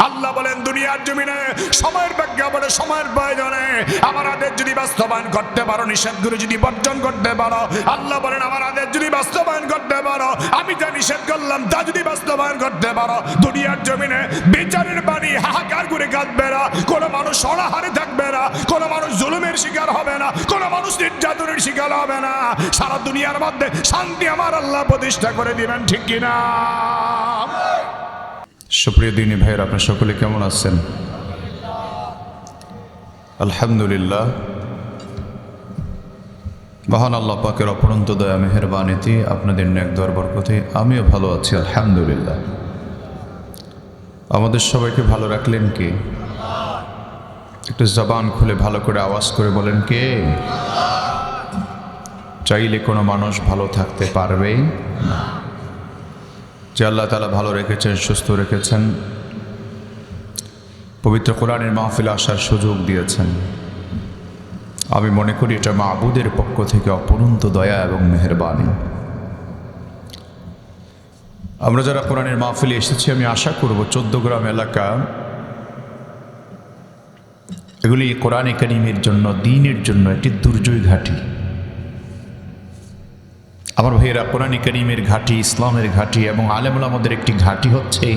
আল্লাহ বলেন দুনিয়ার জমিনে সময়ের প্রেক্ষাপটে সময়ের প্রয়োজনে আমার আদেশ যদি বাস্তবায়ন করতে পারো, নিষেধগুলো যদি বর্জন করতে পারো, আল্লাহ বলেন আমার আদেশ যদি বাস্তবায়ন করতে পারো, আমি যা নিষেধ করলাম তা যদি বাস্তবায়ন করতে পারো, দুনিয়ার জমিনে বিচারের বাণী হাহাকার করে কাঁদবে না, কোনো মানুষ অনাহারে থাকবে না, কোনো মানুষ জুলুমের শিকার হবে না, কোনো মানুষ নির্যাতনের শিকার হবে না, সারা দুনিয়ার মধ্যে শান্তি আমার আল্লাহ প্রতিষ্ঠা করে দিবেন, ঠিক কিনা? সুপ্রিয় দিনী ভাইয়ের, আপনার সকলে কেমন আছেন? আলহামদুলিল্লাহ, মহান আল্লাহ পাকের অপরন্ত দয়া মেহেরবানিতে আপনাদের নেক দর বরকতে আমিও ভালো আছি আলহামদুলিল্লাহ। আমাদের সবাইকে ভালো রাখলেন কে? একটু জবান খুলে ভালো করে আওয়াজ করে বলেন কে? চাইলে কোনো মানুষ ভালো থাকতে পারবে না। যে আল্লাহ তাআলা ভালো রেখেছেন, সুস্থ রেখেছেন, পবিত্র কোরআনের মাহফিলে আসার সুযোগ দিয়েছেন, আমি মনে করি এটা মাবুদের পক্ষ থেকে অপরন্ত দয়া এবং মেহেরবানি। আমরা যারা কোরআনের মাহফিলে এসেছি, আমি আশা করব 14 গ্রাম এলাকা এগুলি কোরআনে কারীমের জন্য, দ্বীনের জন্য একটি দুর্জয় ঘাঁটি। আমার ভাইয়েরা, কোরআনে কারীমের ঘাঁটি, ইসলামের ঘাঁটি এবং আলেম ওলামাদের একটি ঘাঁটি হচ্ছে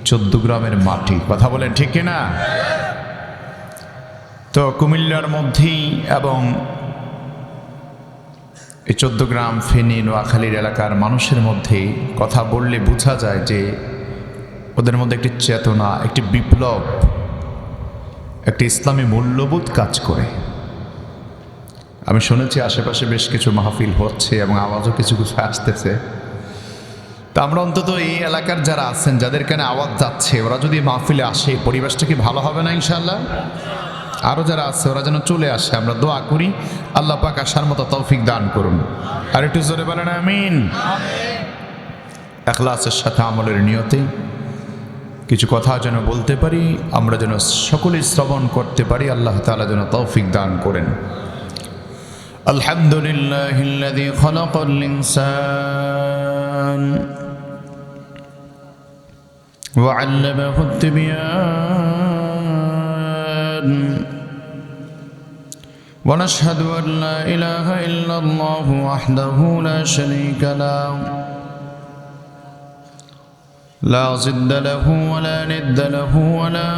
14 গ্রামের মাটি। কথা বলেন ঠিক কিনা? তো কুমিল্লার মধ্যেই এবং এই 14 গ্রাম, ফেনী, নোয়াখালীর এলাকার মানুষের মধ্যে কথা বললে বোঝা যায় যে ওদের মধ্যে একটি চেতনা, একটি বিপ্লব, একটি ইসলামী মূল্যবোধ কাজ করে। আমি শুনেছি আশেপাশে বেশ কিছু মাহফিল হচ্ছে এবং আওয়াজও কিছু কিছু আসতেছে। তা আমরা অন্তত এই এলাকার যারা আছেন, যাদের কানে আওয়াজ যাচ্ছে, ওরা যদি মাহফিলে আসে, পরিবেশটা কি ভালো হবে না ইনশাআল্লাহ? আরও যারা আছে ওরা যেন চলে আসে। আমরা দোয়া করি আল্লাহ পাক আসার মতো তৌফিক দান করুন। আর একটু জোরে বলেন আমিন। ইখলাসের সাথে আমলের নিয়তে কিছু কথা যেন বলতে পারি, আমরা যেন সকলেই শ্রবণ করতে পারি, আল্লাহ তাআলা যেন তৌফিক দান করেন। আলহামদুলিল্লাহিল্লাযী খালাকাল ইনসান ওয়া আল্লামাহুত তিবয়ান ওয়া নাশহাদু আন লা ইলাহা ইল্লাল্লাহু ওয়াহদাহু লা শারীকা লাহু لا ضد له ولا ند له ولا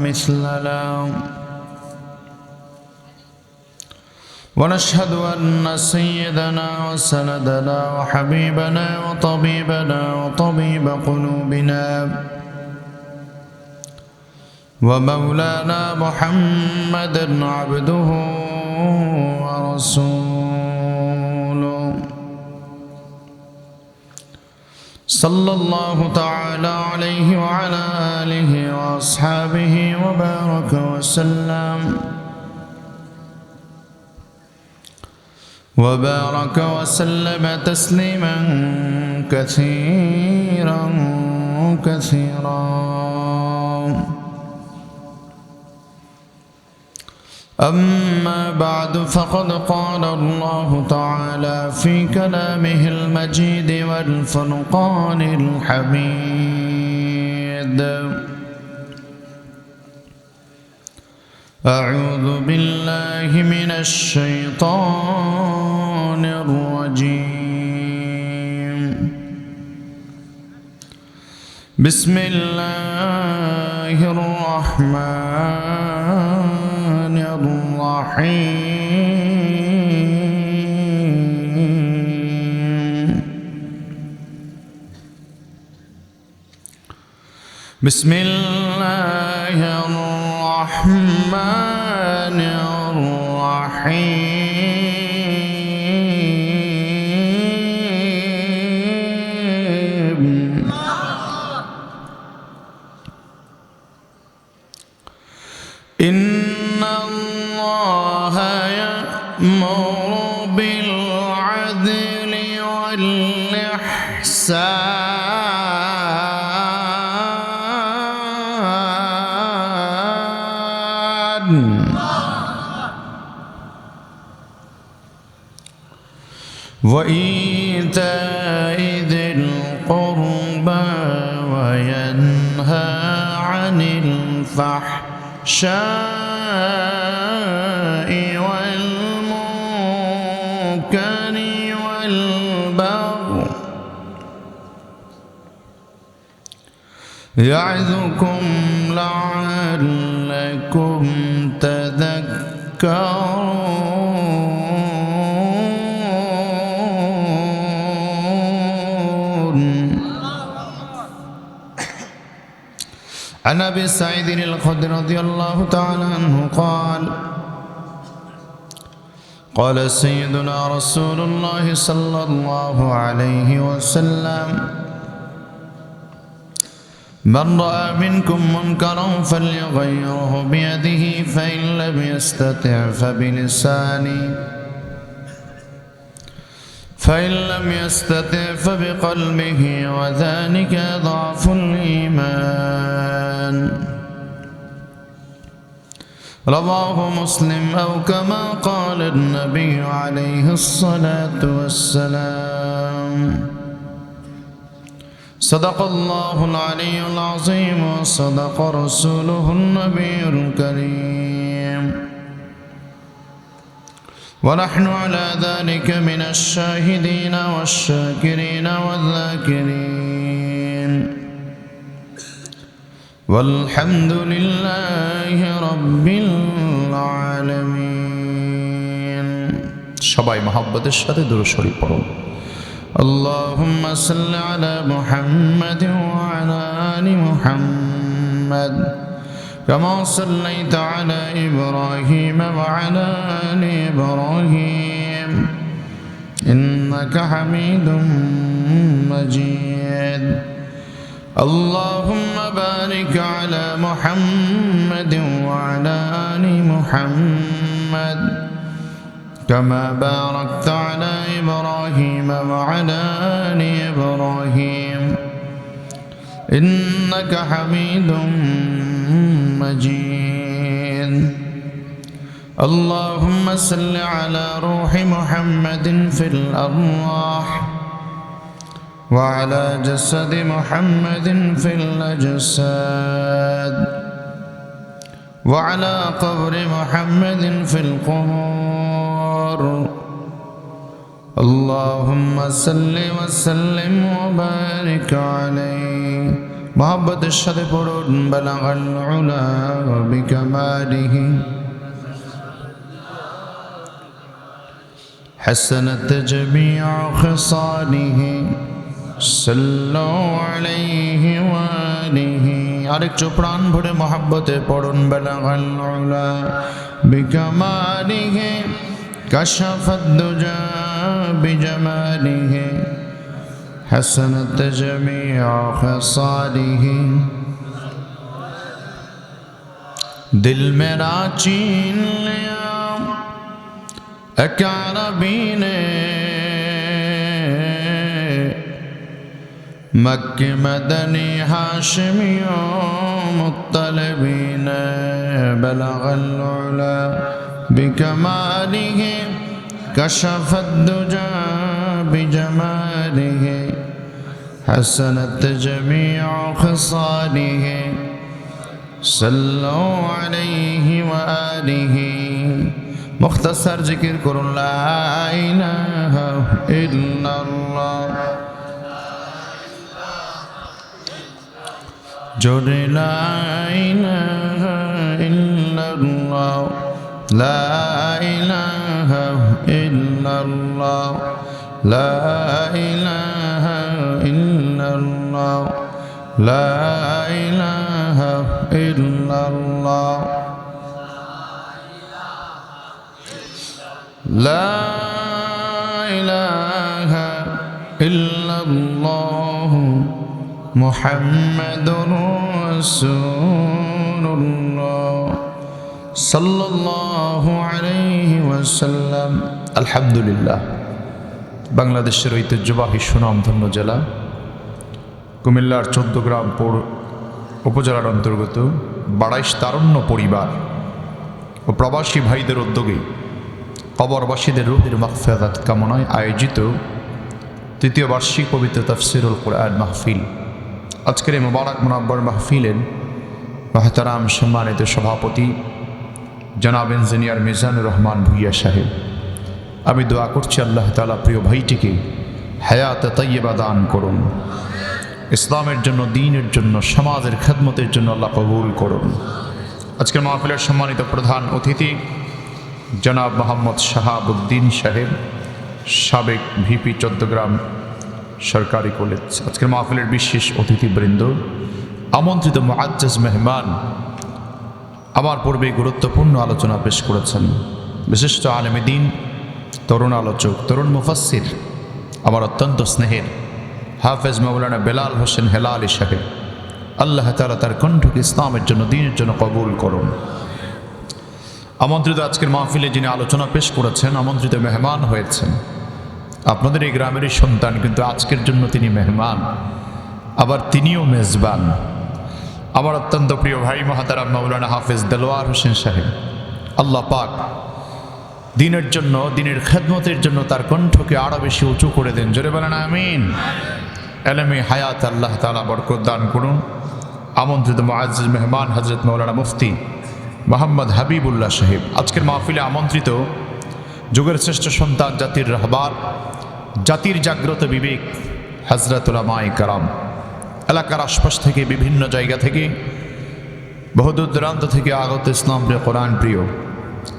مثل له ونشهد أن سيدنا وسندنا وحبيبنا وطبيبنا وطبيب قلوبنا ومولانا محمدا عبده ورسوله صلى الله تعالى عليه وعلى آله وأصحابه وبارك وسلم تسليما كثيرا كثيرا. أما بعد، فقد قال الله تعالى في كلامه المجيد والفرقان الحميد: أعوذ بالله من الشيطان الرجيم. بسم الله الرحمن الرحيم. بسم الله الرحمن الرحيم. إن الله يأمر بالعدل والإحسان وإيتاء ذي القربى وينهى وينهى عن الفحشاء والمنكر والبغي يعظكم لعلكم تذكرون. عن أبي سعيد الخدري رضي الله تعالى عنه قال قال سيدنا رسول الله صلى الله عليه وسلم: من رأى منكم منكرا فليغيره بيده فإن لم يستطع فبلسانه فإن لم يستطع فبقلبه وذلك ضعف الإيمان. رواه مسلم أو كما قال النبي عليه الصلاة والسلام. صدق الله العلي العظيم وصدق رسوله النبي الكريم، ونحن على ذلك من الشاهدين والشاكرين والذاكرين، والحمد لله رب العالمين. সবাই মহব্বতের সাথে দুরূদ শরীফ পড়ুন। اللهم صل على محمد وعلى آل محمد كما صليت على إبراهيم وعلى آل إبراهيم إنك حميد مجيد. اللهم بارك على محمد وعلى آل محمد كما باركت على إبراهيم وعلى آل إبراهيم إنك حميد مجيد. اللهم صل على روح محمد في الأرواح وعلى جسد محمد في الأجساد وعلى قبر محمد في القبور. اللهم صل وسلم وبارك عليه. محبت الشد پڑھن بلغ العلا بكماله حسنت جميع خصاله صلوا عليه وآله. আরেকটু প্রাণ ভরে মহব্বতে পড়ুন বালাগাল উলা বিকামালিহি কাশাফাদ দুজা বিজামালিহি হাসানাত জামিউ খাসালিহি। दिल मेरा चीन लिया एक अरबी ने मक्के मदनी हाशमियों मुत्तलबीन बलगल उला बिकमालिहि कशफद दुजा बिजमालिहि हसनत जमीउ खसालिहि सल्लु अलैहि व आलिहि। मुख्तसर जिक्र करो ला इलाहा इल्लल्लाह जोड़े ला इलाहा इल्लल्लाह ला इलाहा इल्लल्लाह ला इलाहा इल्लल्लाह ला इलाहा इल्लल्लाह ला इलाहा इल्लल्लाह मुहम्मदुर रसूलुल्लाह सल्लल्लाहु अलैहि वसल्लम। আলহামদুলিল্লাহ। বাংলাদেশের ঐতিহ্যবাহী সুনামধন্য জেলা কুমিল্লার 14 গ্রাম উপজেলার অন্তর্গত বাড়াইশ তারুণ্য পরিবার ও প্রবাসী ভাইদের উদ্যোগে কবরবাসীদের রুহের মাগফিরাত কামনায় আয়োজিত তৃতীয় বার্ষিক পবিত্র তাফসিরুল কুরআন মাহফিল আজকের এই মোবারক মুনাব্বর মাহফিলের মহতারাম সম্মানিত সভাপতি জনাব ইঞ্জিনিয়ার মিজানুর রহমান ভুইয়া সাহেব, আমি দোয়া করছি আল্লাহ তাআলা প্রিয় ভাইটিকে হায়াত তাইয়্যিবা দান করুন, ইসলামের জন্য, দ্বীনের জন্য, সমাজের খেদমতের জন্য আল্লাহ কবুল করুন। আজকের মাহফিলের সম্মানিত প্রধান অতিথি জনাব মোহাম্মদ শাহাবুদ্দিন সাহেব, সাবেক ভিপি চট্টগ্রাম সরকারি কলেজ। আজকের মাহফিলের বিশেষ অতিথিবৃন্দ, আমন্ত্রিত মুআজ্জাজ মেহমান, আমার পূর্বে গুরুত্বপূর্ণ আলোচনা পেশ করেছেন বিশিষ্ট আলেমে দ্বীন, তরুণ আলোচক, তরুণ মুফাসসির, আমার অত্যন্ত স্নেহের হাফেজ মাওলানা বেলাল হোসেন হেলালি সাহেব। আল্লাহ তাআলা তার কণ্ঠকে ইসলামের জন্য, দ্বীনের জন্য কবুল করুন। আমন্ত্রিত আজকের মাহফিলে যিনি আলোচনা পেশ করেছেন, আমন্ত্রিত মেহমান হয়েছেন, আপনাদের এই গ্রামেরই সন্তান, কিন্তু আজকের জন্য তিনি মেহমান, আবার তিনিও মেজবান। আমার অত্যন্ত প্রিয় ভাই মহতারাম মাওলানা হাফেজ দেলোয়ার হোসেন সাহেব। আল্লাহ পাক দ্বীনের জন্য, দ্বীনের খেদমতের জন্য তার কণ্ঠকে আরও বেশি উঁচু করে দেন। জোরে বলেন আমিন। এলেমে হায়াত আল্লাহ তাআলা বরকত দান করুন। আমন্ত্রিত মুআজ্জিজ মেহমান হযরত মাওলানা মুফতি মোহাম্মদ হাবিবুল্লাহ সাহেব। আজকের মাহফিলে আমন্ত্রিত যুগের শ্রেষ্ঠ সন্তান, জাতির রাহবার, জাতির জাগ্রত বিবেক হযরত উলামায়ে কেরাম, এলাকার আশপাশ থেকে, বিভিন্ন জায়গা থেকে, বহুদূর দূরান্ত থেকে আগত ইসলাম প্রিয়, কোরআন প্রিয়,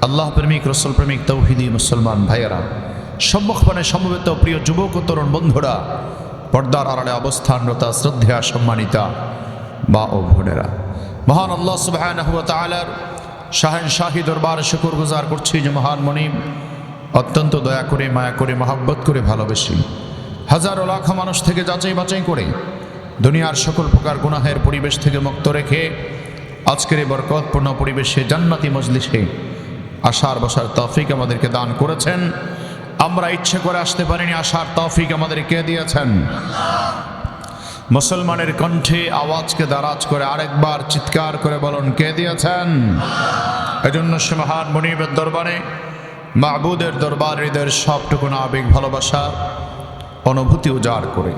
আল্লাহ প্রেমিক, রসুল প্রেমিক, তৌহিদি মুসলমান ভাইয়েরা, সম্মুখপানে সমবেত প্রিয় যুবক ও তরুণ বন্ধুরা, পর্দার আড়ালে অবস্থানরতা শ্রদ্ধা সম্মানিতা মা ও বোনেরা, মহান আল্লাহ সুবহানাহু ওয়া তাআলার শাহেনশাহী দরবারে শুকরগুজার করছি যে মহান মনিব অত্যন্ত দয়া করে, মায়া করে, মহব্বত করে, ভালোবেসে হাজারো লাখো মানুষ থেকে যাচাই বাছাই করে দুনিয়ার সকল প্রকার গুনাহের পরিবেশ থেকে মুক্ত রেখে আজকের এই বরকতপূর্ণ পরিবেশে, জান্নাতি মজলিসে আসার বসার তৌফিক আমাদেরকে দান করেছেন। আমরা ইচ্ছে করে আসতে পারিনি, আসার তৌফিক আমাদেরকে দিয়েছেন। মুসলমানের কণ্ঠে আওয়াজকে দারাজ করে আরেকবার চিৎকার করে বলুন, কে দিয়েছেন? এজন্য সে মহান মনিবের দরবারে, মাবুদের দরবারে হৃদয়ের সবটুকু আবেগ, ভালোবাসা, অনুভূতি উজাড় করে,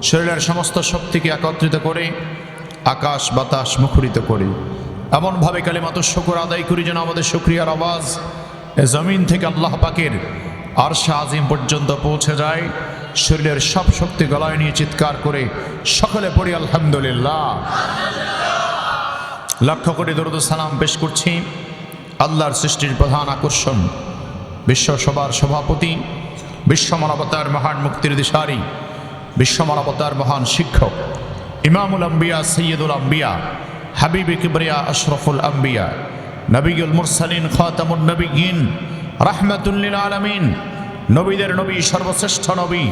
শরীরের সমস্ত শক্তিকে একত্রিত করে, আকাশ বাতাস মুখরিত করে এমনভাবে কালিমাতুশ শুকর আদায় করি যেন আমাদের শুকরিয়ার আওয়াজ এ জমিন থেকে আল্লাহ পাকের আরশে আজিম পর্যন্ত পৌঁছে যায়। শরীরের সব শক্তি গলায় নিয়ে চিৎকার করে সকলে পড়ি আলহামদুলিল্লাহ। লক্ষ কোটি দরুদ সালাম পেশ করছি আল্লাহর সৃষ্টির প্রধান আকর্ষণ, বিশ্ব সভার সভাপতি, বিশ্ব মানবতার মহান মুক্তির দিশারি, বিশ্ব মানবতার মহান শিক্ষক, ইমামুল আম্বিয়া, সৈয়দুল আম্বিয়া, হাবিবে কিবরিয়া, আশরাফুল আম্বিয়া, নবিয়ুল মুরসালিন, খাতামুন নবিয়্যিন, রাহমাতুল লিল আলামিন, নবীদের নবী, সর্বশ্রেষ্ঠ নবী,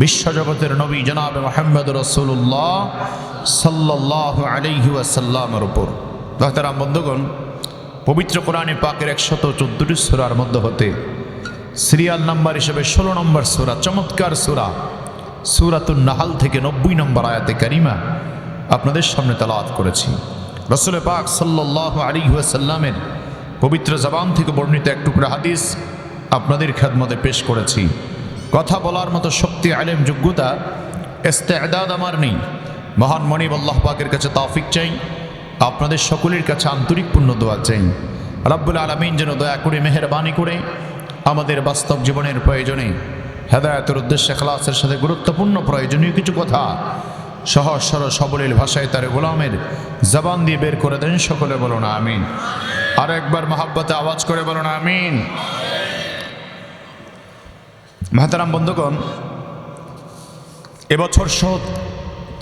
বিশ্বজগতের নবী জনাবে মুহাম্মদ রাসূলুল্লাহ সাল্লাল্লাহু আলাইহি ওয়াসাল্লামের উপর। মুহতারাম বন্ধুগণ, পবিত্র কোরআনে পাকের 114টি সূরার মধ্যে হতে সিরিয়াল নাম্বার হিসেবে 16 নম্বর সূরা, চমৎকার সূরা সূরাতুন নাহল থেকে 90 নম্বর আয়াতে কারিমা আপনাদের সামনে তেলাওয়াত করেছি। রাসূল পাক সাল্লাল্লাহু আলাইহি ওয়াসাল্লামের পবিত্র জবান থেকে বর্ণিত এক টুকরা হাদিস আপনাদের খেদমতে পেশ করেছি। কথা বলার মতো শক্তি, আলেম, যোগ্যতা, ইস্তেদাদ আমার নেই। মহান মনিব আল্লাহ পাকের কাছে তৌফিক চাই, আপনাদের সকলের কাছে আন্তরিকপূর্ণ দোয়া চাই। রব্বুল আলামিন যেন দয়া করে, মেহেরবানি করে আমাদের বাস্তব জীবনের প্রয়োজনে, হেদায়েতের উদ্দেশ্যে, ইখলাসের সাথে গুরুত্বপূর্ণ প্রয়োজনীয় কিছু কথা সহজ সরল সাবলীল ভাষায় তার গোলামের জবান দিয়ে বের করে দেন। সকলে বলুন আমিন। আর একবার মহাব্বতে আওয়াজ করে বলুন আমিন। মুহতারাম বন্ধুগণ, এবছর সহ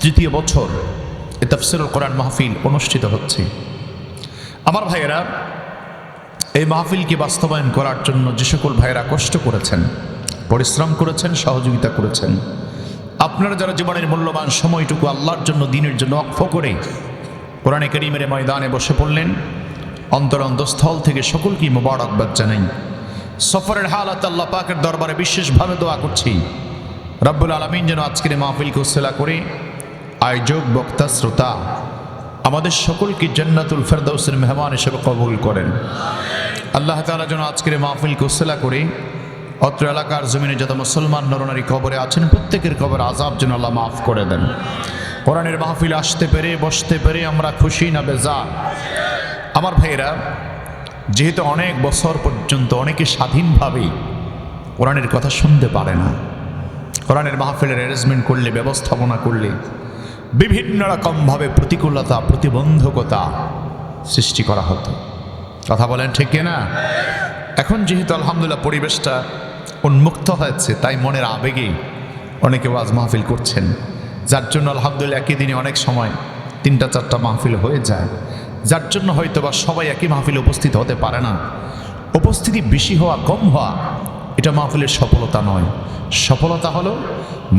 তৃতীয় বছর এ তাফসীরুল কোরআন মাহফিল অনুষ্ঠিত হচ্ছে। আমার ভাইয়েরা, এই মাহফিলকে বাস্তবায়ন করার জন্য যে সকল ভাইয়েরা কষ্ট করেছেন, পরিশ্রম করেছেন, সহযোগিতা করেছেন, আপনারা যারা জীবনের মূল্যবান সময়টুকু আল্লাহর জন্য, দ্বীনের জন্য ওয়াকফ করে কোরআনে কারীমের ময়দানে বসে পড়লেন, অন্তরস্থল থেকে সকলকে মোবারকবাদ জানাই। সফরের হালাত আল্লাহ পাকের দরবারে বিশেষভাবে দোয়া করছি রব্বুল আলামিন যেন আজকের মাহফিলকে উসিলা করে আয়োজক, বক্তা, শ্রোতা আমাদের সকলকে জান্নাতুল ফেরদাউসের মেহমান হিসেবে কবুল করেন। আল্লাহ তাআলা যেন আজকের মাহফিলকে উসিলা করে অত্র এলাকার জমিনে যত মুসলমান নরনারী কবরে আছেন প্রত্যেকের কবর আযাব যেন আল্লাহ মাফ করে দেন। কোরআনের মাহফিলে আসতে পেরে বসতে পেরে আমরা খুশি না বেজার? আমার ভাইয়েরা, যেহেতু অনেক বছর পর্যন্ত অনেকে স্বাধীনভাবে কোরআনের কথা শুনতে পারে না, কোরআনের মাহফিলের অ্যারেঞ্জমেন্ট করলে, ব্যবস্থাপনা করলে বিভিন্ন রকমভাবে প্রতিকূলতা, প্রতিবন্ধকতা সৃষ্টি করা হতো। কথা বলেন ঠিক কিনা? এখন যেহেতু আলহামদুলিল্লাহ পরিবেশটা উন্মুক্ত হয়েছে, তাই মনের আবেগে অনেকে ওয়াজ মাহফিল করছেন, যার জন্য আলহামদুলিল্লাহ একই দিনে অনেক সময় 3-4টা মাহফিল হয়ে যায়, যার জন্য হয়তো বা সবাই একই মাহফিলে উপস্থিত হতে পারে না। উপস্থিতি বেশি হওয়া কম হওয়া এটা মাহফিলের সফলতা নয়। সফলতা হলো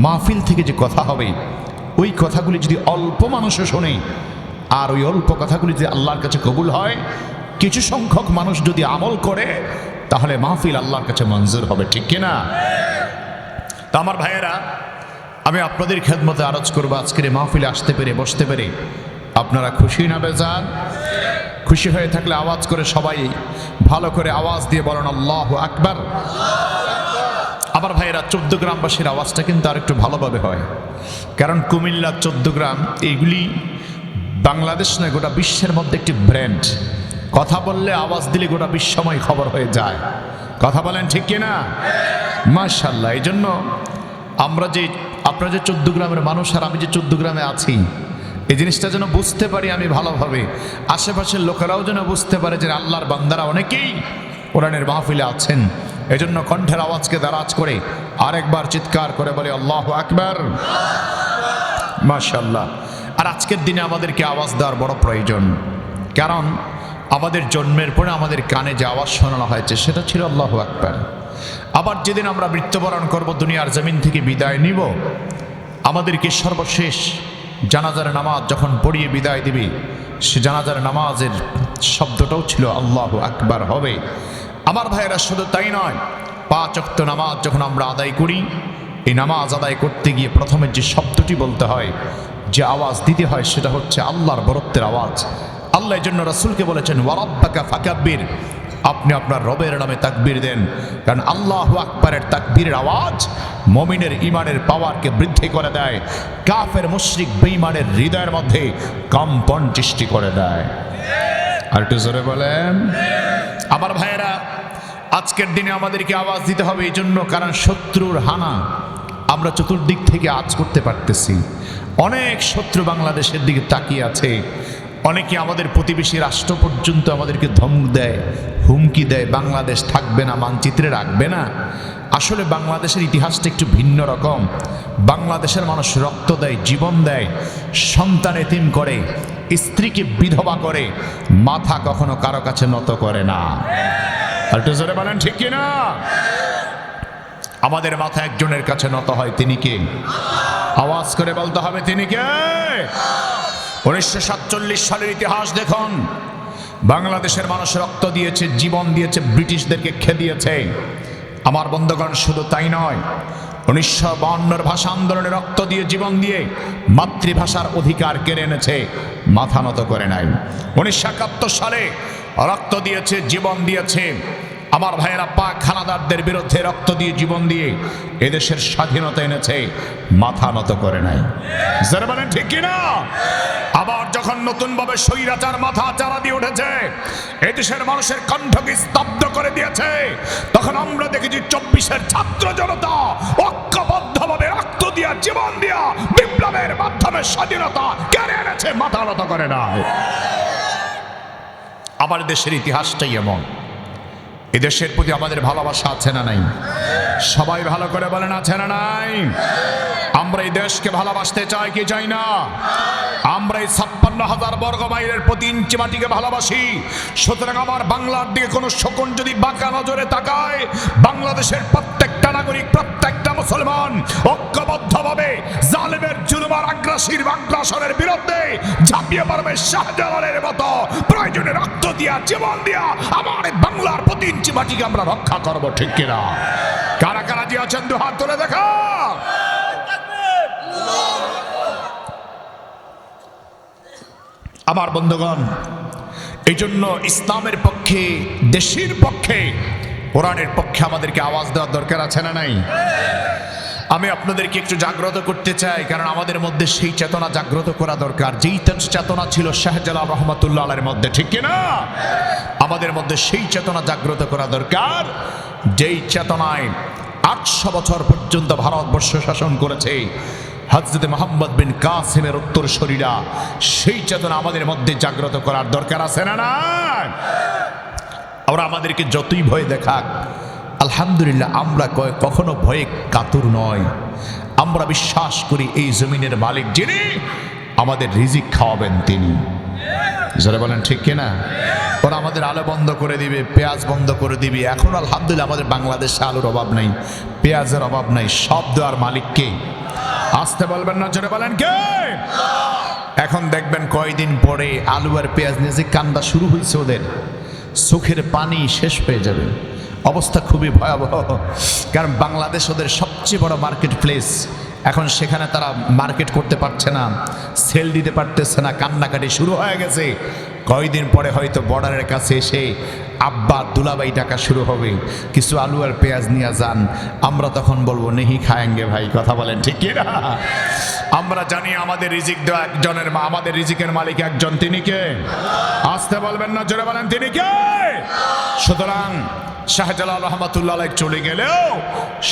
মাহফিল থেকে যে কথা হবে ওই কথাগুলি যদি অল্প মানুষও শোনে, আর ওই অল্প কথাগুলি যদি আল্লাহর কাছে কবুল হয়, কিছু সংখ্যক মানুষ যদি আমল করে, তাহলে মাহফিল আল্লাহর কাছে মঞ্জুর হবে। ঠিক কিনা? তা আমার ভাইয়েরা, আমি আপনাদের খেদমতে আরজ করবো, আজকের এই মাহফিলে আসতে পেরে বসতে পেরে আপনারা খুশি না বেজার? খুশি হয়ে থাকলে আওয়াজ করে সবাই ভালো করে আওয়াজ দিয়ে বলেন আল্লাহু আকবার। আমার ভাইয়েরা, 14 গ্রামবাসীর আওয়াজটা কিন্তু আর একটু ভালোভাবে হয়, কারণ কুমিল্লা, 14 গ্রাম এইগুলি বাংলাদেশ নয়, গোটা বিশ্বের মধ্যে একটি ব্র্যান্ড। কথা বললে, আওয়াজ দিলে গোটা বিশ্বময় খবর হয়ে যায়। কথা বলেন ঠিক কিনা? মাশাআল্লাহ। এই জন্য আপনারা যে 14 গ্রামের মানুষ আর আমি যে 14 গ্রামে আছি, এই জিনিসটা যেন বুঝতে পারি আমি ভালোভাবে, আশেপাশের লোকেরাও যেন বুঝতে পারে যে আল্লাহর বান্দারা অনেকেই কোরআনের মাহফিলে আছেন। এজন্য কণ্ঠের আওয়াজকে দারাজ করে আরেকবার চিৎকার করে বলে আল্লাহু আকবার। মাশাআল্লাহ। আর আজকের দিনে আমাদেরকে আওয়াজ দেওয়ার বড় প্রয়োজন, কারণ আমাদের জন্মের পরে আমাদের কানে যে আওয়াজ শোনানো হয়েছে সেটা ছিল আল্লাহু আকবার। আবার যেদিন আমরা মৃত্যুবরণ করব, দুনিয়ার জমিন থেকে বিদায় নিব, আমাদেরকে সর্বশেষ জানাজার নামাজ যখন পড়িয়ে বিদায় দিবে, সে জানাজার নামাজের শব্দটাও ছিল আল্লাহু আকবার হবে। আমার ভাইয়েরা, শুধু তাই নয়, 5 ওয়াক্ত নামাজ যখন আমরা আদায় করি, এই নামাজ আদায় করতে গিয়ে প্রথমে যে শব্দটি বলতে হয়, যে আওয়াজ দিতে হয়, সেটা হচ্ছে আল্লাহর বরত্বের আওয়াজ। আল্লাহ এই জন্য রাসূলকে বলেছেন ওয়ারাব্বাকা ফাকাব্বির, আপনি আপনার রবের নামে তাকবীর দেন, কারণ আল্লাহু আকবারের তাকবীরের আওয়াজ মুমিনের ঈমানের পাওয়ারকে বৃদ্ধি করে দেয়, কাফের মুশরিক বেঈমানের হৃদয়ের মধ্যে কম্পন সৃষ্টি করে দেয়। আর একটু জোরে বলেন। আমার ভাইয়েরা, আজকের দিনে আমাদেরকে আওয়াজ দিতে হবে এই জন্য, কারণ শত্রুর হানা আমরা চতুর্দিক থেকে আজ করতে পারতেছি। অনেক শত্রু বাংলাদেশের দিকে তাকিয়ে আছে, অনেকে আমাদের প্রতিবেশী রাষ্ট্র পর্যন্ত আমাদেরকে ধমক দেয়, হুমকি দেয়, বাংলাদেশ থাকবে না, মানচিত্রে রাখবে না। আসলে বাংলাদেশের ইতিহাসটা একটু ভিন্ন রকম। বাংলাদেশের মানুষ রক্ত দেয়, জীবন দেয়, সন্তান এতিম করে, স্ত্রীকে বিধবা করে, মাথা কখনো কারো কাছে নত করে না। আর একটু জোরে বলেন ঠিক কিনা? আমাদের মাথা একজনের কাছে নত হয়, তিনি কে? আওয়াজ করে বলতে হবে, তিনি কে? 1947 সালের ইতিহাস দেখুন, বাংলাদেশের মানুষ রক্ত দিয়েছে, জীবন দিয়েছে, ব্রিটিশদেরকে খেদিয়েছে। আমার বন্ধুগণ, শুধু তাই নয়, 1952 ভাষা আন্দোলনে রক্ত দিয়ে, জীবন দিয়ে মাতৃভাষার অধিকার কেড়ে এনেছে, মাথা নত করে নাই। 1971 সালে রক্ত দিয়েছে, জীবন দিয়েছে। আমার ভাইয়েরা, পাক হানাদারদের বিরুদ্ধে রক্ত দিয়ে, জীবন দিয়ে এদেশের স্বাধীনতা এনেছে, মাথা নত করে নাই। যারা বলেন ঠিক কিনা? আবার যখন নতুন ভাবে স্বৈরাচার মাথা চারা দিয়ে উঠেছে, এদেশের মানুষের কণ্ঠকে স্তব্ধ করে দিয়েছে, তখন আমরা দেখেছি 24-এর ছাত্র জনতা ঐক্যবদ্ধভাবে রক্ত দিয়া, জীবন দিয়া, বিপ্লবের মাধ্যমে স্বাধীনতা কেড়ে এনেছে, মাথা নত করে না। আমার দেশের ইতিহাসটাই এমন। এদেশের প্রতি আমাদের ভালোবাসা আছে না নাই? সবাই ভালো করে বলেন, আছে না নাই? আমরা এই দেশকে ভালোবাসতে চাই কি চাই না? আমরা এই 56,000 বর্গ মাইলের প্রতি ইঞ্চি মাটিকে ভালোবাসি। সুতরাং আমার বাংলার দিকে কোনো শকুন যদি বাঁকা নজরে তাকায়, বাংলাদেশের প্রত্যেকটা নাগরিক, প্রত্যেকটা মুসলমান ঐক্যবদ্ধভাবে জালেমের জুলুম আর আগ্রাসনের বিরুদ্ধে ঝাঁপিয়ে পড়বে শাহজালালের মতো। প্রয়োজনে রক্ত দিয়া, জীবন দিয়া আমার বাংলার প্রতি ইঞ্চি মাটিকে আমরা রক্ষা করব। ঠিক কিনা? কারা কারা যে আছেন, দু হাত তুলে দেখা। আমার বন্ধুগণ, এই জন্য ইসলামের পক্ষে, দেশের পক্ষে, কোরআনের পক্ষে আমাদেরকে আওয়াজ দেওয়ার দরকার আছে না নাই? আমি আপনাদেরকে একটু জাগ্রত করতে চাই, কারণ আমাদের মধ্যে সেই চেতনা জাগ্রত করা দরকার, যেই চেতনা ছিল শাহজালাল রহমাতুল্লাহ আলাইহির মধ্যে, ঠিক কিনা? আমাদের মধ্যে সেই চেতনা জাগ্রত করা দরকার, যেই চেতনায় 800 বছর পর্যন্ত ভারতবর্ষ শাসন করেছে হযরত মুহাম্মদ বিন কাসিমের উত্তরসূরিরা। সেই চেতনা আমাদের মধ্যে জাগ্রত করার দরকার আছে না নাই? ওরা আমাদেরকে যতই ভয় দেখাক, আলহামদুলিল্লাহ আমরা কখনো ভয়ে কাতুর নয়। আমরা বিশ্বাস করি এই জমিনের মালিক যিনি, আমাদের রিজিক খাওয়াবেন তিনি। যারা বলেন ঠিক কিনা? ওরা আমাদের আলো বন্ধ করে দিবে, পেঁয়াজ বন্ধ করে দিবে। এখন আলহামদুলিল্লাহ আমাদের বাংলাদেশে আলুর অভাব নাই, পেঁয়াজের অভাব নাই। সব দেওয়ার মালিককে আসতে বলবেন না, জোরে বলেন কে? এখন দেখবেন কয়দিন পরে আলু আর পেঁয়াজ নিয়ে যে কান্দা শুরু হয়েছে, ওদের চোখের পানি শেষ হয়ে যাবে। অবস্থা খুবই ভয়াবহ, কারণ বাংলাদেশ ওদের সবচেয়ে বড় মার্কেট প্লেস। এখন সেখানে তারা মার্কেট করতে পারছে না, সেল দিতে পারতেছে না, কান্নাকাটি শুরু হয়ে গেছে। কয়দিন পরে হয়তো বর্ডারের কাছে এসে আব্বা দুলাবাই টাকা শুরু হবে, কিছু আলু আর পেঁয়াজ নিয়ে যান। আমরা তখন বলবো নেহি খায়েঙ্গে ভাই। কথা বলেন ঠিক কি না? আমরা জানি আমাদের রিজিক দেওয়া একজনের, আমাদের রিজিকের মালিক একজন, তিনি কে? আসতে বলবেন না, জোরে বলেন তিনি কে? সুতরাং শাহজালাল রহমাতুল্লাহ আলাইহি চলে গেলেও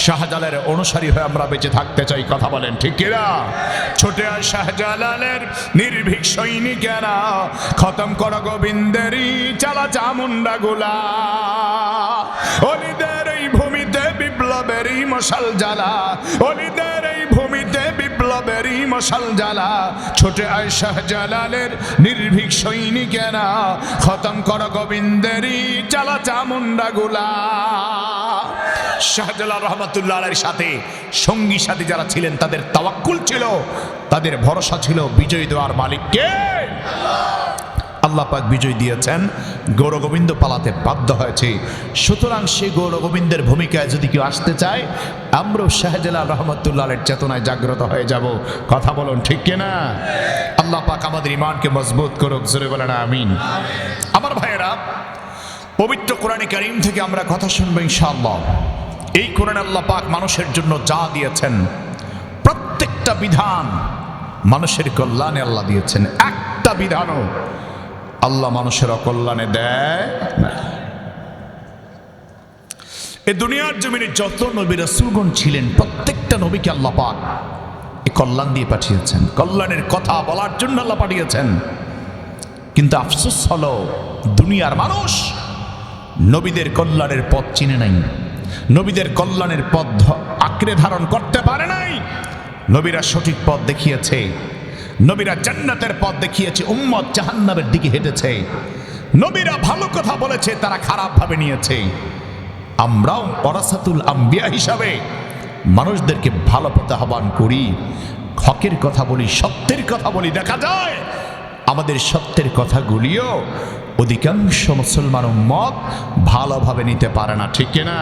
শাহজালালের অনুসারী হয়ে আমরা বেঁচে থাকতে চাই। কথা বলেন ঠিক কিনা? ছোটে আয় শাহজালালের নির্ভীক সৈনিকেরা, খতম করো গোবিন্দেরই চালা চামুন্ডা গুলা। অলিদের এই ভূমিতে বিপ্লবেরই মশাল জ্বালা, অলিদের এই ভূমিতে বিপ্লবেরই মশাল জ্বালা। ছোটে আয় শাহজালালের নির্ভীক সৈনিকেরা, খতম করো গোবিন্দেরই চালা চামুন্ডা গুলা। শাহজালাল রহমাতুল্লাহ আলাইহির সাথে সঙ্গী সাথী যারা ছিলেন, তাদের তাওয়াক্কুল ছিল, তাদের ভরসা ছিল বিজয় দেওয়ার মালিককে। আল্লাহ পাক বিজয় দিয়েছেন, গৌর গোবিন্দ পালাতে বাধ্য হয়েছে। সুতরাং সেই গৌর গোবিন্দের ভূমিকায় যদি কেউ আসতে চায়, আমরাও শাহজালাল রহমাতুল্লাহ আলাইহির চেতনায় জাগ্রত হয়ে যাব। কথা বলুন ঠিক কিনা? আল্লাহ পাক আমাদের ঈমানকে মজবুত করুক, জোরে বলেন আমিন। আমার ভাইয়েরা, পবিত্র কোরআনে কারীম থেকে আমরা কথা শুনবো ইনশাআল্লাহ। এই কোরআন আল্লাহ পাক মানুষের জন্য যা দিয়েছেন, প্রত্যেকটা বিধান মানুষের কল্যাণে আল্লাহ দিয়েছেন। একটা বিধানও আল্লাহ মানুষের অকল্যাণে দেয় না। এই দুনিয়ার জমিনে যত নবী রাসূলগণ ছিলেন, প্রত্যেকটা নবীকে আল্লাহ পাক এই কল্যাণ দিয়ে পাঠিয়েছেন, কল্যাণের কথা বলার জন্য আল্লাহ পাঠিয়েছেন। কিন্তু আফসোস হলো, দুনিয়ার মানুষ নবীদের কল্যাণের পথ চিনে নাই, নবীদের কল্যাণের পথ আঁকড়ে ধারণ করতে পারে নাই। নবীরা সঠিক পথ দেখিয়েছে, নবীরা জান্নাতের পথ দেখিয়েছে, উম্মত জাহান্নামের দিকে হেঁটেছে। নবীরা ভালো কথা বলেছে, তারা খারাপ ভাবে নিয়েছে। আমরাও ওয়ারাসাতুল আম্বিয়া হিসাবে মানুষদেরকে ভালো পথে আহ্বান করি, হকের কথা বলি, সত্যের কথা বলি। দেখা যায় আমাদের সত্যের কথাগুলিও অধিকাংশ মুসলমান উম্মত ভালোভাবে নিতে পারে না, ঠিক কিনা?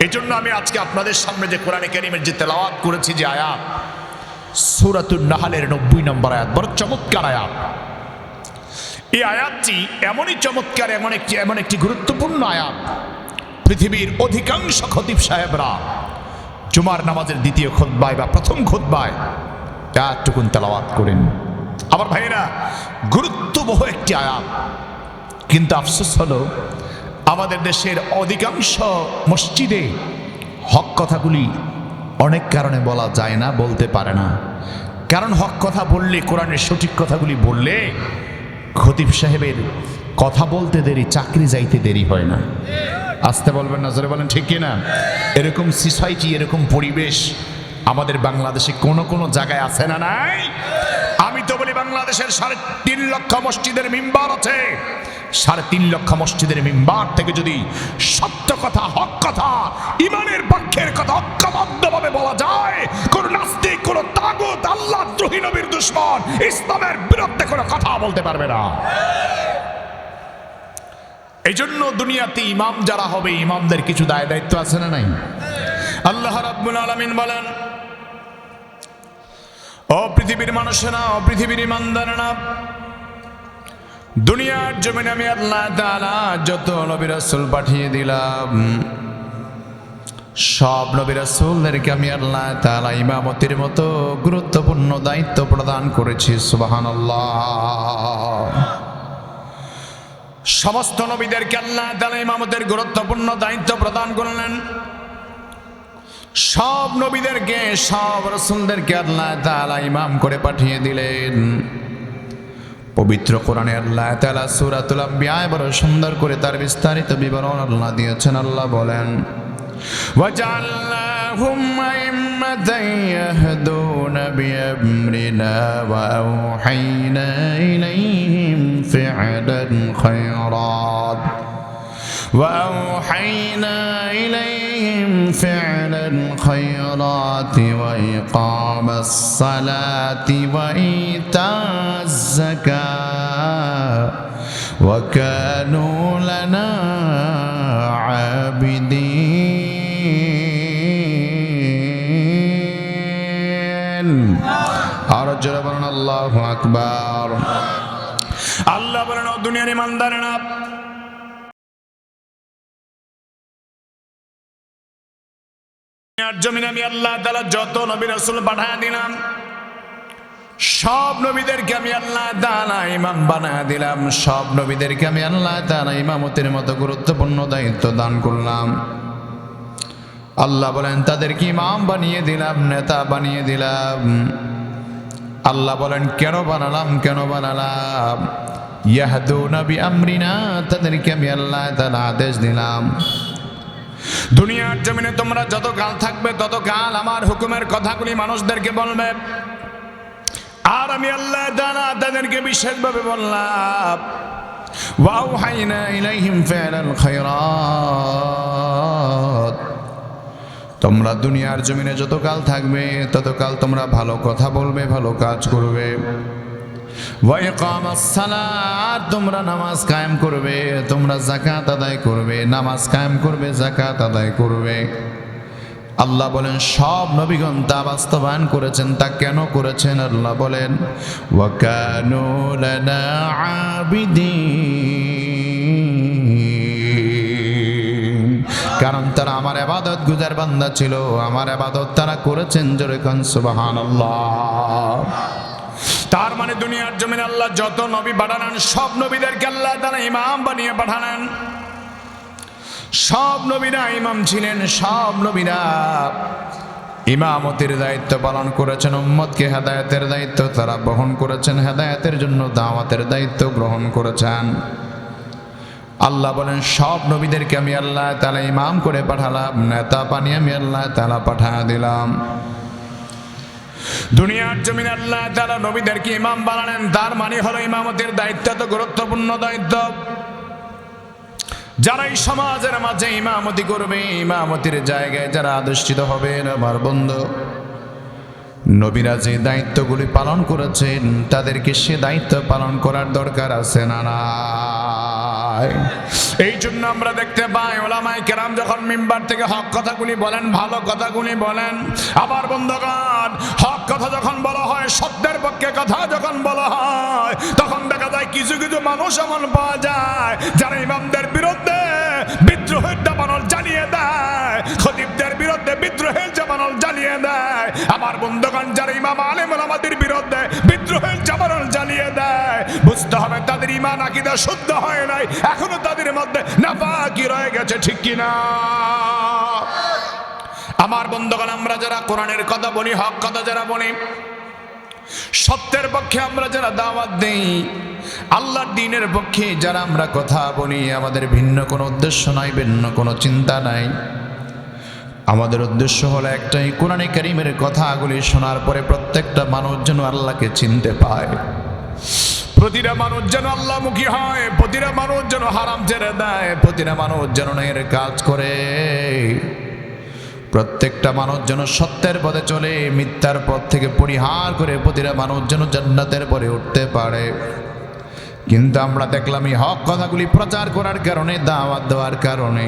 এই জন্য আমি আজকে আপনাদের সামনে যে কোরআনে কারীমের যে তেলাওয়াত করেছি, যে আয়াত, সূরাতুন নাহলের 90 নম্বর আয়াত, বড় চমৎকার আয়াত। এই আয়াতটি এমনই চমৎকার, এমন একটি গুরুত্বপূর্ণ আয়াত, পৃথিবীর অধিকাংশ খতিব সাহেবরা জুমার নামাজের দ্বিতীয় খুতবায় বা প্রথম খুতবায় আয়াতটুকুন তেলাওয়াত করেন। আমার ভাইয়েরা, গুরুত্ববহ একটি আয়াত। কিন্তু আফসোস হলো, আমাদের দেশের অধিকাংশ মসজিদে হক কথাগুলি অনেক কারণে বলা যায় না, বলতে পারে না। কারণ হক কথা বললে, কোরআনের সঠিক কথাগুলি বললে, খতিব সাহেবের কথা বলতে দেরি, চাকরি যাইতে দেরি হয় না। আসতে বলবেন না, জোরে বলেন ঠিক কিনা? এরকম সোসাইটি, এরকম পরিবেশ আমাদের বাংলাদেশে কোন কোন জায়গায় আছে না নাই? আমি তো বলি, বাংলাদেশের 3.5 লক্ষ মসজিদের মিম্বার আছে। 3.5 লক্ষ মসজিদের মিম্বার থেকে যদি সত্য কথা, হক কথা, ইমানের পক্ষের কথা ঐক্যবদ্ধভাবে বলা যায়, কোন নাস্তিক, কোন তাগুত, আল্লাহ দ্রোহী, নবীর দুশমন, ইসলামের বিরুদ্ধে কোনো কথা বলতে পারবে না। এই জন্য দুনিয়াতে ইমাম যারা হবে, ইমামদের কিছু দায় দায়িত্ব আছে না নাই? আল্লাহ রাব্বুল আলামিন বলেন, ও পৃথিবীর মানুষেরা, ও পৃথিবীর ইমানদারেরা, দুনিয়ার জমিনে আমি আল্লাহ তাআলা যত নবী রাসূল পাঠিয়ে দিলাম, সব নবী রাসূলদেরকে আমি আল্লাহ তাআলা ইমামতির মতো গুরুত্বপূর্ণ দায়িত্ব প্রদান করেছি। সুবহানাল্লাহ। সমস্ত নবীদেরকে আল্লাহ তাআলা ইমামতের গুরুত্বপূর্ণ দায়িত্ব প্রদান করলেন। সব নবীদেরকে, সব রাসূলদেরকে আল্লাহ তাআলা ইমাম করে পাঠিয়ে দিলেন। পবিত্র কোরআনে আল্লাহ তাআলা সূরাতুল আম্বিয়ায় বড় সুন্দর করে তার বিস্তারিত বিবরণ আল্লাহ দিয়েছেন। আল্লাহ বলেন, وجعلناهم أئمة يهدون بأمرنا وأوحينا إليهم فعل الخيرات وإقام الصلاة وإيتاء الزكاة وكانوا لنا عابدين. أرجو بلن الله أكبر. আল্লাহ বলেন, ও দুনিয়ার ইমানদারেরা, দুনিয়ার জমিনে আমি আল্লাহ তাআলা যত নবী রাসূল পাঠিয়ে দিলাম, সব নবীদেরকে আমি আল্লাহ তাআলা ইমাম বানায় দিলাম। সব নবীদেরকে আমি আল্লাহ তাআলা ইমামতের মতো গুরুত্বপূর্ণ দায়িত্ব দান করলাম। আল্লাহ বলেন, তাদেরকে ইমাম বানিয়ে দিলাম, নেতা বানিয়ে দিলাম। আল্লাহ বলেন, কেন বানালাম? ইয়াহদুনা বিআমরিনা, তাদেরকে আমি আল্লাহ তাআলা আদেশ দিলাম। দুনিয়ার জমিনে তোমরা যত কাল থাকবে তত কাল আমার হুকুমের কথাগুলি মানুষদেরকে বলবে। আর আমি আল্লাহ তাআলা তাদেরকে বিশেষভাবে বললাম, ওয়াউহাইনা ইলাইহিম ফিআলাল খায়রাত, তোমরা দুনিয়ার জমিনে যত কাল থাকবে ততকাল তোমরা ভালো কথা বলবে, ভালো কাজ করবে। ওয়া ইকামাস সালাত, তোমরা নামাজ কায়েম করবে, তোমরা যাকাত আদায় করবে, নামাজ কায়েম করবে, যাকাত আদায় করবে। আল্লাহ বলেন, সব নবীগণ তা বাস্তবায়ন করেছেন। তা কেন করেছেন? আল্লাহ বলেন, ওয়া কানু লানা আবিদিন, কারণ তারা আমার ইবাদত গুজার বান্দা ছিল। আমার ইবাদত তারা করেছেন। জোরে কোন সুবহানাল্লাহ। তার মানে দুনিয়ার জমিনে আল্লাহ যত নবী পাঠালেন, সব নবীদেরকে আল্লাহ তাআলা ইমাম বানিয়ে পাঠালেন। সব নবীরা ইমাম ছিলেন, সব নবীরা ইমামতের দায়িত্ব পালন করেছেন। উম্মতকে হেদায়েতের দায়িত্ব তারা বহন করেছেন, হেদায়েতের জন্য দাওয়াতের দায়িত্ব গ্রহণ করেছেন। আল্লাহ বলেন, সব নবীদেরকে আমি আল্লাহ তাআলা ইমাম করে পাঠালাম, নেতা বানিয়ে আমি আল্লাহ তাআলা পাঠিয়ে দিলাম। দুনিয়ার জমিনে আল্লাহ তাআলা নবীদেরকে ইমাম বানালেন। তার মানে হলো ইমামতের দায়িত্ব তো গুরুত্বপূর্ণ দায়িত্ব। যারা এই সমাজের মাঝে ইমামতি করবে, ইমামতির জায়গায় যারা আধিষ্ঠিত হবে, আমার বন্ধু, নবীরা যে দায়িত্বগুলি পালন করেছেন তাদেরকে সে দায়িত্ব পালন করার দরকার আছে না নাই? এই জন্য আমরা দেখতে পাই ওলামায়ে কেরাম যখন মিম্বার থেকে হক কথাগুলি বলেন, ভালো কথাগুলি বলেন। আবার বন্ধুগণ, হক কথা যখন বলা হয়, সত্যের পক্ষে কথা যখন বলা হয়, তখন দেখা যায় কিছু কিছু মানুষ এমন পাওয়া যায় যারা ইমামদের বিরুদ্ধে বিদ্রোহের দাবানল জ্বালিয়ে দেয়, খতিবদের বিরুদ্ধে বিদ্রোহের দাবানল জ্বালিয়ে দেয়। আমার বন্ধুগণ, যারা ইমাম আলেম ওলামাদের বিরুদ্ধে বিদ্রোহের দাবানল জ্বালিয়ে দেয়, বুঝতে হবে তাদের ঈমান আকীদা শুদ্ধ হয় নাই, এখনো তাদের মধ্যে নাফাকি রয়ে গেছে, ঠিক কিনা? আমার বন্ধুগণ, আমরা যারা কোরআনের কথা বলি, হক কথা যারা বলি, সত্যের পক্ষে আমরা যারা দাওয়াত দেই, আল্লাহর দ্বীনের পক্ষে যারা আমরা কথা বলি, আমাদের ভিন্ন কোনো উদ্দেশ্য নাই, ভিন্ন কোনো চিন্তা নাই। আমাদের উদ্দেশ্য হলো একটাই, কোরআনে কারীমের কথাগুলি শোনার পরে প্রত্যেকটা মানুষ যেন আল্লাহকে চিনতে পায়, প্রতিটা মানুষ যেন আল্লাহমুখী হয়, প্রতিটা মানুষ যেন হারাম ছেড়ে দেয়, প্রতিটা মানুষ যেন ন্যায়ের কাজ করে, প্রত্যেকটা মানুষ যেন সত্যের পথে চলে, মিথ্যার পথ থেকে পরিহার করে প্রতিটা মানুষ যেন জান্নাতের পরে উঠতে পারে। কিন্তু আমরা দেখলাম এই হক কথাগুলি প্রচার করার কারণে, দাওয়াত দেওয়ার কারণে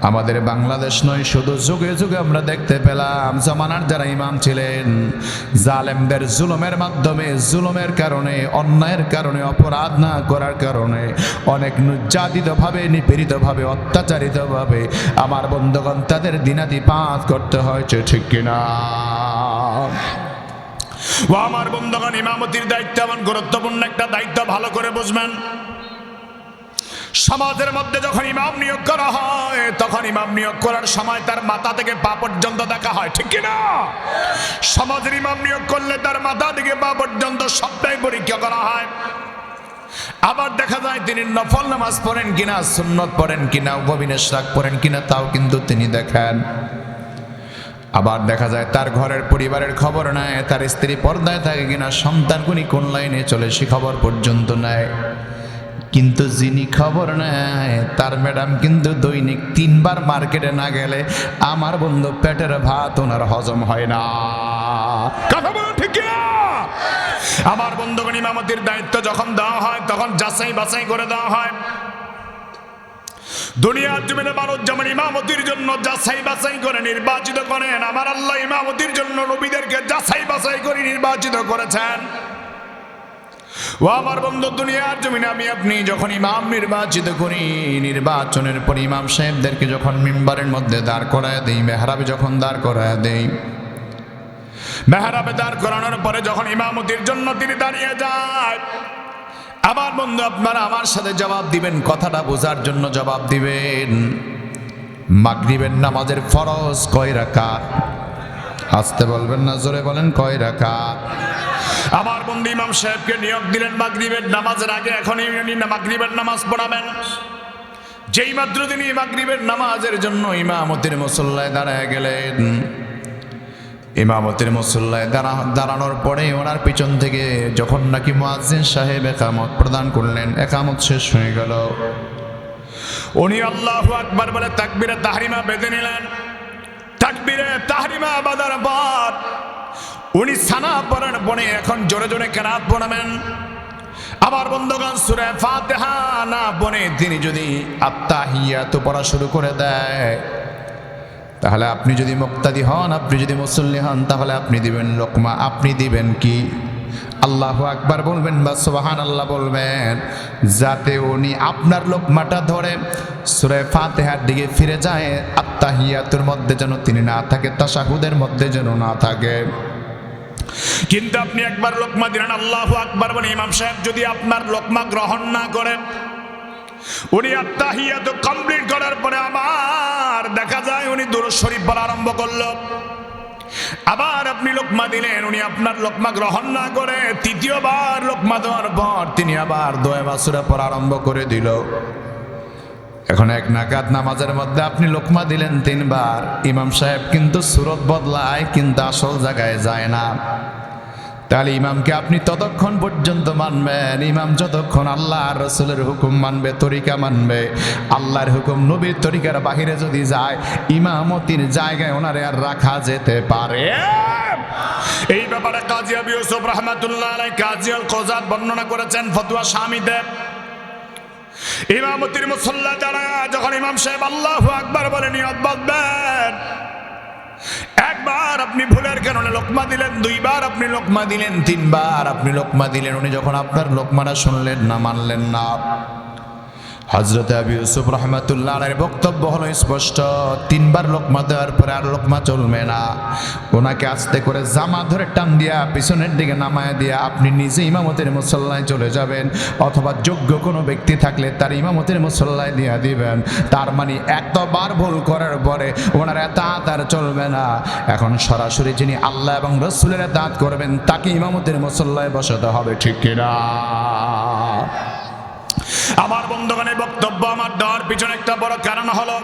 আমাদের বাংলাদেশ নয়, শুধু যুগে যুগে আমরা দেখতে পেলাম জমানার যারা ইমাম ছিলেন জালেমদের জুলুমের মাধ্যমে, জুলুমের কারণে, অন্যায়ের কারণে, অপরাধ না করার কারণে অনেক নির্যাতিতভাবে, নিপীড়িতভাবে, অত্যাচারিতভাবে আমার বন্ধুগণ তাদের দিনাতিপাত করতে হয়েছে, ঠিক কিনা? ও আমার বন্ধুগণ, ইমামতির দায়িত্ব এমন গুরুত্বপূর্ণ একটা দায়িত্ব, ভালো করে বুঝবেন। সমাজের মধ্যে যখন ইমাম নিয়োগ করা হয় তখন ইমাম নিয়োগ করার সময় তার মাথা থেকে পা পর্যন্ত দেখা হয়, ঠিক কিনা? সমাজের ইমাম নিয়োগ করলে তার মাথা থেকে পা পর্যন্ত সবটাই পরীক্ষা করা হয়। আবার দেখা যায় তিনি নফল নামাজ পড়েন কিনা, সুন্নত পড়েন কিনা, উপবিনেশ রাগ পড়েন কিনা, তাও কিন্তু তিনি দেখেন। আবার দেখা যায় তার ঘরের পরিবারের খবর নেয়, তার স্ত্রী পর্দায় থাকে কিনা, সন্তানগুলি কোন লাইনে চলে সে খবর পর্যন্ত নেয়। কিন্তু যিনি খবর নেয় তার ম্যাডাম কিন্তু দৈনিক 3 বার মার্কেটে না গেলে আমার বন্ধু পেটের ভাত ওনার হজম হয় না। কথা বলো ঠিক কিনা? আমার বন্ধুগণ, ইমামতির দায়িত্ব যখন দেওয়া হয় তখন যাচাই বাছাই করে দেওয়া হয়। দুনিয়ার জমিনে মানুষ যেমন ইমামতির জন্য যাচাই বাছাই করে নির্বাচিত করেন, আমার আল্লাহ ইমামতির জন্য নবীদেরকে যাচাই বাছাই করে নির্বাচিত করেছেন। ও আমার বন্ধু, দুনিয়ার জমিনে আমি আপনি যখন ইমাম নির্বাচিত করি, নির্বাচনের পর ইমাম সাহেবদেরকে যখন মিম্বারের মধ্যে দাঁড় করায় দেই, মেহরাবে যখন দাঁড় করায় দেই, মেহরাবে দাঁড় করানোর পরে যখন ইমামতির জন্য তিনি দাঁড়িয়ে যায়, আমার বন্ধু আপনারা আমার সাথে জবাব দিবেন, কথাটা বোঝার জন্য জবাব দিবেন। মাগরিবের নামাজের ফরজ কয় রাকাত? আসতে বলবেন না, জোরে বলেন, কয় রাকাত? আমার বন্ধু ইমাম সাহেবকে নিয়োগ দিলেন মাগরিবের নামাজের আগে, এখন উনি মাগরিবের নামাজ পড়াবেন। যেই মাত্র তিনি মাগরিবের নামাজের জন্য ইমামতির মুসল্লায় দাঁড়ায় গেলেন, ইমামতির মুসল্লায় দাঁড়ানোর পরে ওনার পিছন থেকে যখন নাকি মুয়াজ্জিন সাহেব একামত প্রদান করলেন, একামত শেষ হয়ে গেল, উনি আল্লাহু আকবার বলে তাকবীরে তাহরিমা বেঁধে নিলেন। তাকবীরে তাহরিমা বাঁধার পর উনি সানা পড়ার পরে এখন জোরে জোরে কেরাত পড়াবেন। আমার বন্ধুগণ, সূরা ফাতিহা না পড়ে তিনি যদি আত্তাহিয়াতু পড়া শুরু করে দেয়, তাহলে আপনি যদি মুক্তাদি হন, আপনি যদি মুসল্লি হন, তাহলে আপনি দিবেন লোকমা। আপনি দিবেন কি? আল্লাহু আকবার বলবেন বা সুবহানাল্লাহ বলবেন, যাতে উনি আপনার লোকমাটা ধরে সূরা ফাতিহার দিকে ফিরে যায়, আত্তাহিয়াতুর মধ্যে যেন তিনি না থাকে, তাশাহুদের মধ্যে যেন না থাকে। কিন্তু আপনি একবার লোকমা দিলেন, আল্লাহু আকবার বলে ইমাম সাহেব যদি আপনার লোকমা গ্রহণ না করে, উনি আত্তাহিয়াতু কমপ্লিট করার পরে আবার দেখা যায় উনি দুরূদ শরীফ পড়া আরম্ভ করলো। আবার আপনি লোকমা দিলেন, উনি আপনার লোকমা গ্রহণ না করে তৃতীয়বার লোকমা দেওয়ার পর তিনি আবার দোয়া বা সূরা পড়া আরম্ভ করে দিল। এখন এক নাকাত নামাজের মধ্যে আপনি লোকমা দিলেন 3 বার, ইমাম সাহেব কিন্তু সূরত বদলায় কিন্তু আসল জায়গায় যায় না। তাহলে ইমামকে আপনি ততক্ষণ পর্যন্ত মানবেন, ইমাম যতক্ষণ আল্লাহ আর রাসূলের হুকুম মানবে, তরিকা মানবে। আল্লাহর হুকুম নবীর তরিকার বাহিরে যদি যায়, ইমামতির জায়গায় ওনারে আর রাখা যেতে পারে। এই ব্যাপারে কাজী আবু ইউসুফ রাহমাতুল্লাহ আলাইহি কাজী আল কযাত বর্ণনা করেছেন ফতোয়া শামিতে। ইমামতির মুসল্লা যারা যখন ইমাম সাহেব আল্লাহু আকবার বলে নিয়ত বাঁধবেন, একবার আপনি ভুলের কারণে লোকমা দিলেন, 2 বার আপনি লোকমা দিলেন, 3 বার আপনি লোকমা দিলেন, উনি যখন আপনার লোকমাটা শুনলেন না, মানলেন না, হযরত আবু ইউসুফ রাহমাতুল্লাহ আলাইহির বক্তব্য হলো স্পষ্ট, 3 বার লোকমা দেওয়ার পরে আর লোকমা চলবে না। ওনাকে আস্তে করে জামা ধরে টান দিয়া পিছনের দিকে নামায় দিয়া আপনি নিজে ইমামতের মুসল্লায় চলে যাবেন, অথবা যোগ্য কোনো ব্যক্তি থাকলে তার ইমামতের মুসল্লায় দিয়া দিবেন। তার মানে এতবার ভুল করার পরে ওনার এতাত আর চলবে না। এখন সরাসরি যিনি আল্লাহ এবং রাসূলের এতাত করবেন তাকে ইমামতের মুসল্লায় বসাতে হবে, ঠিক কিনা? আমার বন্ধুগণের বক্তব্য আমার দেওয়ার পিছনে একটা বড় কারণ হলো,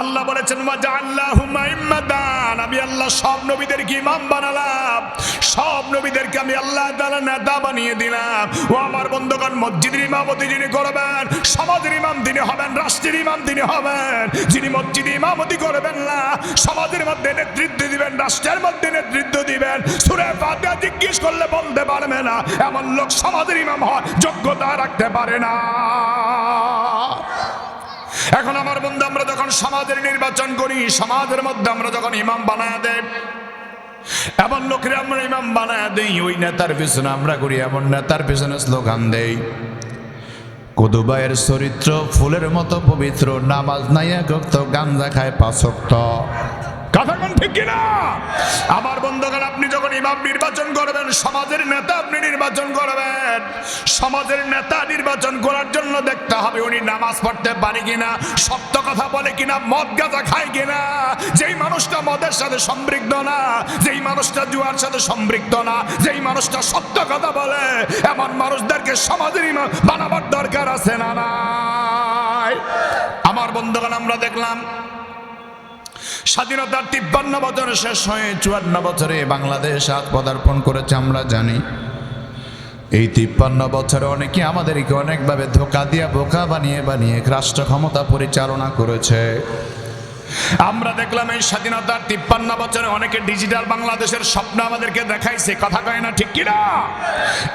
আল্লাহ বলেছেন ওয়াজআল্লাহুম আইম্মাতান, আমি আল্লাহ সব নবীদেরকে ইমাম বানালাম, সব নবীদেরকে আমি আল্লাহ তাআলা নেতা বানিয়ে দিলাম। ও আমার বন্ধুগণ, মসজিদের ইমামতি যিনি করবেন, সমাজের ইমাম তিনি হবেন, রাষ্ট্রের ইমাম তিনি হবেন। যিনি মসজিদে ইমামতি করবেন না, সমাজের মধ্যে নেতৃত্ব দিবেন, রাষ্ট্রের মধ্যে নেতৃত্ব দিবেন, সূরা ফাতিহা জিজ্ঞেস করলে বলতে পারবে না, এমন লোক সমাজের ইমাম হওয়ার যোগ্যতা রাখতে পারে না। এখন আমার বন্ধু, আমরা যখন সমাজের নির্বাচন করি, সমাজের মধ্যে আমরা যখন ইমাম বানায় দেই, এমন লোকের আমরা ইমাম বানায় দেই, ওই নেতার পিছনে আমরা করি এমন নেতার পিছনে স্লোগান দেই, কুতুবায়ের চরিত্র ফুলের মতো পবিত্র, নামাজ নাই এক ওয়াক্ত, গাঞ্জা খায় 5 ওয়াক্ত। কথা কোন ঠিক কিনা? আমার বন্ধুগণ, আপনি যখন ইমাম নির্বাচন করবেন, সমাজের নেতা আপনি নির্বাচন করবেন, সমাজের নেতা নির্বাচন করার জন্য দেখতে হবে উনি নামাজ পড়তে পারে কিনা, সত্য কথা বলে কিনা, মদ গাঁজা খায় কিনা। যেই মানুষটা মদের সাথে সম্পৃক্ত না, যেই মানুষটা জুয়ার সাথে সম্পৃক্ত না, যেই মানুষটা সত্য কথা বলে, এমন মানুষদেরকে সমাজের ইমাম বানাবার দরকার আছে না নাই? আমার বন্ধুগণ, আমরা দেখলাম স্বাধীনতার 53 বছর শেষ হয়ে 54 বছরে বাংলাদেশ আজ পদার্পণ করেছে। আমরা জানি এই 53 বছরে অনেকে আমাদেরকে অনেকভাবে ধোঁকা দিয়ে বোকা বানিয়ে বানিয়ে রাষ্ট্র ক্ষমতা পরিচালনা করেছে। আমরা দেখলাম এই স্বাধীনতার 53 বছরে অনেকে ডিজিটাল বাংলাদেশের স্বপ্ন আমাদেরকে দেখাইছে। কথা কয় না ঠিক কিনা?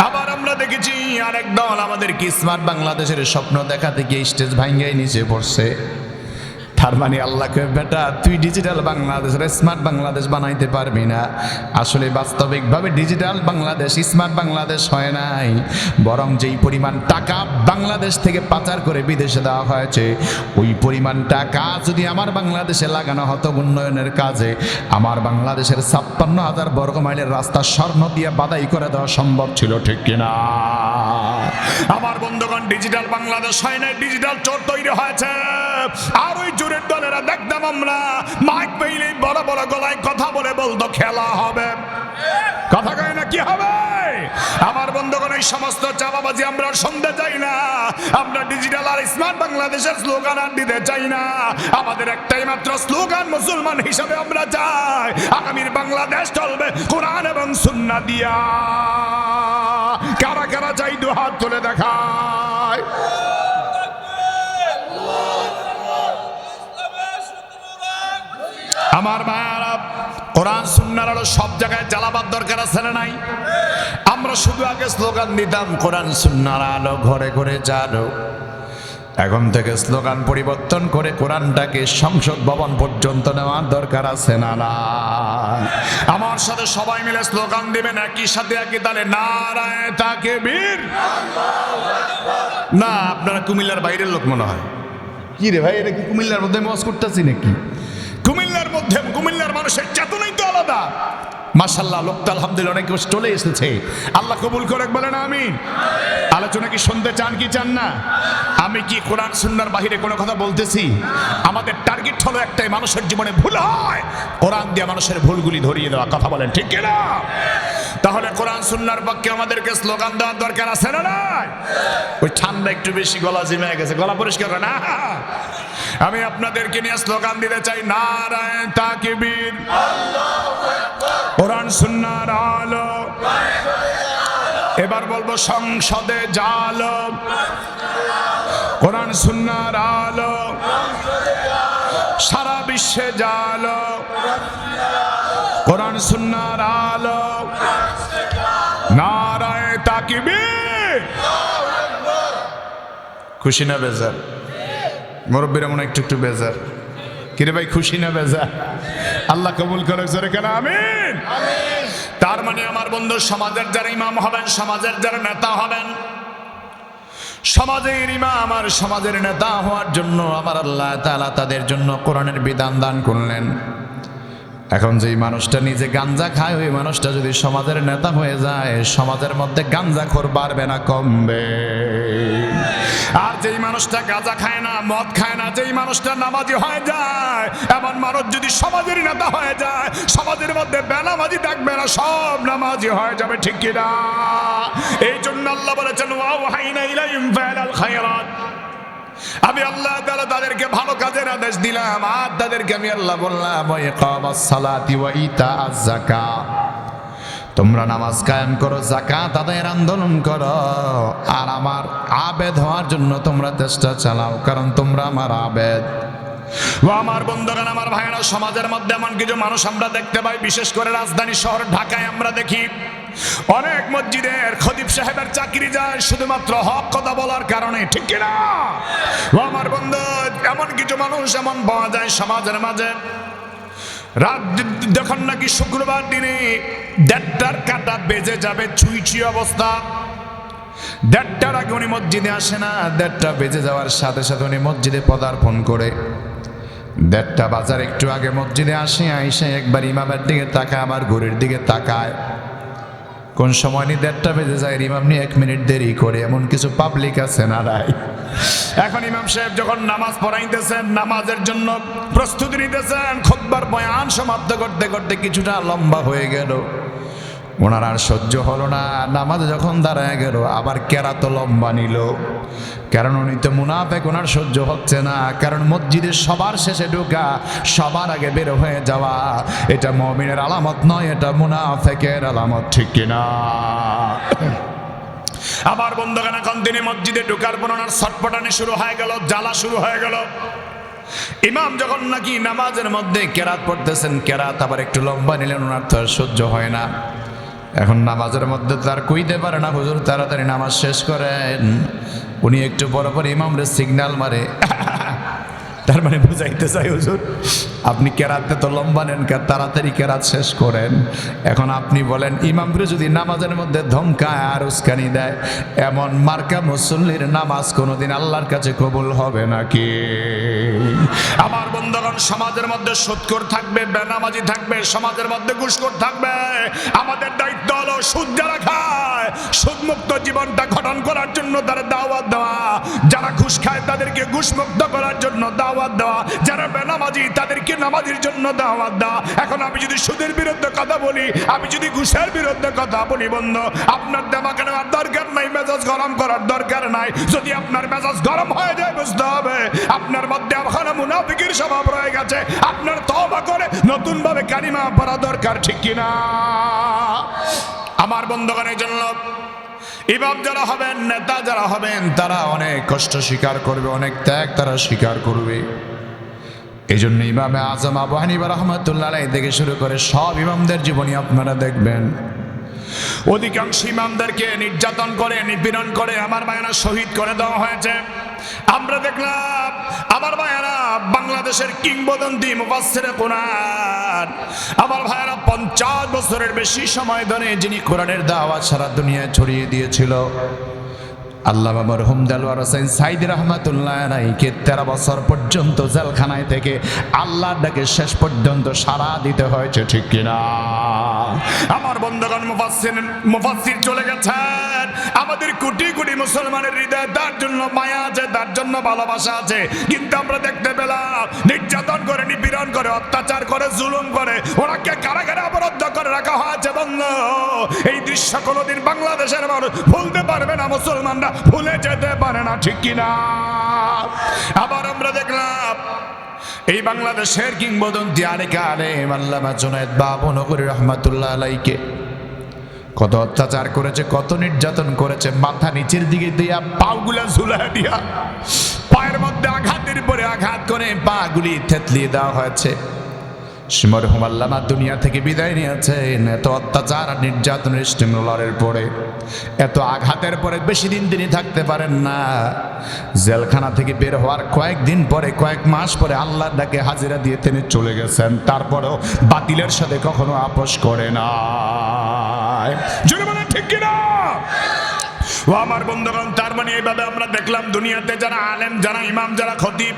আবার আমরা দেখেছি আরেক দল আমাদেরকে স্মার্ট বাংলাদেশের স্বপ্ন দেখাতে গিয়ে স্টেজ ভাঙ্গাই নিচে পড়ছে। তার মানে আল্লাহকে, বেটা তুই ডিজিটাল বাংলাদেশের স্মার্ট বাংলাদেশ বানাইতে পারবি না। আসলে বাস্তবিকভাবে ডিজিটাল বাংলাদেশ স্মার্ট বাংলাদেশ হয় নাই, বরং যেই পরিমাণ টাকা বাংলাদেশ থেকে পাচার করে বিদেশে দেওয়া হয়েছে, ওই পরিমাণ টাকা যদি আমার বাংলাদেশে লাগানো হতো উন্নয়নের কাজে, আমার বাংলাদেশের 56,000 বর্গ মাইলের রাস্তা স্বর্ণ দিয়ে বাদাই করে দেওয়া সম্ভব ছিল। ঠিক কিনা? আমার বন্ধুগণ, ডিজিটাল বাংলাদেশ হয় না, ডিজিটাল চোর তৈরি হয়েছে। আর ওই চোরের দলেরা দেখতাম আমরা মাইক পেইলেই বড় বড় গলায় কথা বলে বলতো খেলা হবে। কথা কয় না, কি হবে? আমার বন্ধুগণ, এই সমস্ত চাপাবাজি আমরা শুনতে চাই না। আমরা ডিজিটাল আর স্মার্ট বাংলাদেশের স্লোগান আর দিতে চাই না। আমাদের একটাই মাত্র স্লোগান, মুসলমান হিসাবে আমরা চাই আগামীর বাংলাদেশ চলবে কোরআন এবং সুন্নাহ দিয়া। কারা কারা চাই দু হাত তুলে দেখায়। আমার ভাইয়ারা, কোরআন সুন্নাহর আলো সব জায়গায় জ্বালাবার দরকার আছে না নাই? আমরা শুধু আগে স্লোগান দিতাম কোরআন সুন্নাহর আলো ঘরে ঘরে জ্বালো। এখন থেকে স্লোগান পরিবর্তন করে কোরআনটাকে সংসদ ভবন পর্যন্ত নেওয়ার দরকার আছে না না? আমার সাথে সবাই মিলে স্লোগান দিবেন একই সাথে একই তালে, নারায়ে তাকবীর। না, আপনারা কুমিল্লার বাইরের লোক মনে হয়। কি রে ভাই, এটা কি কুমিল্লার মধ্যে মজ করতেছি নাকি? কুমিল্লার মধ্যে কুমিল্লার মানুষের চেতনাই তো আলাদা। মাশাআল্লাহ, লোকটা আলহামদুলিল্লাহ অনেক চলে এসেছে। আল্লাহ কবুল করে, বলেন আমিন। আলোচনা কি শুনতে চান কি চান না? আমি কি কোরআন সুন্নাহর বাহিরে কোনো কথা বলতেছি? আমাদের টার্গেট হলো একটাই, মানুষের জীবনে ভুল হয়, কোরআন দিয়ে মানুষের ভুলগুলি ধরিয়ে দেওয়া। কথা বলেন ঠিক কিনা? তাহলে কোরআন সুন্নাহর পক্ষে আমাদেরকে স্লোগান দেওয়ার দরকার আছে না নাই? ওই ঠান্ডা একটু বেশি, গলা জিমে গেছে, গলা পরিষ্কার করে না। আমি আপনাদেরকে নিয়ে স্লোগান দিতে চাই, নারায়ে তাকবীর, কোরআন সুন্নাহর আলো। এবার বলবো সংসদে জালো, কোরআন সুন্নাহর আলো সারা বিশ্বে জালো, কোরআন সুন্নাহর আলো। নারায়ে তাকবীর। খুশি না বেজার? মুরব্বীরা মনে একটু একটু বেজার। কিরে ভাই, খুশি না বেজার? আল্লাহ কবুল করে, জোরে কেন আমিন। তার মানে আমার বন্ধু, সমাজের যারা ইমাম হবেন, সমাজের যারা নেতা হবেন, সমাজের ইমাম আর সমাজের নেতা হওয়ার জন্য আমার আল্লাহ তাআলা তাদের জন্য কোরআনের বিধান দান করলেন। এখন যেই মানুষটা নিজে গাঞ্জা খায়, ওই মানুষটা যদি সমাজের নেতা হয়ে যায়, সমাজের মধ্যে গাঞ্জাখোর বাড়বে না কমবে? আর যেই মানুষটা গাঁজা খায় না, মদ খায় না, যেই মানুষটা নামাজি হয়ে যায়, এমন মানুষ যদি সমাজের নেতা হয়ে যায়, সমাজের মধ্যে বেনামাজি থাকবে না, সব নামাজি হয়ে যাবে। ঠিক কিনা? এই জন্য আল্লাহ বলেছেন, ওয়াওহাইনা ইলাইহিম ফাআলাল খায়রাত। আমি আল্লাহ তাআলা তাদেরকে ভালো কাজের আদেশ দিলাম, আর তাদেরকে আমি আল্লাহ বললাম, ওয়া ইকামাস সালাতি ওয়া ইতাআজ যাকাত। তোমরা নামাজ কায়েম করো, যাকাত আদায়ের আন্দোলন করো, আর আমার আবেদ হওয়ার জন্য তোমরা চেষ্টা চালাও, কারণ তোমরা আমার আবেদ। ও আমার বন্ধুগণ, আমার ভাইয়েরা, সমাজের মধ্যে এমন কিছু মানুষ আমরা দেখতে পাই, বিশেষ করে রাজধানী শহর ঢাকায় আমরা দেখি অনেক মসজিদের খতিব সাহেবের চাকরি যায় শুধুমাত্র হক কথা বলার কারণে, ঠিক কিনা? ও আমার বন্ধু, এমন কিছু মানুষ এমন পাওয়া যায় সমাজের মাঝে, রাত যখন নাকি শুক্রবার দিনে 1:30টার কাঁটা বেজে যাবে, ছুঁই অবস্থা, 1:30টার আগে উনি মসজিদে আসে না। 1:30টা বেজে যাওয়ার সাথে সাথে উনি মসজিদে পদার্পণ করে 1:30টা বাজার একটু আগে মসজিদে আসে, আইসে একবার ইমামের দিকে তাকায়, আমার ঘড়ির দিকে তাকায়। কোন সময় নি 1:30টা বেজে যায়, ইমাম নি 1 মিনিট দেরি করে, এমন কিছু পাবলিক আছে না রাই? এখন ইমাম সাহেব যখন নামাজ পড়াইতেছেন, নামাজের জন্য প্রস্তুতি নিতেছেন, খুতবার বয়ান সমাপ্ত করতে করতে কিছুটা লম্বা হয়ে গেল, ওনার আর সহ্য হলো না। নামাজে যখন দাঁড়ায় গেল, আবার কেরাত লম্বা নিল, কারণ উনি তো মুনাফেক, ওনার সহ্য হচ্ছে না। কারণ মসজিদের সবার শেষে ঢোকা, সবার আগে বের হয়ে যাওয়া, এটা মুমিনের আলামত নয়, এটা মুনাফেকের আলামত, ঠিক কিনা? আবার বন্ধুগণ, এখন তিনি মসজিদে ঢোকার পর ওনার ছটপটানি শুরু হয়ে গেল, জ্বালা শুরু হয়ে গেল। ইমাম যখন নাকি নামাজের মধ্যে কেরাত পড়তেছেন, কেরাত আবার একটু লম্বা নিলেন, ওনার তো আর সহ্য হয় না। এখন নামাজের মধ্যে তার কইতে পারে না, হুজুর তাড়াতাড়ি নামাজ শেষ করেন। উনি একটু বরাবর ইমামরে সিগন্যাল মারে, তার মানে বুঝাইতে চাই, হুজুর আপনি কেরাতে তো লম্বা নেন, তাড়াতাড়ি কেরাত শেষ করেন। এখন আপনি বলেন, ইমামরে যদি নামাজের মধ্যে ধমকায় আর উস্কানি দেয়, এমন মার্কা মুসল্লির নামাজ কোনোদিন আল্লাহর কাছে কবুল হবে নাকি? আমার বন্ধুগণ, সমাজের মধ্যে সুদখোর থাকবে, বেনামাজি থাকবে, সমাজের মধ্যে ঘুষখোর থাকবে। আমাদের দায়িত্ব হলো সুদ যারা খায়, সুদমুক্ত জীবনটা গঠন করার জন্য তারা দাওয়াত দেওয়া, যারা ঘুষ খায় তাদেরকে ঘুষমুক্ত করার জন্য দাওয়াত দেওয়া, যারা বেনামাজি তাদেরকে নামাজির জন্য দাওয়াত দেওয়া। এখন আমি যদি সুদের বিরুদ্ধে কথা বলি, আমি যদি ঘুষের বিরুদ্ধে কথা বলি, বন্ধু আপনার দেমাকে নেওয়ার দরকার নাই, মেজাজ গরম করার দরকার নাই। যদি আপনার মেজাজ গরম হয়ে যায়, বুঝতে হবে আপনার মধ্যে এখনো মুনাফিকের স্বভাব রয়ে গেছে, আপনার তওবা করে নতুন ভাবে কালিমা পড়া দরকার, ঠিক কিনা? আমার বন্ধুগণের জন্য ইমাম যারা হবেন, নেতা যারা হবেন, তারা অনেক কষ্ট স্বীকার করবে, অনেক ত্যাগ তারা স্বীকার করবে। এই জন্য ইমামে আজম আবু হানিফা রাহমাতুল্লাহ আলাইহি থেকে শুরু করে সব ইমামদের জীবনী আপনারা দেখবেন, অধিকাংশ ইমামদেরকে নির্যাতন করে, নিপীড়ন করে আমার ভাইয়েরা শহীদ করে দেওয়া হয়েছে। আমরা দেখলাম আমার ভাইয়েরা বাংলাদেশের কিংবদন্তি মুফাসসিরে কোরআন, আমার ভাইয়েরা 50 বছরের বেশি সময় ধরে যিনি কোরআনের দাওয়াত সারা দুনিয়ায় ছড়িয়ে দিয়েছিল, আল্লামা মরহুম দেলোয়ার হোসেন সাইদি রাহমাতুল্লাহ আলাইহিকে 13 বছর পর্যন্ত জেলখানায় থেকে আল্লাহর ডাকে শেষ পর্যন্ত সাড়া দিতে হয়েছে, ঠিক কিনা? আমার বন্ধুগণ, মুফাসসির চলে গেছেন, আমাদের কোটি কোটি মুসলমানের হৃদয়ে তার জন্য মায়া আছে, তার জন্য ভালোবাসা আছে, কিন্তু আমরা দেখতে পেলাম নির্যাতন করে, নিপীড়ন করে, অত্যাচার করে, জুলুম করে ওনাকে কারাগারে অবরুদ্ধ করে রাখা হয়েছে। বন্ধু, এই দৃশ্য কোনোদিন বাংলাদেশের মানুষ ভুলতে পারবে না, মুসলমানরা ভুলে যেতে পারে না, ঠিক কিনা? আবার আমরা দেখলাম এই বাংলাদেশের কিংবদন্তি আরেক আলেম আল্লামা জুনায়েদ বাবনগরী রাহমাতুল্লাহ আলাইহিকে কত অত্যাচার করেছে, কত নির্যাতন করেছে, মাথা নিচের দিকে দিয়া পাগুলা ঝুলাই দিয়া পায়ের মধ্যে আঘাতের পরে আঘাত করে পাগুলি থেতলিয়ে দেওয়া হয়েছে। মরহুম আল্লামা দুনিয়া থেকে বিদায় নিয়েছেন এত অত্যাচার আর নির্যাতনের স্টিমুলারের পরে, এত আঘাতের পরে বেশি দিন তিনি থাকতে পারেন না। জেলখানা থেকে বের হওয়ার কয়েকদিন পরে, কয়েক মাস পরে আল্লাহর ডাকে হাজিরা দিয়ে তিনি চলে গেছেন, তারপরেও বাতিলের সাথে কখনো আপোষ করে না, ঠিক কিনা? ও আমার বন্ধুগণ, তার মানে এইভাবে আমরা দেখলাম দুনিয়াতে যারা আলেম, যারা ইমাম, যারা খতিব,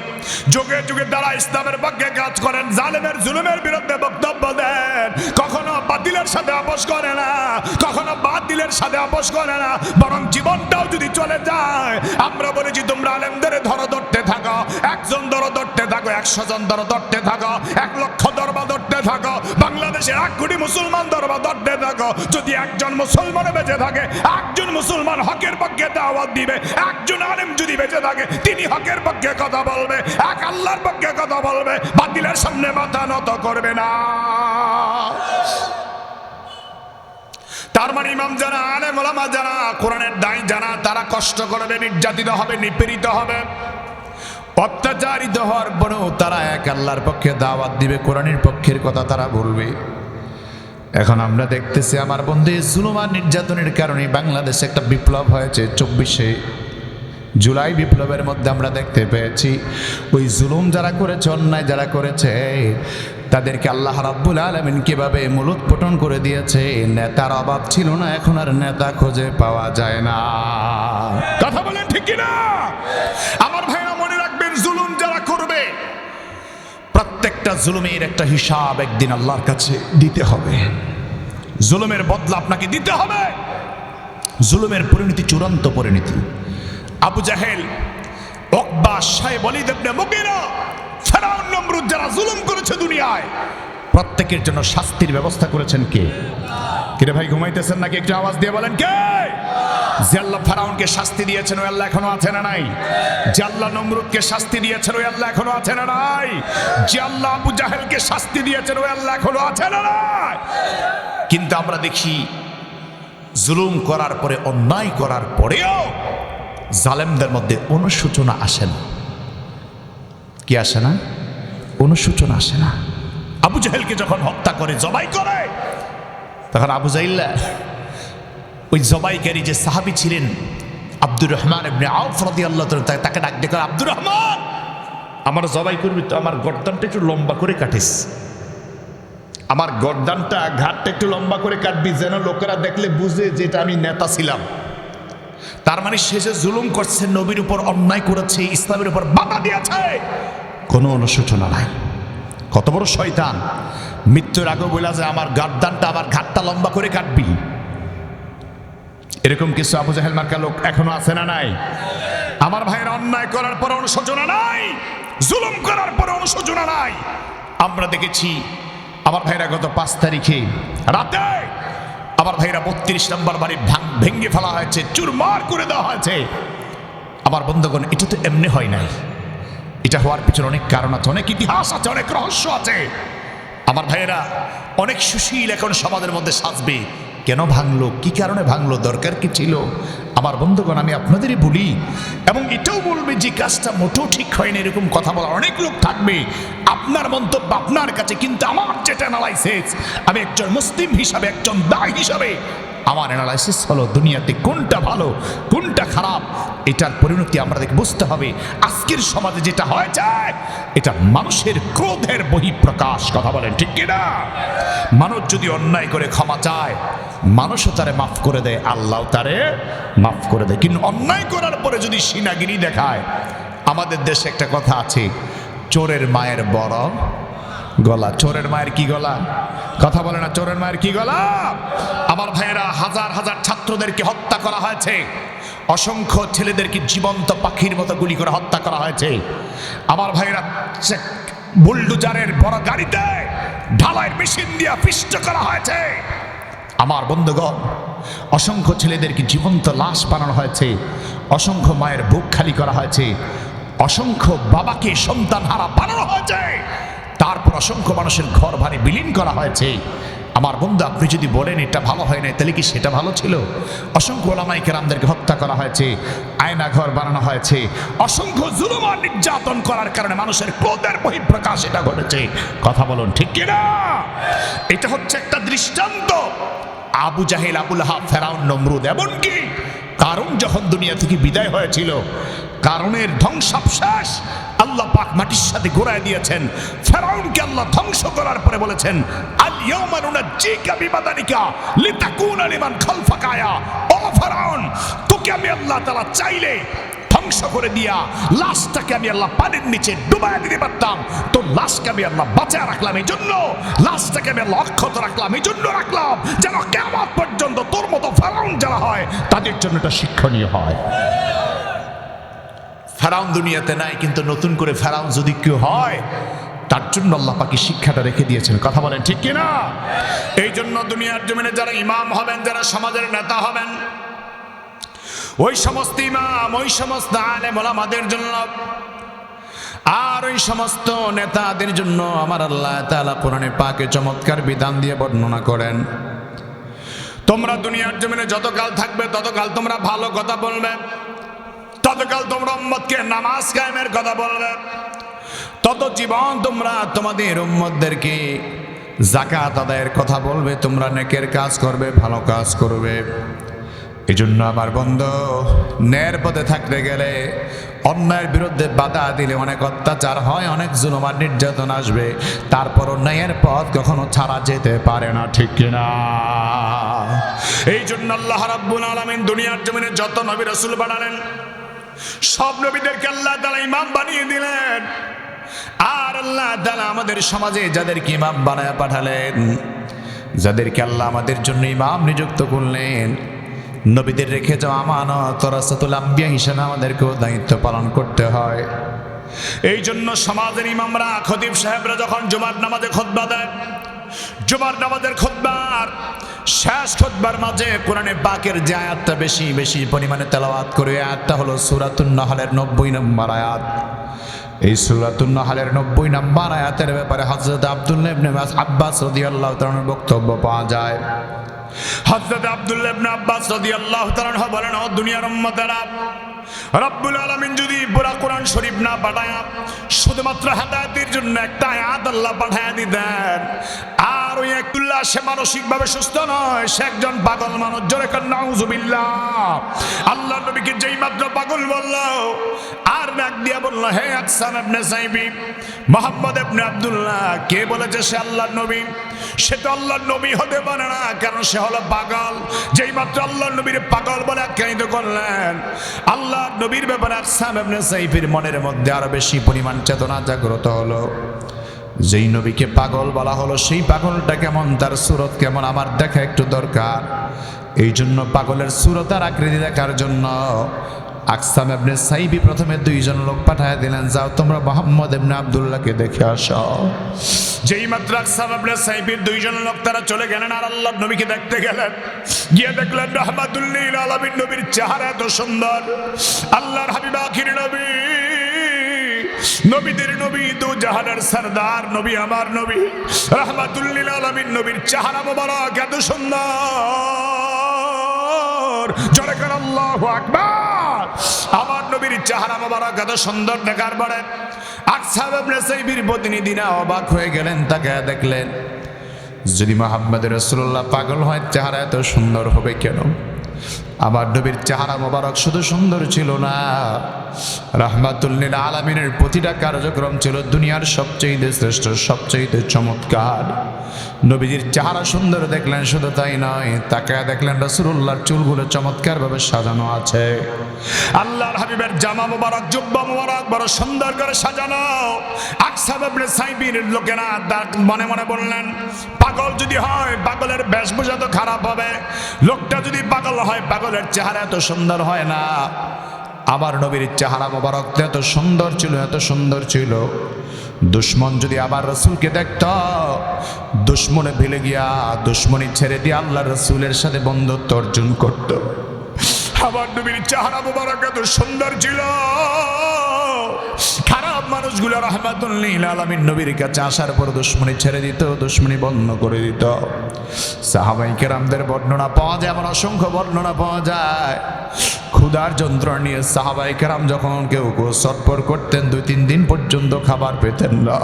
যুগে যুগে তারা ইসলামের পক্ষে কাজ করেন, জালেমের জুলুমের বিরুদ্ধে বক্তব্য দেন, কখনো বাতিলের সাথে আপোষ করে না, কখনো বাতিলের সাথে আপোষ করে না, বরং জীবনটাও যদি চলে যায় আমরা বলেছি তোমরা আলেমদের ধরো, ধরতে থাকো, 1 জন ধরো, ধরতে থাকো, 100 জন ধরো, ধরতে থাকো, 1 লক্ষ ধরবা, ধরতে থাকো, বাংলাদেশের 1 কোটি মুসলমান ধরবা, ধরতে থাকো। যদি একজন মুসলমান বেঁচে থাকে, একজন মুসলমান হকের পক্ষে দাওয়াত দিবে, একজন আলেম যদি বেঁচে থাকে তিনি হকের পক্ষে কথা বলবে, এক আল্লাহর পক্ষে কথা বলবে, বাতিলের সামনে মাথা নত করবে না। তার মানে ইমাম যারা, আলেম ওলামা যারা, কোরআনের দায় যারা, তারা কষ্ট করবে, নির্যাতিত হবে, নিপীড়িত হবে, অত্যাচারিত হওয়ার পরেও তারা এক আল্লাহর পক্ষে দাওয়াত দিবে, কোরআনের পক্ষের কথা তারা বলবে। এখন আমরা দেখতেছি আমার বন্ধু, জুলুম আর নির্যাতনের কারণে বাংলাদেশে একটা বিপ্লব হয়েছে। 24 জুলাই বিপ্লবের মধ্যে আমরা দেখতে পেয়েছি ওই জুলুম যারা করেছে, অন্যায় যারা করেছে, তাদেরকে আল্লাহ রাব্বুল আলামিন কিভাবে মূলোৎপাটন করে দিয়েছে। নেতার অভাব ছিল না, এখন আর নেতা খুঁজে পাওয়া যায় না। কথা বলেন ঠিক কিনা? আমার ভাইরা মনে রাখবেন, জুলুম যারা করবে প্রত্যেকটা জুলুমের একটা হিসাব একদিন আল্লাহর কাছে দিতে হবে। জুলুমের বদলা আপনাকে দিতে হবে। জুলুমের পরিণতি চূড়ান্ত পরিণতি। আবু জাহেল, উকবা, শাইব, ওয়ালিদ ইবনে মুগীরা, ফিরআউন, নমরুদ যারা জুলুম করেছে দুনিয়ায়, প্রত্যেকের জন্য শাস্তির ব্যবস্থা করেছেন কে? কিরে ভাই ঘুমাইতেছেন নাকি? একটু আওয়াজ দিয়ে বলেন কে? যে আল্লাহ ফেরাউনকে শাস্তি দিয়েছেন ওই আল্লাহ এখনো আছে না নাই? যে আল্লাহ নমরুদকে শাস্তি দিয়েছেন ওই আল্লাহ এখনো আছে না নাই? যে আল্লাহ আবু জাহেলকে শাস্তি দিয়েছেন ওই আল্লাহ এখনো আছে না নাই? কিন্তু আমরা দেখি জুলুম করার পরে, অন্যায় করার পরেও জালেমদের মধ্যে অনুশোচনা আসে না। কি আসে না? অনুশোচনা আসে না। আবু জাহেলকে যখন হত্যা করে, জবাই করে, তখন আবু জাইল্লা ওই জবাইকারী যে সাহাবী ছিলেন আব্দুর রহমান ইবনে আউফ রাদিয়াল্লাহু তাআলা, তাকে ডাক ডেকে, আব্দুর রহমান, আমার জবাই করবি তো আমার গর্দানটা একটু লম্বা করে কাটিস, আমার গর্দানটা, ঘাটটা একটু লম্বা করে কাটবি, যেন লোকেরা দেখলে বুঝে যে এটা আমি নেতা ছিলাম। তার মানে সে যে জুলুম করছে, নবীর উপর অন্যায় করেছে, ইসলামের উপর বাধা দিয়েছে, কোনো অনুশোচনা নাই। কত বড় শয়তান! মৃত্যুর আগে বলা যে আমার গর্দানটা, আমার ঘাটটা লম্বা করে কাটবি। এরকম কিছু আবু জাহেল মার্কা লোক এখনো আছে না নাই? আমার ভাইয়ের অন্যায় করার পর অনুশোচনা নাই, জুলুম করার পর অনুশোচনা নাই। আমরা দেখেছি আমার ভাইরা গত 5 তারিখে রাতে আমার ভাইরা 32 নম্বর বাড়ি ভেঙে ফেলা হয়েছে, চুরমার করে দেওয়া হয়েছে। আমার বন্ধুগণ, এটা তো এমনি হয় নাই। এটা হওয়ার পিছনে অনেক কারণ আছে, অনেক ইতিহাস আছে, অনেক রহস্য আছে। আমার ভাইয়েরা, অনেক সুশীল এখন সমাজের মধ্যে সাজবে। কেন ভাঙলো, কি কারণে ভাঙলো, দরকার কি ছিল? আমার বন্ধুগণ, আমি আপনাদেরই বলি, এবং এটাও বলবে যে কাজটা মোটেও ঠিক হয়নি, এরকম কথা বলা অনেক লোক থাকবে। আপনার মন্তব্য আপনার কাছে, কিন্তু আমার যেটা অ্যানালাইসিস, আমি একজন মুসলিম হিসাবে, একজন দায়ী হিসাবে আমার অ্যানালাইসিস হলো দুনিয়াতে কোনটা ভালো কোনটা খারাপ, এটার পরিণতি আমাদের বুঝতে হবে। আজকের সমাজে যেটা হয়ে যায়, এটা মানুষের ক্রোধের বহিঃপ্রকাশ। কথা বলেন ঠিক কিনা? মানুষ যদি অন্যায় করে ক্ষমা চায়, মানুষও তারে মাফ করে দেয়, আল্লাহ তারে মাফ করে দেয়। কিন্তু অন্যায় করার পরে যদি সিনাগিরি দেখায়, আমাদের দেশে একটা কথা আছে, চোরের মায়ের বড় গলা। চোরের মায়ের কি গলা? কথা বলে না, চোরের মায়ের কি গলা? আমার ভাইয়েরা, হাজার হাজার ছাত্রদেরকে হত্যা করা হয়েছে, অসংখ্য ছেলেদেরকে জীবন্ত পাখির মতো গুলি করে হত্যা করা হয়েছে। আমার ভাইয়েরা, বুলডোজারের বড় গাড়িতে ঢালাইয়ের মেশিন দিয়ে পিষ্ট করা হয়েছে। আমার বন্ধুগণ, অসংখ্য ছেলেদেরকে জীবন্ত লাশ বানানো হয়েছে, অসংখ্য মায়ের বুক খালি করা হয়েছে, অসংখ্য বাবাকে সন্তান হারা বানানো হয়েছে, তারপর অসংখ্য মানুষের ঘর বাড়ি বিলীন করা হয়েছে। আমার বন্ধু, আপনি যদি বলেন এটা ভালো হয় না, তাহলে কি সেটা ভালো ছিল? অসংখ্য ওলামায়ে কেরামদেরকে হত্যা করা হয়েছে, আয়না ঘর বানানো হয়েছে, অসংখ্য জুলুম আর নির্যাতন করার কারণে মানুষের ক্রোধের বহিঃপ্রকাশ এটা ঘটেছে। কথা বলুন ঠিক কিনা? এটা হচ্ছে একটা দৃষ্টান্ত। আবু জাহেল, আবু লাহাব, ফেরাউন, নমরুদ, এমনকি কারণ যখন দুনিয়া থেকে বিদায় হয়েছিল, কারণের ধ্বংসাবশেষ আল্লাহ পাক মাটির সাথে গোড়ায় দিয়েছেন। ফেরাউনকে আল্লাহ ধ্বংস করার পরে বলেছেন, আল ইয়াউমা নুনাজ্জিকা বিবাদানিকা লিতাকুনা লিমান খালফাকা আয়া। ও ফেরাউন, তোকে আমি আল্লাহ তাআলা চাইলে ধ্বংস করে দিয়া লাশটাকে আমি আল্লাহ পানির নিচে ডুবায় দিতে পারতাম। তো লাশকে আমি আল্লাহ বাঁচায় রাখলাম, এই জন্য লাশটাকে আমি আল্লাহ অক্ষত রাখলাম, এই জন্য রাখলাম যেন কিয়ামত পর্যন্ত তোর মতো ফেরাউন যারা হয় তাদের জন্য এটা শিক্ষণীয় হয়। ফেরাউন দুনিয়াতে নাই, কিন্তু নতুন করে ফেরাউন যদি কেউ হয়, তার জন্য আল্লাহ পাক শিক্ষাটা রেখে দিয়েছেন। কথা বলেন ঠিক কিনা? এই জন্য দুনিয়ার জমিনে যারা ইমাম হবেন, যারা সমাজের নেতা হবেন, ওই সমস্ত ইমাম, ওই সমস্ত আলেম ওলামাদের জন্য আর ওই সমস্ত নেতাদের জন্য আমার আল্লাহ তাআলা কোরআনে পাকে চমৎকার বিধান দিয়ে বর্ণনা করেন। তোমরা দুনিয়ার জমিনে যতকাল থাকবে, ততকাল তোমরা ভালো কথা বলবে, ততকাল তোমরা উম্মতকে নামাজ কায়েমের কথা বলবে, তত জীবন তোমরা তোমাদের উম্মতদেরকে যাকাত আদায়ের কথা বলবে, তোমরা নেকের কাজ করবে, ভালো কাজ করবে। এই জন্য আমার বন্ধু, ন্যায়ের পথে থাকতে গেলে অন্যায়ের বিরুদ্ধে বাধা দিলে অনেক অত্যাচার হয়, অনেক জুলুম আর নির্যাতন আসবে, তারপরও ন্যায়ের পথ কখনো ছাড়া যেতে পারে না, ঠিক কিনা? এই জন্য আল্লাহ রাব্বুল আলামিন দুনিয়ার জমিনে যত নবী রাসূল বানালেন, সব নবীদেরকে আল্লাহ তাআলা ইমাম বানিয়ে দিলেন। আর আল্লাহ তাআলা আমাদের সমাজে যাদেরকে ইমাম বানায় পাঠালেন, যাদেরকে আল্লাহ আমাদের জন্য ইমাম নিযুক্ত করলেন, নবীদের রেখে যাওয়া আমানত ওয়ারাসাতুল আম্বিয়া হিসেবে আমাদেরকেও দায়িত্ব পালন করতে হয়। এই জন্য সমাজের ইমামরা, খতিব সাহেবরা যখন জুমার নামাজে খুতবা দেন, জুমার নামাজের খুতবার শেষ খুতবার মাঝে কোরআনে পাকের যে আয়াতটা বেশি বেশি পরিমাণে তেলাওয়াত করে, আয়াতটা হলো সূরাতুন নাহলের 90 নম্বর আয়াত। এই সূরাতুন নাহলের 90 নম্বর আয়াতের ব্যাপারে হযরত আব্দুল্লাহ ইবনে আব্বাস রাদিয়াল্লাহু তাআলার বক্তব্য পাওয়া যায়। হযরত আব্দুল্লাহ ইবনে আব্বাস রাদিয়াল্লাহু তাআলা বলেন, ও দুনিয়ার উম্মতেরা, রব্বুল আলামিন যদি পুরা কোরআন শরীফ না পাঠায়, শুধুমাত্র হেদায়েতের জন্য একটা আয়াত আল্লাহ পাঠায় দিতেন, আর ওই আব্দুল্লাহ সে মানসিকভাবে সুস্থ নয়, সে একজন পাগল মানুষ। জোরে কান নাউযুবিল্লাহ। আল্লাহ নবীকে যেই মাত্র পাগল বলল, আর ডাক দিয়া বলল, হে আকসাম ইবনে সাইবি, মুহাম্মদ ইবনে আব্দুল্লাহ কে বলেছে সে আল্লাহর নবী? সে তো আল্লাহর নবী হতে পারে না, কারণ সে হলো পাগল। যেই মাত্র আল্লাহর নবীর পাগল বলে আখ্যায়িত করলেন, আল্লাহর নবীর ব্যাপারে আকসাম ইবনে সাইফির মনের মধ্যে আরো বেশি পরিমাণ চেতনা জাগ্রত হলো। যেই নবীকে পাগল বলা হলো, সেই পাগলটা কেমন, তার সুরত কেমন আমার দেখা একটু দরকার। এই জন্য পাগলের সুরত আর আকৃতি দেখার জন্য আকসাম ইবনে সাইবি প্রথমে 2 জন লোক পাঠায় দিলেন, যাও তোমরা মুহাম্মদ ইবনে আব্দুল্লাহকে দেখে আসো। যেই মাত্র আকসাম ইবনে সাইবির 2 জন লোক তারা চলে গেলেন আর আল্লাহর নবীকে দেখতে গেলেন, গিয়ে দেখলেন রাহমাতুল লিল আলামিন নবীর চেহারা এত সুন্দর। আল্লাহর হাবিব আখির নবী, নবীদের নবী, দু জাহানের সরদার নবী, আমার নবী রাহমাতুল লিল আলামিন নবীর চেহারা মোবারক এত সুন্দর। জোরে করে আল্লাহু আকবার। আমার নবীর চেহারা মোবারক এত সুন্দর দেখার পরে আকসাম ইবনে সাইবির প্রতিনিধিরা অবাক হয়ে গেলেন, তাকে দেখলেন, যদি মুহাম্মদ রাসূলুল্লাহ পাগল হয়, চেহারা এত সুন্দর হবে কেন? আমার নবীর চেহারা মোবারক শুধু সুন্দর ছিল না, রাহমাতুল লিল আলামিনের প্রতিটা কার্যক্রম ছিল দুনিয়ার সবচেয়ে শ্রেষ্ঠ, সবচেয়ে চমৎকার। নবীজির চেহারা সুন্দর দেখলেন, শুধু তাই নয়, তাকায় দেখলেন রাসূলুল্লাহর চুলগুলো চমৎকার ভাবে সাজানো আছে। আল্লাহর হাবিবের জামা মোবারক, জুব্বা মোবারক বড় সুন্দর করে সাজানো। আকসাম ইবনে সাইবির লোকেরা মনে মনে বললেন, পাগল যদি হয়, পাগলের বেশভূষা তো খারাপ হবে। লোকটা যদি পাগল হয়, পাগলের চেহারা এত সুন্দর হয় না। আমার নবীর চেহারা মোবারক এত সুন্দর ছিল, এত সুন্দর ছিল, দুশ্মন যদি আবার রাসূলকে দেখত, দুশ্মনে ভিলে গিয়া দুশ্মনী ছেড়ে দিয়ে আল্লাহ রাসূলের সাথে বন্ধুত্ব অর্জন করত। আমার নবীর চেহারা মোবারক এত সুন্দর ছিল, খারাপ মানুষগুলো রাহমাতুল লিল আলামিন নবীর কাছে আসার পর দুশ্মনী ছেড়ে দিত, দুশ্মনী বন্ধ করে দিত। সাহাবায়ে কেরামদের বর্ণনা পাওয়া যায়, এমন অসংখ্য বর্ণনা পাওয়া যায়। ক্ষুধার যন্ত্রণা নিয়ে সাহাবায়ে কেরাম যখন কেউ সটপট করতেন, 2-3 দিন পর্যন্ত খাবার পেতেন না।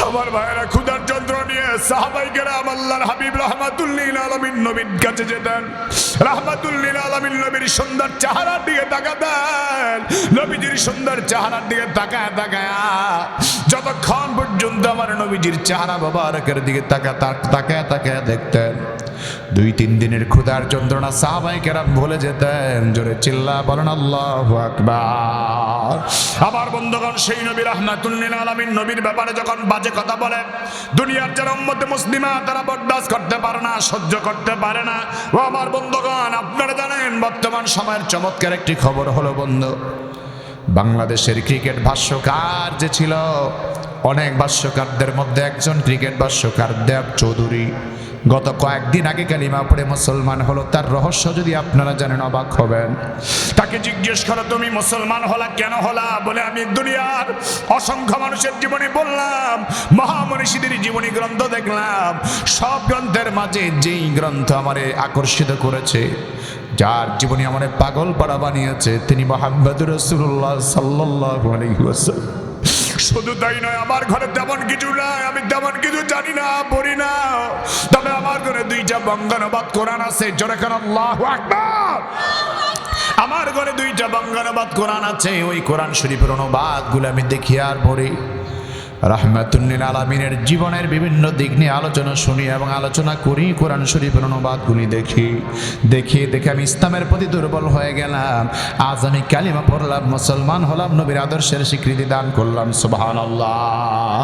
আমার ভাইয়েরা, ক্ষুধার যন্ত্রণা নিয়ে সাহাবায়ে কেরাম আল্লাহর হাবিব রাহমাতুল লিল আলামিন নবীর কাছে যেতেন। রাহমাতুল লিল আলামিন নবীর সুন্দর চেহারার দিকে তাকাতেন, নবীজির সুন্দর চেহারার দিকে তাকায় তাকায় যতক্ষণ পর্যন্ত আমার নবীজির চেহারা মোবারকের দিকে তাকায় তাকায় দেখতেন, 2-3 দিনের ক্ষুধার যন্ত্রণা সাহাবায়ে কেরাম ভুলে যেতেন। জোরে চিল্লা বলেন আল্লাহু আকবার। আমার বন্ধুগণ, সেই নবী রাহমাতুল লিল আলামিন নবীর ব্যাপারে যখন বাজে কথা বলে, দুনিয়ার যারা উম্মতে মুসলিমা তারা বরদাস্ত করতে পারে না, সহ্য করতে পারে না। ও আমার বন্ধুগণ, আপনারা জানেন বর্তমান সময়ের চমৎকার একটি খবর হলো, বন্ধু, বাংলাদেশের ক্রিকেট ভাষ্যকার যে ছিল, অনেক ভাষ্যকারদের মধ্যে একজন ক্রিকেট ভাষ্যকার দেব চৌধুরী গত কয়েকদিন আগে কালিমা পড়ে মুসলমান হলো। তার রহস্য যদি আপনারা জানেন অবাক হবেন। তাকে জিজ্ঞেস করো, তুমি মুসলমান হলা কেন হলা? বলে, আমি দুনিয়ার অসংখ্য মানুষের জীবনী বললাম, মহামনীষীদের জীবনী গ্রন্থ দেখলাম, সব গ্রন্থের মাঝে যেই গ্রন্থ আমারে আকর্ষিত করেছে, যার জীবনী আমারে পাগল পাড়া বানিয়েছে, তিনি মুহাম্মদুর রাসূলুল্লাহ সাল্লাল্লাহু আলাইহি ওয়াসাল্লাম। শুধু তাই নয়, আমার ঘরে তেমন কিছু নাই, আমি তেমন কিছু জানি না, পড়ি না, তবে আমার ঘরে 2টা বঙ্গানুবাদ কোরআন আছে। জোরে কেন আল্লাহু আকবার। আমার ঘরে 2টা বঙ্গানুবাদ কোরআন আছে। ওই কোরআন শরীফের অনুবাদগুলো আমি দেখি আর পড়ি। রাহমাতুল্লিল আলামিনের জীবনের বিভিন্ন দিক নিয়ে আলোচনা শুনি এবং আলোচনা করি। কোরআন শরীফের অনুবাদগুলি দেখি আমি ইসলামের প্রতি দুর্বল হয়ে গেলাম। আজ আমি কালিমা পড়লাম, মুসলমান হলাম, নবীর আদর্শের স্বীকৃতি দান করলাম। সুবহানাল্লাহ।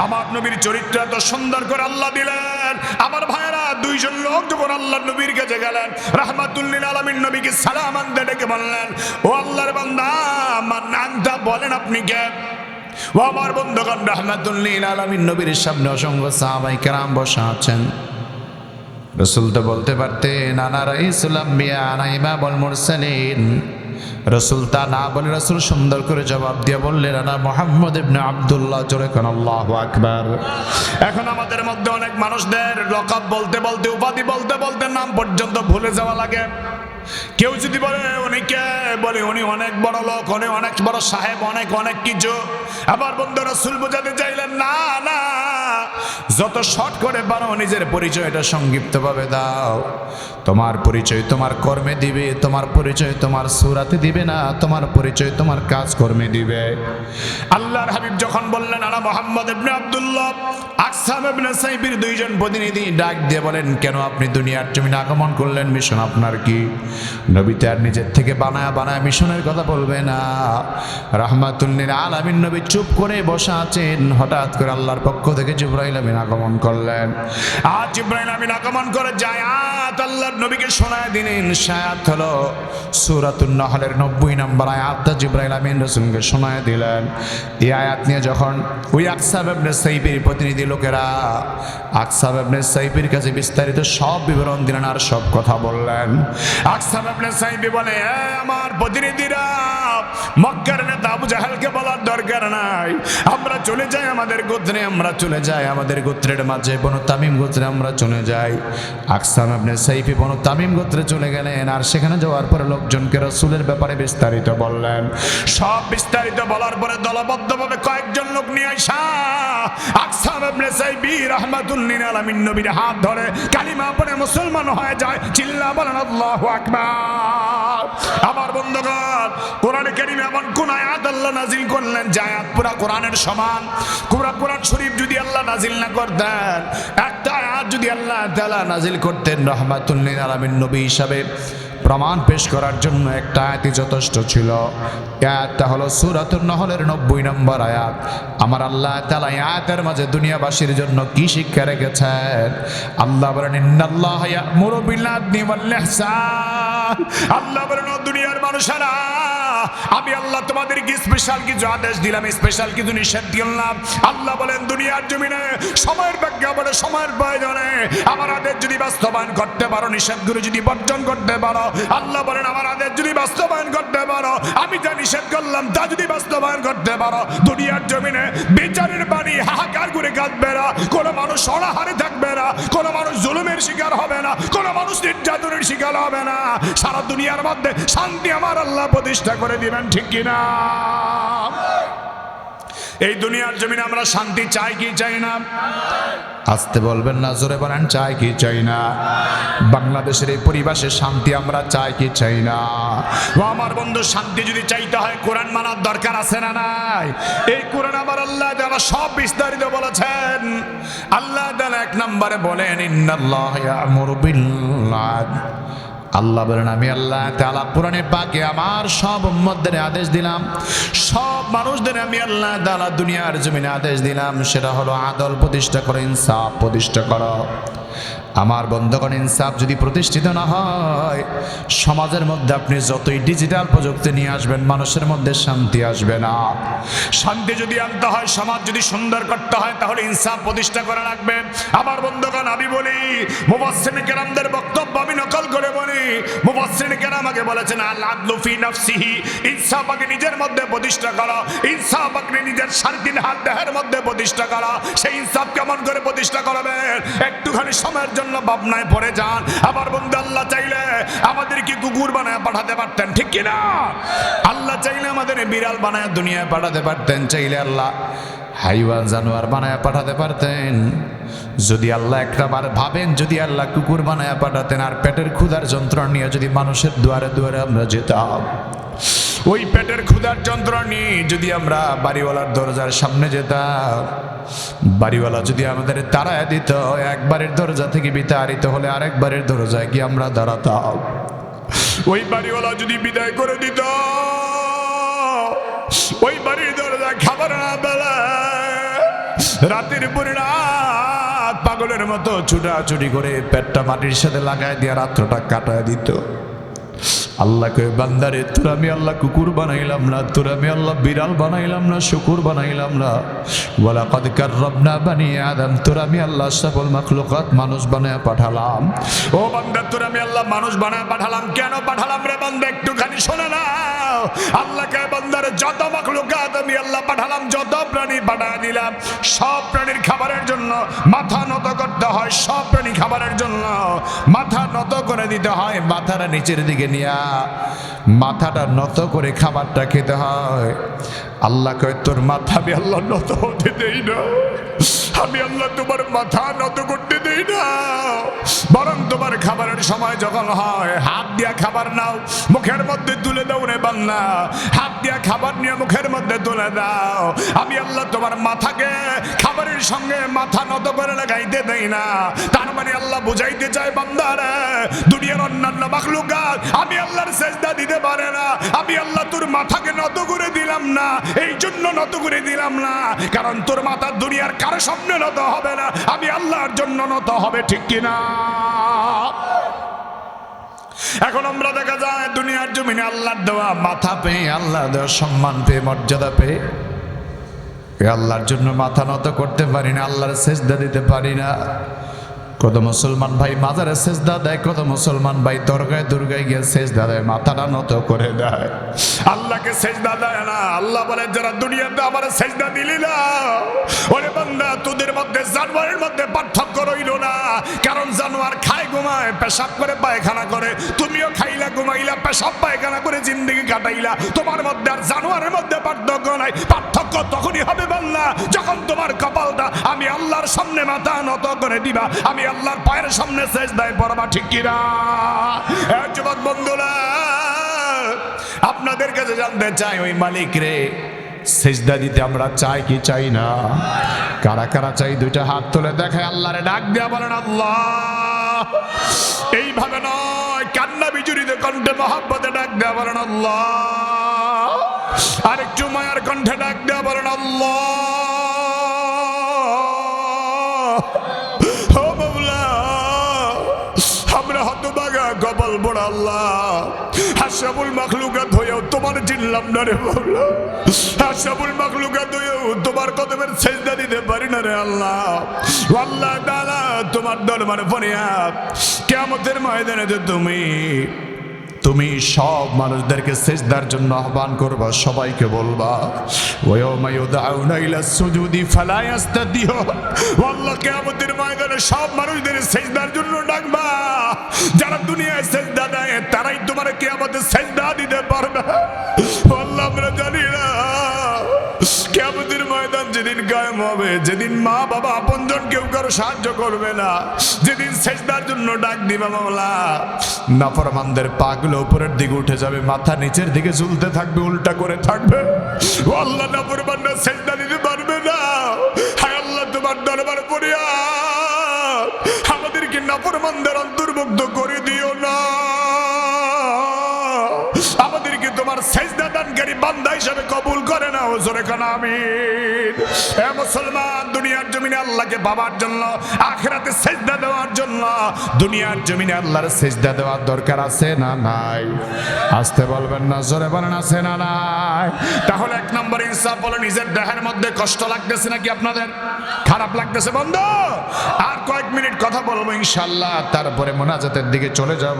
আমার নবীর চরিত্র এত সুন্দর করে আল্লাহ দিলেন। আমার ভাইয়েরা, 2জন লোক যখন আল্লাহর নবীর কাছে গেলেন, রাহমাতুল্লিল আলামিন নবীকে সালাম আনতে ডেকে বললেন, ও আল্লাহর বান্দা, মান আনতা, বলেন আপনি কে? ও আমার বন্ধুগণ, রাহমাতুল্লিল আলামিন নবীর সামনে অসংখ্য সাহাবায়ে কেরাম বসা আছেন। রাসূল তো বলতে পারতেন, আনা রাইসুল আম্বিয়া আনা ইমামুল মুরসালিন। রাসূল তা না বলে রাসূল সুন্দর করে জবাব দিয়ে বললেন, আনা মুহাম্মদ ইবনে আব্দুল্লাহ। জোরে কোন আল্লাহু আকবার। এখন আমাদের মধ্যে অনেক মানুষদের লকাব বলতে বলতে, উপাধি বলতে বলতে নাম পর্যন্ত ভুলে যাওয়া লাগে। কেউ যদি বলে উনি কে, বলে উনি অনেক বড় লোক, উনি অনেক বড় সাহেব, অনেক অনেক কিছু। আবার বন্ধু রাসূল বোঝাতে চাইলেন, না না, যত শর্ট করে পারো নিজের পরিচয়টা সংক্ষিপ্ত ভাবে দাও। তোমার পরিচয় তোমার কর্মে দিবে, তোমার পরিচয় তোমার সূরাতে দিবে না, তোমার পরিচয় তোমার কাজ কর্মে দিবে। আল্লাহর হাবিব যখন বললেন, আনা মুহাম্মদ ইবনে আব্দুল্লাহ, আকসাম ইবনে সাইবির 2জন প্রতিনিধি ডাক দিয়ে বলেন, কেন আপনি দুনিয়ার জমিনে আগমন করলেন? মিশন আপনার কি? নবী তার নিজের থেকে বানায় মিশনের কথা বলবে না। রাহমাতুল্লিল আলামিন নবী চুপ করে বসা আছেন। হঠাৎ করে আল্লাহর পক্ষ থেকে জিবরাইল আমিন আগমন করলেন। আর জিবরাইল আমিন আগমন করে আয়াত আল্লাহর নবীকে শোনায় দিলেন। আয়াত হলো সূরাতুন নাহলের 90 নম্বর আয়াতটা জিবরাইল আমিন রাসূলকে শোনায় দিলেন। এই আয়াত নিয়ে যখন ওই আকসাব ইবনে সাইবির প্রতিনিধি লোকেরা আকসাব ইবনে সাইবির কাছে বিস্তারিত সব বিবরণ দিলেন আর সব কথা বললেন। আকসাব ইবনে সাইবি বলে, আমার প্রতিনিধিরা, মক্কার নেতা আবু জাহেলকে বলার দরকার নাই, আমরা চলে যাই আমাদের গোত্রে, আমরা চলে যাই আমাদের গোত্রের মাঝে, বনু তামিম গোত্রে আমরা চলে যাই। আকসাম ইবনে সাইফি বনু তামিম গোত্রে চলে গেলেন। আর সেখানে যাওয়ার পরে লোকজনকে রাসূলের ব্যাপারে বিস্তারিত বললেন। সব বিস্তারিত বলার পরে দলবদ্ধভাবে কয়েকজন লোক নিয়ে আইসা আকসাম ইবনে সাইফি রাহমাতুল্লিল আলামিন নবীর হাত ধরে কালিমা পড়ে মুসলমান হয়ে যায়। চিল্লা বলেন আল্লাহু আকবার। আমার বন্ধুগণ, কোরআনে কারীমে এমন কোন আয়াত আল্লাহ নাজিল করলেন যে আয়াত পুরা কোরআনের সমান? কোরআন শরীফ যদি আল্লাহ নাজিল না করতেন, একটা আয়াত যদি আল্লাহ তাআলা নাজিল করতেন, রাহমাতুল্লিল আলামিন নবী হিসাবে প্রমাণ পেশ করার জন্য একটা আয়াতই যথেষ্ট ছিল। আয়াতটা হলো সূরাতুন নাহলের 90 নম্বর আয়াত। আমার আল্লাহ তাআলা আয়াতের মাঝে দুনিয়াবাসীর জন্য কি শিক্ষা রেখেছেন? আল্লাহ বলেন, ইন্নাল্লাহা ইয়া'মুরু বিল আদলি ওয়াল ইহসান। আল্লাহ বলেন, দুনিয়ার মানুষেরা, আমি আল্লাহ তোমাদেরকে স্পেশাল কিছু আদেশ দিলাম, স্পেশাল কিছু নিষেধ দিলাম। আল্লাহ বলেন, দুনিয়ার জমিনে সময়ের প্রেক্ষাপটে, সময়ের প্রয়োজনে আমার আদেশ যদি বাস্তবায়ন করতে পারো, নিষেধগুলো যদি বর্জন করতে পারো, আল্লাহ বলেন, আমার আদেশ যদি বাস্তবায়ন করতে পারো, আমি যা নিষেধ করলাম তা যদি বাস্তবায়ন করতে পারো, দুনিয়ার জমিনে বিচারের বাণী হাহাকার করে কাঁদবে না, কোনো মানুষ অনাহারে থাকবে না, কোনো মানুষ জুলুমের শিকার হবে না, কোনো মানুষ নির্যাতনের শিকার হবে না। সারা দুনিয়ার মধ্যে শান্তি আমার আল্লাহ প্রতিষ্ঠা করে দিবেন, ঠিক কিনা? এই দুনিয়ার জমিনে আমরা শান্তি চাই কি চাই না? আসতে বলবেন না, জোরে বলেন, চাই কি চাই না? বাংলাদেশের এই পরিবেশে শান্তি আমরা চাই কি চাই না? ও আমার বন্ধু, শান্তি যদি চাইতে হয় কোরআন মানার দরকার আছে না নাই? এই কোরআন আমার আল্লাহ তাআলা সব বিস্তারিত বলেছেন। আল্লাহ তাআলা 1 নম্বরে বলেন, ইন্নাল্লাহা ইয়া'মুরু বিল আদল। আল্লাহ বলেন, আমি আল্লাহ তাআলা কোরআনে পাকে আমার সব উম্মতদের আদেশ দিলাম, সব মানুষদের আমি আল্লাহ তাআলা দুনিয়ার জমিনে আদেশ দিলাম, সেটা হলো আদল প্রতিষ্ঠা করো, ইনসাফ প্রতিষ্ঠা করো। আমার বন্ধুগণ, ইনসাফ যদি প্রতিষ্ঠিত না হয়, সমাজের মধ্যে আপনি যতই ডিজিটাল প্রযুক্তি নিয়ে আসবেন, মানুষের মধ্যে শান্তি আসবে না। শান্তি যদি আনতে হয়, সমাজ যদি সুন্দর করতে হয়, তাহলে ইনসাফ প্রতিষ্ঠা করা লাগবে। আমার বন্ধুগণ, আমি বলি, মুফাসসিরিন কেরামদের বক্তব্য আমি নকল করে বলি। মুফাসসিরিন কেরাম আগে বলেছেন, আল আদলু ফি নাফসিহি, ইনসাফ আগে নিজের মধ্যে প্রতিষ্ঠা করা, ইনসাফ আগে নিজের সারদিন হাত দেহের মধ্যে প্রতিষ্ঠা করা। সেই ইনসাফ কেমন করে প্রতিষ্ঠা করবেন? একটুখানি সময়ের জন্য ভাবনায় পড়ে যান। আমার বন্ধু, আল্লাহ চাইলে আমাদেরকে কুকুর বানায় পাঠাতে পারতেন, ঠিক কিনা? আল্লাহ চাইলে আমাদের বিড়াল বানায় দুনিয়ায় পাঠাতে পারতেন, চাইলে আল্লাহ হাইওয়ান জানোয়ার বানায় পাঠাতে পারতেন। যদি আল্লাহ একটা বার ভাবেন, যদি আল্লাহ কুকুর বানায় পাঠাতেন আর পেটের ক্ষুধার যন্ত্রণা নিয়ে যদি মানুষের দুয়ারে দুয়ারে আমরা যেতাম, ওই পেটের ক্ষুধার যন্ত্রণা নিয়ে যদি আমরা বাড়িওয়ালার দরজার সামনে যেতাম, বাড়িওয়ালা যদি আমাদের তাড়ায় দিত, একবারের দরজা থেকে বিতাড়িত হলে আরেকবারের দরজায় গিয়ে আমরা দাঁড়াতাম। ওই বাড়িওয়ালা যদি বিদায় করে দিত, ওই বাড়ির দরজায় খাবার না বেলা রাতের পরে রাত পাগলের মতো ছুটাছুটি করে পেটটা মাটির সাথে লাগাই দিয়ে রাত্রটা কাটায় দিত। আল্লাহকে বান্দারে তোর আমি আল্লাহ কুকুর বানাইলাম না, তোর আমি আল্লাহ বিড়াল বানাইলাম না, শুকুর বানাইলাম না। ওয়ালাকাদ কাররামনা বানি আদম, তোর আমি আল্লাহ আশরাফুল মাখলুকাত মানুষ বানায় পাঠালাম। ও বান্দা, তোর আমি আল্লাহ মানুষ বানায় পাঠালাম। কেন পাঠালাম রে বান্দা, একটুখানি শোনা না। আল্লাহকে বান্দারে যত মাখলুকাত আমি আল্লাহ পাঠালাম, যত প্রাণী পাঠায় দিলাম, সব প্রাণীর খাবারের জন্য মাথা নত করতে হয়। সব প্রাণী খাবারের জন্য মাথা নত করে দিতে হয়। মাথাটা নিচের দিকে নিয়ে মাথাটা নত করে খাবারটা খেতে হয়। আল্লাহ কয় তোর মাথা আমি আল্লাহ নত হতে দেই না, আমি আল্লাহ তোমার মাথা নত করতে দেই না। বরং তোমার খাবারের সময় যখন হয়, হাত দিয়া খাবার নাও, মুখের মধ্যে তুলে দাও রে বান্দা। হাত দিয়া খাবার নিয়ে মুখের মধ্যে তুলে দাও। আমি আল্লাহ তোমার মাথাকে খাবারের সঙ্গে মাথা নত করে লাগাইতে দেই না। তার মানে আল্লাহ বুঝাইতে চায় বান্দারে, দুনিয়ার অন্যান্য মাখলুকাত আমি আল্লাহর সেজদা দিতে পারে না। আমি আল্লাহ তোর মাথাকে নত করে দিলাম না, এই জন্য নত করে দিলাম না কারণ তোর মাথা দুনিয়ার কারো সামনে নত হবে না, আমি আল্লাহর জন্য নত হবে। ঠিক কিনা? এখন আমরা দেখা যায় দুনিয়ার জমিনে আল্লাহর দেওয়া মাথা পেয়ে, আল্লাহ দেওয়া সম্মান পেয়ে, মর্যাদা পেয়ে আল্লাহর জন্য মাথা নত করতে পারি না, আল্লাহর সেজদা দিতে পারি না। কত মুসলমান ভাই মাজারে সেজদা দেয়, কত মুসলমান ভাই দরগায় দুর্গায় গিয়ে সেজদা দেয়, মাথাটা নত করে দেয়, আল্লাহকে সেজদা দেয় না। আল্লাহ বলে যারা দুনিয়াতে আমার সেজদা দিলি না, ওরে বান্দা তোদের মধ্যে জানোয়ারের মধ্যে পার্থক্য রইল না। কারণ জানোয়ার খায়, ঘুমায়, পেশাব করে, পায়খানা করে। তুমিও খাইলা, ঘুমাইলা, পেশাব পায়খানা করে জিন্দেগি কাটাইলা। তোমার মধ্যে আর জানোয়ারের মধ্যে পার্থক্য নাই। পার্থক্য তখনই হবে বান্দা যখন তোমার কপালটা আমি আল্লাহর সামনে মাথা নত করে দিবা, আমি আল্লাহর পায়ের সামনে সেজদায় পড়বা। ঠিক কিনা? যুবক বন্ধুরা, আপনাদের কাছে জানতে চাই, ওই মালিক রে সেজদা দিতে আমরা চাই কি চাই না? কারা কারা চাই দুইটা হাত তুলে দেখায়, আল্লাহরে ডাক দেয়া বলেন আল্লাহ। এইভাবে নয়, কান্না বিজড়িত কণ্ঠে মহব্বতে ডাক দেয়া বলেন আল্লাহ। আরেকটু মায়ার কণ্ঠে ডাক দেয়া বলেন আল্লাহ। আমরা হতভাগা, কপাল পোড়া আল্লাহ। আশরাফুল মাখলুকাত হয়েও তোমার চিনলাম না রে মাওলা। আশরাফুল মাখলুকাত হয়েও তোমার কদমের সেজদা দিতে পারি না রে আল্লাহ। আল্লাহ তাআলা তোমার দরবারে ফরিয়াদ, কিয়ামতের ময়দানে তুমি সব মানুষদেরকে সেজদার জন্য আহ্বান করবা, সবাইকে বলবা ওয়ায়াউমা ইউদাউনা ইলা সুজুদি ফালা ইস্তাতিউ। আল্লাহ কিয়ামতের ময়দানে সব মানুষদের সেজদার জন্য ডাকবা। যারা দুনিয়ায় সেজদা দেয় তারাই তোমার কিয়ামতে সেজদা দিতে পারবে। আল্লাহ আমরা জানি না কিয়ামতের ময়দান যেদিন কায়েম হবে, যেদিন মা বাবা আপনজন কেউ কারো সাহায্য করবে না, যেদিন সেজদার জন্য ডাক দিবা মাওলা, নাফরমানদের পাগুলো উপরের দিকে উঠে যাবে, মাথা নিচের দিকে ঝুলতে থাকবে, উল্টা করে থাকবে। ও আল্লাহ, নাফরমানরা সেজদা দিতে পারবে না। হায় আল্লাহ, তোমার দরবারে ফরিয়াদ, আমাদেরকে নাফরমানদের অন্তর্ভুক্ত করে দিও না। আমাদেরকে তোমার সেজদা দানকারী বান্দা হিসেবে কবুল করে নাও। জোরে কানা আমিন। হে মুসলমান, দুনিয়ার জমিনে আল্লাহকে পাবার জন্য, আখিরাতে সেজদা দেওয়ার জন্য দুনিয়ার জমিনে আল্লাহর সেজদা দেওয়ার দরকার আছে না নাই? আসতে বলবেন না, জোরে বলেন আছে না নাই? তাহলে এক নম্বর ইনসাফ হলো, নিজের দেহের মধ্যে কষ্ট লাগতেছে নাকি? আপনাদের খারাপ লাগতেছে? বন্ধু, আর কয়েক মিনিট কথা বলবো ইনশাআল্লাহ, তারপরে মোনাজাতের দিকে চলে যাব।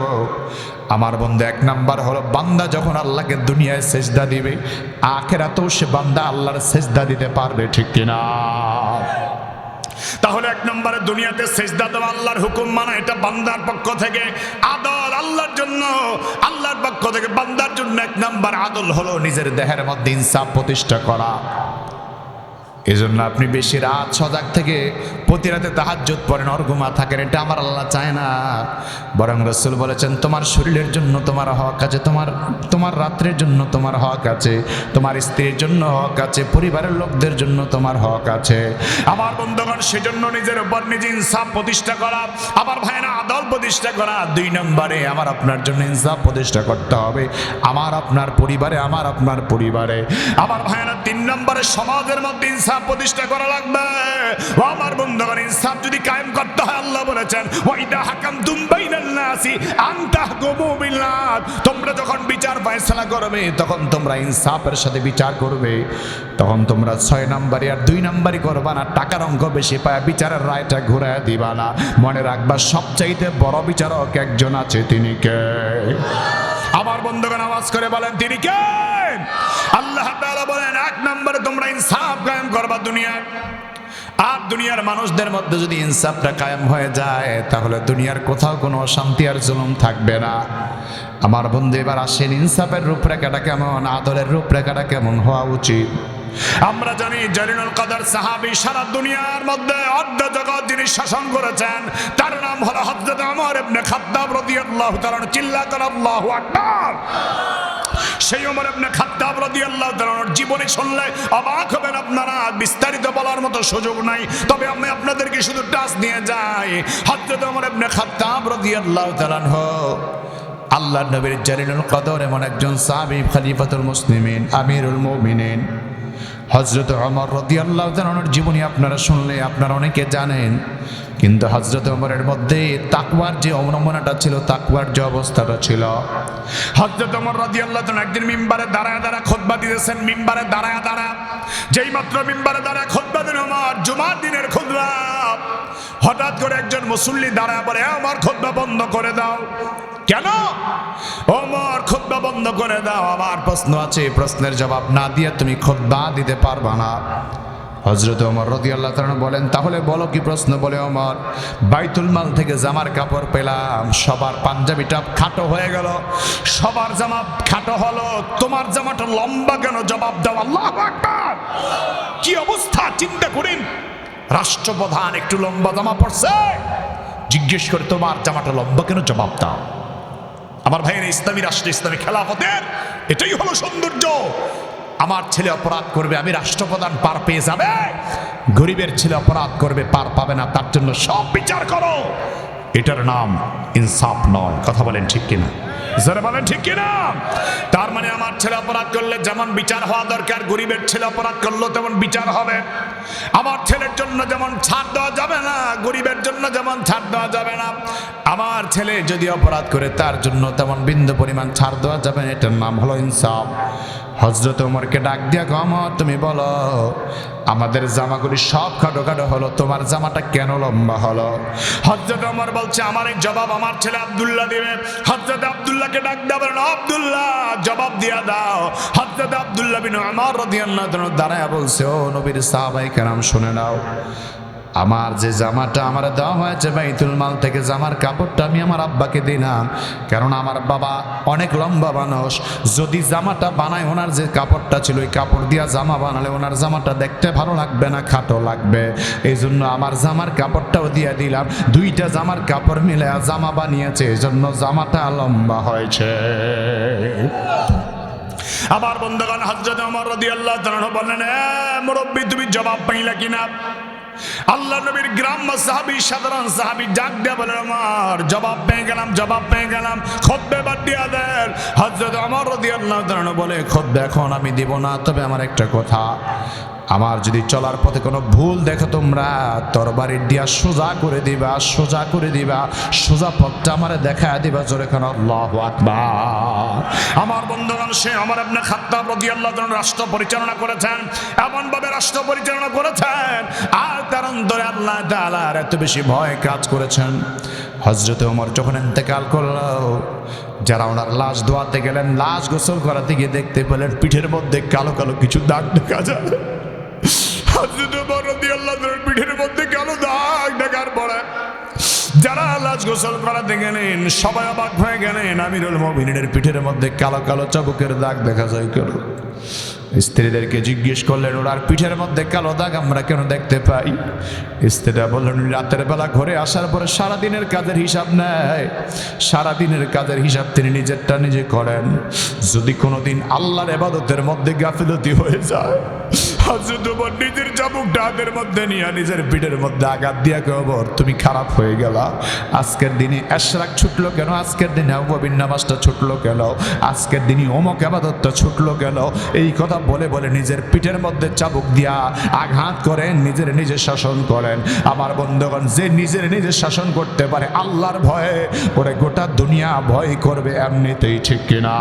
আমার বন্ধু, এক নাম্বার হলো বান্দা যখন আল্লাহকে দুনিয়ায় সেজদা দিবে, আখিরাতেও সে বান্দা আল্লাহর সেজদা দিতে পারবে। ঠিক কিনা? তাহলে এক নম্বরে দুনিয়াতে সেজদা দেওয়া, আল্লাহর হুকুম মানা, এটা বান্দার পক্ষ থেকে আদল, আল্লাহর জন্য, আল্লাহর পক্ষ থেকে বান্দার জন্য 1 নাম্বার আদল হলো নিজের দেহের মধ্যে ইনসাফ প্রতিষ্ঠা করা। এজন্য আপনি বেশি রাত সজাগ থেকে প্রতি রাতে তাহাজ্জুদ পড়েন, অর্ঘুমা থাকেন, এটা আমার আল্লাহ চায় না। বরং রাসূল বলেছেন তোমার শরীরের জন্য তোমার হক আছে, তোমার রাত্রের জন্য তোমার হক আছে, তোমার স্ত্রীর জন্য হক আছে, পরিবারের লোকদের জন্য তোমার হক আছে। আমার বন্ধুগণ, সেজন্য নিজের উপর নিজে ইনসাফ প্রতিষ্ঠা করা, আমার ভাইয়েরা আদল প্রতিষ্ঠা করা। 2 নম্বরে আমার আপনার জন্য ইনসাফ প্রতিষ্ঠা করতে হবে আমার আপনার পরিবারে, আমার আপনার পরিবারে। আমার ভাইয়েরা 3 নম্বরে সমাজের মধ্যে ইনসাফ প্রতিষ্ঠা করা লাগবে। ও আমার বন্ধুগণ, ইনসাফ যদি কায়েম করতে হয়, আল্লাহ বলেছেন ওয়াইদা হাকামতুম বাইনান নাসি আন তাহকুমু বিল আদল, তোমরা যখন বিচার ফয়সালা করবে তখন তোমরা ইনসাফের সাথে বিচার করবে। তখন তোমরা 6 নম্বরে আর 2 নম্বরই করবা না, টাকার অঙ্ক বেশি পায় বিচারের রায়টা ঘুরায় দিবা না। মনে রাখবা সবচাইতে বড় বিচারক একজন আছে, তিনি কে? আমার বন্ধুগণ আওয়াজ করে বলেন তিনি কে? আল্লাহ তাআলা বলেন 1 নম্বরে তোমরা ইনসাফ কায়েম করবা দুনিয়ায়। আর দুনিয়ার মানুষদের মধ্যে যদি ইনসাফটা কায়েম হয়ে যায় তাহলে দুনিয়ার কোথাও কোনো অশান্তি আর জুলুম থাকবে না। আমার বন্ধু, এবার আসেন ইনসাফের রূপরেখাটা কেমন, আদলের রূপরেখাটা কেমন হওয়া উচিত। আমরা জানি জলিলুল কদর সাহাবী, সারা দুনিয়ার মধ্যে অর্ধ জগৎ যিনি শাসন করেছেন তার নাম হলো হযরত ওমর ইবনে খাত্তাব রাদিয়াল্লাহু তাআলা। চিল্লা করে আল্লাহু আকবার। সেই ওমর ইবনে খাত্তাব রাদিয়াল্লাহু তাআলার জীবনী শুনলে অবাক হবেন আপনারা, বিস্তারিত বলার মতো সুযোগ নাই, তবে আমি আপনাদেরকে শুধু টাচ নিয়ে যাই। হযরত ওমর ইবনে খাত্তাব রাদিয়াল্লাহু তাআলা আল্লাহর নবীর জলিলুল কদর এমন একজন সাহাবী, খলিফাতুল মুসলিমিন, আমিরুল মুমিনিন হযরত ওমর রাদিয়াল্লাহু তাআলার জীবনী আপনারা শুনলে আপনারা অনেকে জানেন, কিন্তু হযরত ওমরের মধ্যে তাকওয়ার যে অবলম্বনটা ছিল, তাকওয়ার যে অবস্থাটা ছিল। হযরত ওমর রাদিয়াল্লাহু তাআলা একদিন মিম্বারে দাঁড়ায় খুতবা দিতেছেন। মিম্বারে দাঁড়ায় যেই মাত্র মিম্বারে দাঁড়ায় খুতবা দিন ওমর, জুমার দিনের খুতবা, হঠাৎ করে একজন মুসল্লি দাঁড়ায় বলে ওমর খুতবা বন্ধ করে দাও। কেন ওমর খুতবা বন্ধ করে দাও? আমার প্রশ্ন আছে, প্রশ্নের জবাব না দিয়ে তুমি খুতবা দিতে পারবা না। হযরত ওমর রাদিয়াল্লাহু তাআলা বলেন তাহলে বলো কি প্রশ্ন? বলে ওমর, বাইতুল মাল থেকে জামার কাপড় পেলাম, সবার পাঞ্জাবিটা খাটো হয়ে গেল, সবার জামা খাটো হলো, তোমার জামাটা লম্বা কেন? জবাব দাও। আল্লাহু আকবার। কি অবস্থা চিন্তা করেন, রাষ্ট্রপ্রধান একটু লম্বা জামা পরছে, জিজ্ঞেস করে তোমার জামাটা লম্বা কেন? জবাব দাও। আমার ভাইয়ের, ইসলামী রাষ্ট্র, ইসলামী খেলাফতের এটাই হলো সৌন্দর্য। আমার ছেলে অপরাধ করবে, আমি রাষ্ট্রপ্রধান পার পেয়ে যাবে, গরিবের ছেলে অপরাধ করবে পার পাবে না, তার জন্য সব বিচার করো। এটার নাম ইনসাফ নয়। কথা বলেন ঠিক কিনা? যারা বলেন ঠিক কিনা? তার মানে আমার ছেলে অপরাধ করলে যেমন বিচার হওয়া দরকার, গরিবের ছেলে অপরাধ করলেও তেমন বিচার হবে। আমার ছেলের জন্য যেমন ছাড় দেওয়া যাবে না, গরিবের জন্য যেমন ছাড় দেওয়া যাবে না। আমার ছেলে যদি অপরাধ করে তার জন্য তেমন বিন্দু পরিমাণ ছাড় দেওয়া যাবে না। এটার নাম হলো ইনসাফ। হযরত ওমরকে ডাক দিয়া ওমর তুমি বলো, আমাদের জামাগুলি সব খাটো খাটো হলো, তোমার জামাটা কেন লম্বা হলো? হযরত ওমর বলছে আমার এই জবাব আমার ছেলে আব্দুল্লাহ দিবে। হযরত আব্দুল্লাহকে ডাক দেয়া বলেন আব্দুল্লাহ জবাব দিয়া দাও। হযরত আব্দুল্লাহ বিন ওমর রাদিয়াল্লাহু তাআলা দাঁড়ায়া বলছে, ও নবীর সাহাবায়ে কেরাম শুনে নাও, আমার যে জামাটা আমার দেওয়া হয়েছে বাইতুল মাল থেকে, জামার কাপড়টা আমি আমার আব্বাকে দিলাম, কারণ আমার বাবা অনেক লম্বা মানুষ, যদি জামাটা বানায় ওনার যে কাপড়টা ছিল ওই কাপড় দিয়া জামা বানালে ওনার জামাটা দেখতে ভালো লাগবে না, খাটো লাগবে, এই জন্য আমার জামার কাপড়টাও দিয়ে দিলাম। 2টা জামার কাপড় মিলে জামা বানিয়েছে, এই জন্য জামাটা লম্বা হয়েছে। আমার বন্ধুগণ, হযরত ওমর রাদিয়াল্লাহু তাআলা বললেন, মুরব্বি তুমি জবাব পাইলা কিনা? আল্লাহ নবীর গ্রাম্য সাহাবী, সাধারণ সাহাবী ডাক দিয়ে বলেন ওমর জবাব পেয়ে গেলাম, জবাব পেয়ে গেলাম, খুতবা বাদ দিয়া দেন। হযরত ওমর রাদিয়াল্লাহু তাআলা বলে খুতবা এখন আমি দিব না, তবে আমার একটা কথা, আমার যদি চলার পথে কোনো ভুল দেখো তোমরা তরবারি দিয়া সোজা করে দিবা, সোজা করে দিবা, সোজা পথটা আমারে দেখায় দিবা। জোরে কেন আল্লাহু আকবার। আমার বন্ধুগণ, সে ওমর ইবনে খাত্তাব রাদিয়াল্লাহু তাআলা রাষ্ট্র পরিচালনা করেছেন, এমন ভাবে রাষ্ট্র পরিচালনা করেছেন আর তার অন্তরে আল্লাহ তাআলার এত বেশি ভয় কাজ করেছেন। হযরত ওমর যখন ইন্তেকাল করলো, যারা ওনার লাশ ধোয়াতে গেলেন, লাশ গোসল করাতে গিয়ে দেখতে পেলেন পিঠের মধ্যে কালো কালো কিছু দাগ দেখা যায়। হযরত ওমর রাদিয়াল্লাহু তাআলার পিঠের মধ্যে কালো দাগ দেখার পরে যারা লাশ গোসল করাতে গেলেন সবাই অবাক হয়ে গেলেন, আমিরুল মুমিনিনের পিঠের মধ্যে কালো কালো চাবুকের দাগ দেখা যায় কেন? স্ত্রীদেরকে জিজ্ঞেস করলেন, ওনার পিঠের মধ্যে কালো দাগ আমরা কেন দেখতে পাই? স্ত্রীরা বললেন, রাতের বেলা ঘরে আসার পরে সারাদিনের কাজের হিসাব নেয়, সারাদিনের কাজের হিসাব তিনি নিজেরটা নিজে করেন। যদি কোনোদিন আল্লাহর ইবাদতের মধ্যে গাফিলতি হয়ে যায়, হযরত ওমর নিজের চাবুকটা হাতের মধ্যে নিয়ে নিজের পিঠের মধ্যে আঘাত দিয়া কবর, তুমি খারাপ হয়ে গেলা। আজকের দিনে এশরাক ছুটলো কেন? আজকের দিনে আউয়াবিন নামাজটা ছুটলো কেন? আজকের দিনে অমুক ইবাদতটা ছুটলো কেন? এই কথা বলে বলে নিজের পিঠের মধ্যে চাবুক দিয়া আঘাত করেন, নিজের নিজে শাসন করেন। আমার বন্ধুগণ, যে নিজের নিজে শাসন করতে পারে আল্লাহর ভয়ে, ওরে গোটা দুনিয়া ভয় করবে এমনিতেই, ঠিক কিনা?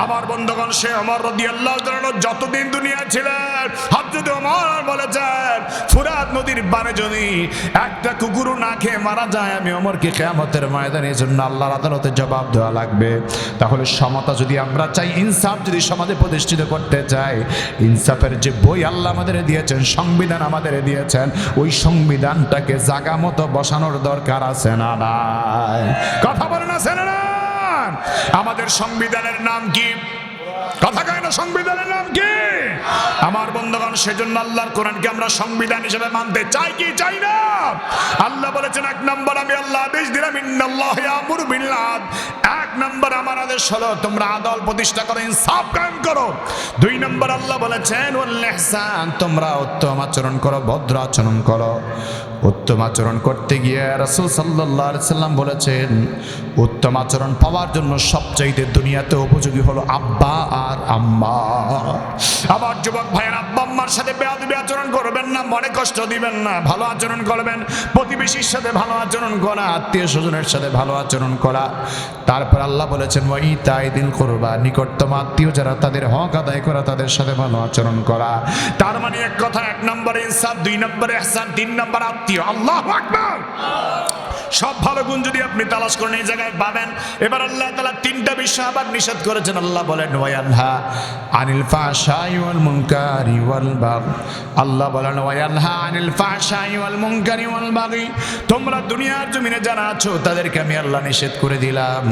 আমার বন্ধুগণ, সে ওমর রাদিয়াল্লাহু তাআলা যতদিন দুনিয়া ছিলেন, হযরত ওমর বলেছেন, ফুরাত নদীর পারে যদি একটা কুকুরও না খেয়ে মারা যায়, আমি ওমরকে কিয়ামতের ময়দানে এজন্য আল্লাহর আদালতে জবাব দেওয়া লাগবে। তাহলে সমতা যদি আমরা চাই, ইনসাফ যদি সমাজে প্রতিষ্ঠিত করতে চাই, ইনসাফের যে বই আল্লাহ আমাদের দিয়েছেন, সংবিধান আমাদের দিয়েছেন, ওই সংবিধানটাকে জায়গা মতো বসানোর দরকার আছে না নাই? কথা বলেন আছে না? আমাদের সংবিধানের নাম কি? কথা কয় না, সংবিধানের নাম কি? আমার বন্ধুগণ, সেজন্য আল্লাহর কোরআনকে আমরা সংবিধান হিসেবে মানতে চাই কি চাই না? আল্লাহ বলেছেন, এক নম্বর আমি আল্লাহ আদেশ দিলাম, ইন্নাল্লাহ ইয়ামুরু বিল আদল। এক নম্বর আমার আদেশ হলো তোমরা আদল প্রতিষ্ঠা করো, ইনসাফ কায়েম করো। দুই নম্বর আল্লাহ বলেছেন, ওয়াল ইহসান, তোমরা উত্তম আচরণ করো, ভদ্র আচরণ করো। উত্তম আচরণ করতে গিয়ে রাসূল সাল্লাল্লাহু আলাইহি সাল্লাম বলেছেন, উত্তম আচরণ পাওয়ার জন্য সবচাইতে দুনিয়াতে উপযোগী হলো আব্বা আর আম্মা। আমার যুবক ভাইয়ের, আব্বা আম্মার সাথে বেয়াদবি আচরণ করবেন না, মনে কষ্ট দিবেন না, ভালো আচরণ করবেন। প্রতিবেশীর সাথে ভালো আচরণ করা, আত্মীয় স্বজনের সাথে ভালো আচরণ করা। তারপর আল্লাহ বলেছেন, ওয়া ইতাইদিল কুরবা, নিকটতম আত্মীয় যারা, তাদের হক আদায় করা, তাদের সাথে ভালো আচরণ করা। তার মানে এক কথা, এক নম্বরে ইনসাফ, দুই নম্বরে ইহসান, তিন নম্বর আত্মীয়। আল্লাহু আকবার। সব ভালো গুণ যদি আপনি তালাশ করেন এই জায়গায় পাবেন। এবার আল্লাহ তাআলা তিনটা বিষয় আবার নিষেধ করেছেন। আল্লাহ বলেন, ওয়ায়ানহা আনিল ফাহশাই ওয়াল মুনকারি ওয়াল বাগি। আল্লাহ বলেন, ওয়ায়ানহা আনিল ফাহশাই ওয়াল মুনকারি ওয়াল বাগি। তোমরা দুনিয়ার জমিনে যারা আছো তাদেরকে আমি আল্লাহ নিষেধ করে দিলাম,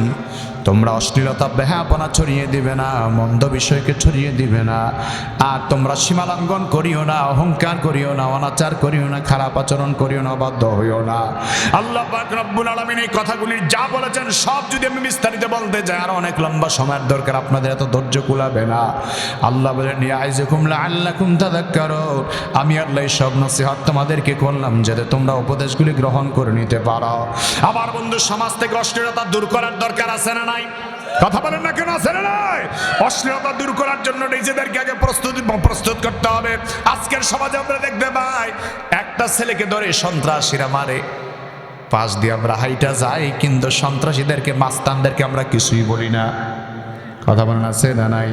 তোমরা অশ্লীলতা বেহাপনা ছড়িয়ে দিবে না, মন্দ বিষয়কে ছড়িয়ে দিবে না, আর তোমরা সীমালঙ্ঘন করিও না, অহংকার করিও না, অনাচার করিও না, খারাপ আচরণ করিও না, বাধ্য হইও না। আল্লাহ পাক রব্বুল আলামিন এই কথাগুলি যা বলেছেন সব যদি আমি বিস্তারিত বলতে যাই আর অনেক লম্বা সময়ের দরকার, আপনাদের এত ধৈর্য কুলাবে না। আল্লাহ বলেন, ইয়াইযুকুম লাআল্লাকুম তাযাক্কারুন, আমি আল্লাহ সব নসিহত তোমাদেরকে করলাম যাতে তোমরা উপদেশগুলি গ্রহণ করে নিতে পারো। আমার বন্ধু, সমাজ থেকে অশ্লীলতা দূর করার দরকার আছে না নাই? কথা বলেন না কেন, আছে না নাই? অশ্লীলতা দূর করার জন্য নিজেদেরকে আগে প্রস্তুত করতে হবে। আজকের সমাজে আমরা দেখতে পাই, একটা ছেলেকে ধরে সন্ত্রাসীরা মারে, পাশ দিয়ে আমরা হাইটা যাই, কিন্তু সন্ত্রাসীদেরকে, মাস্তানদেরকে আমরা কিছুই বলি না। কথা বলেন আছে না নাই?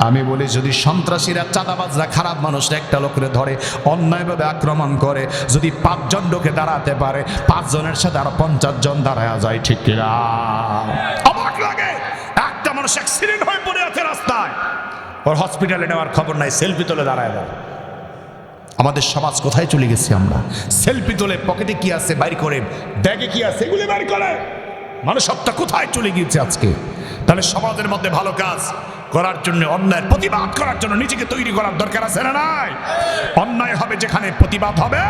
আমি বলি, যদি সন্ত্রাসীরা, চাঁদাবাজরা, খারাপ মানুষরা একটা লোকের ধরে অন্যায়ভাবে আক্রমণ করে, যদি 5 জন লোকে দাঁড়াতে পারে, 5 জনের সাথে আরো 50 জন দাঁড়ায় যায়, ঠিক কিনা? অবাক লাগে, একটা মানুষ অ্যাক্সিডেন্ট হয়ে পড়ে আছে রাস্তায়, ওর হসপিটালে নেওয়ার খবর নাই, সেলফি তুলে দাঁড়ায় যায়। আমাদের সমাজ কোথায় চলে গেছি আমরা? সেলফি তোলে, পকেটে কি আছে বাইর করে, ব্যাগে কি আছে এগুলি বাইর করে। মানুষত্বটা কোথায় চলে গিয়েছে আজকে? তাহলে সমাজের মধ্যে ভালো কাজ করার জন্য, অন্যায়ের প্রতিবাদ করার জন্য নিজেকে তৈরি করার দরকার আছে না নাই? অন্যায় হবে যেখানে, প্রতিবাদ হবে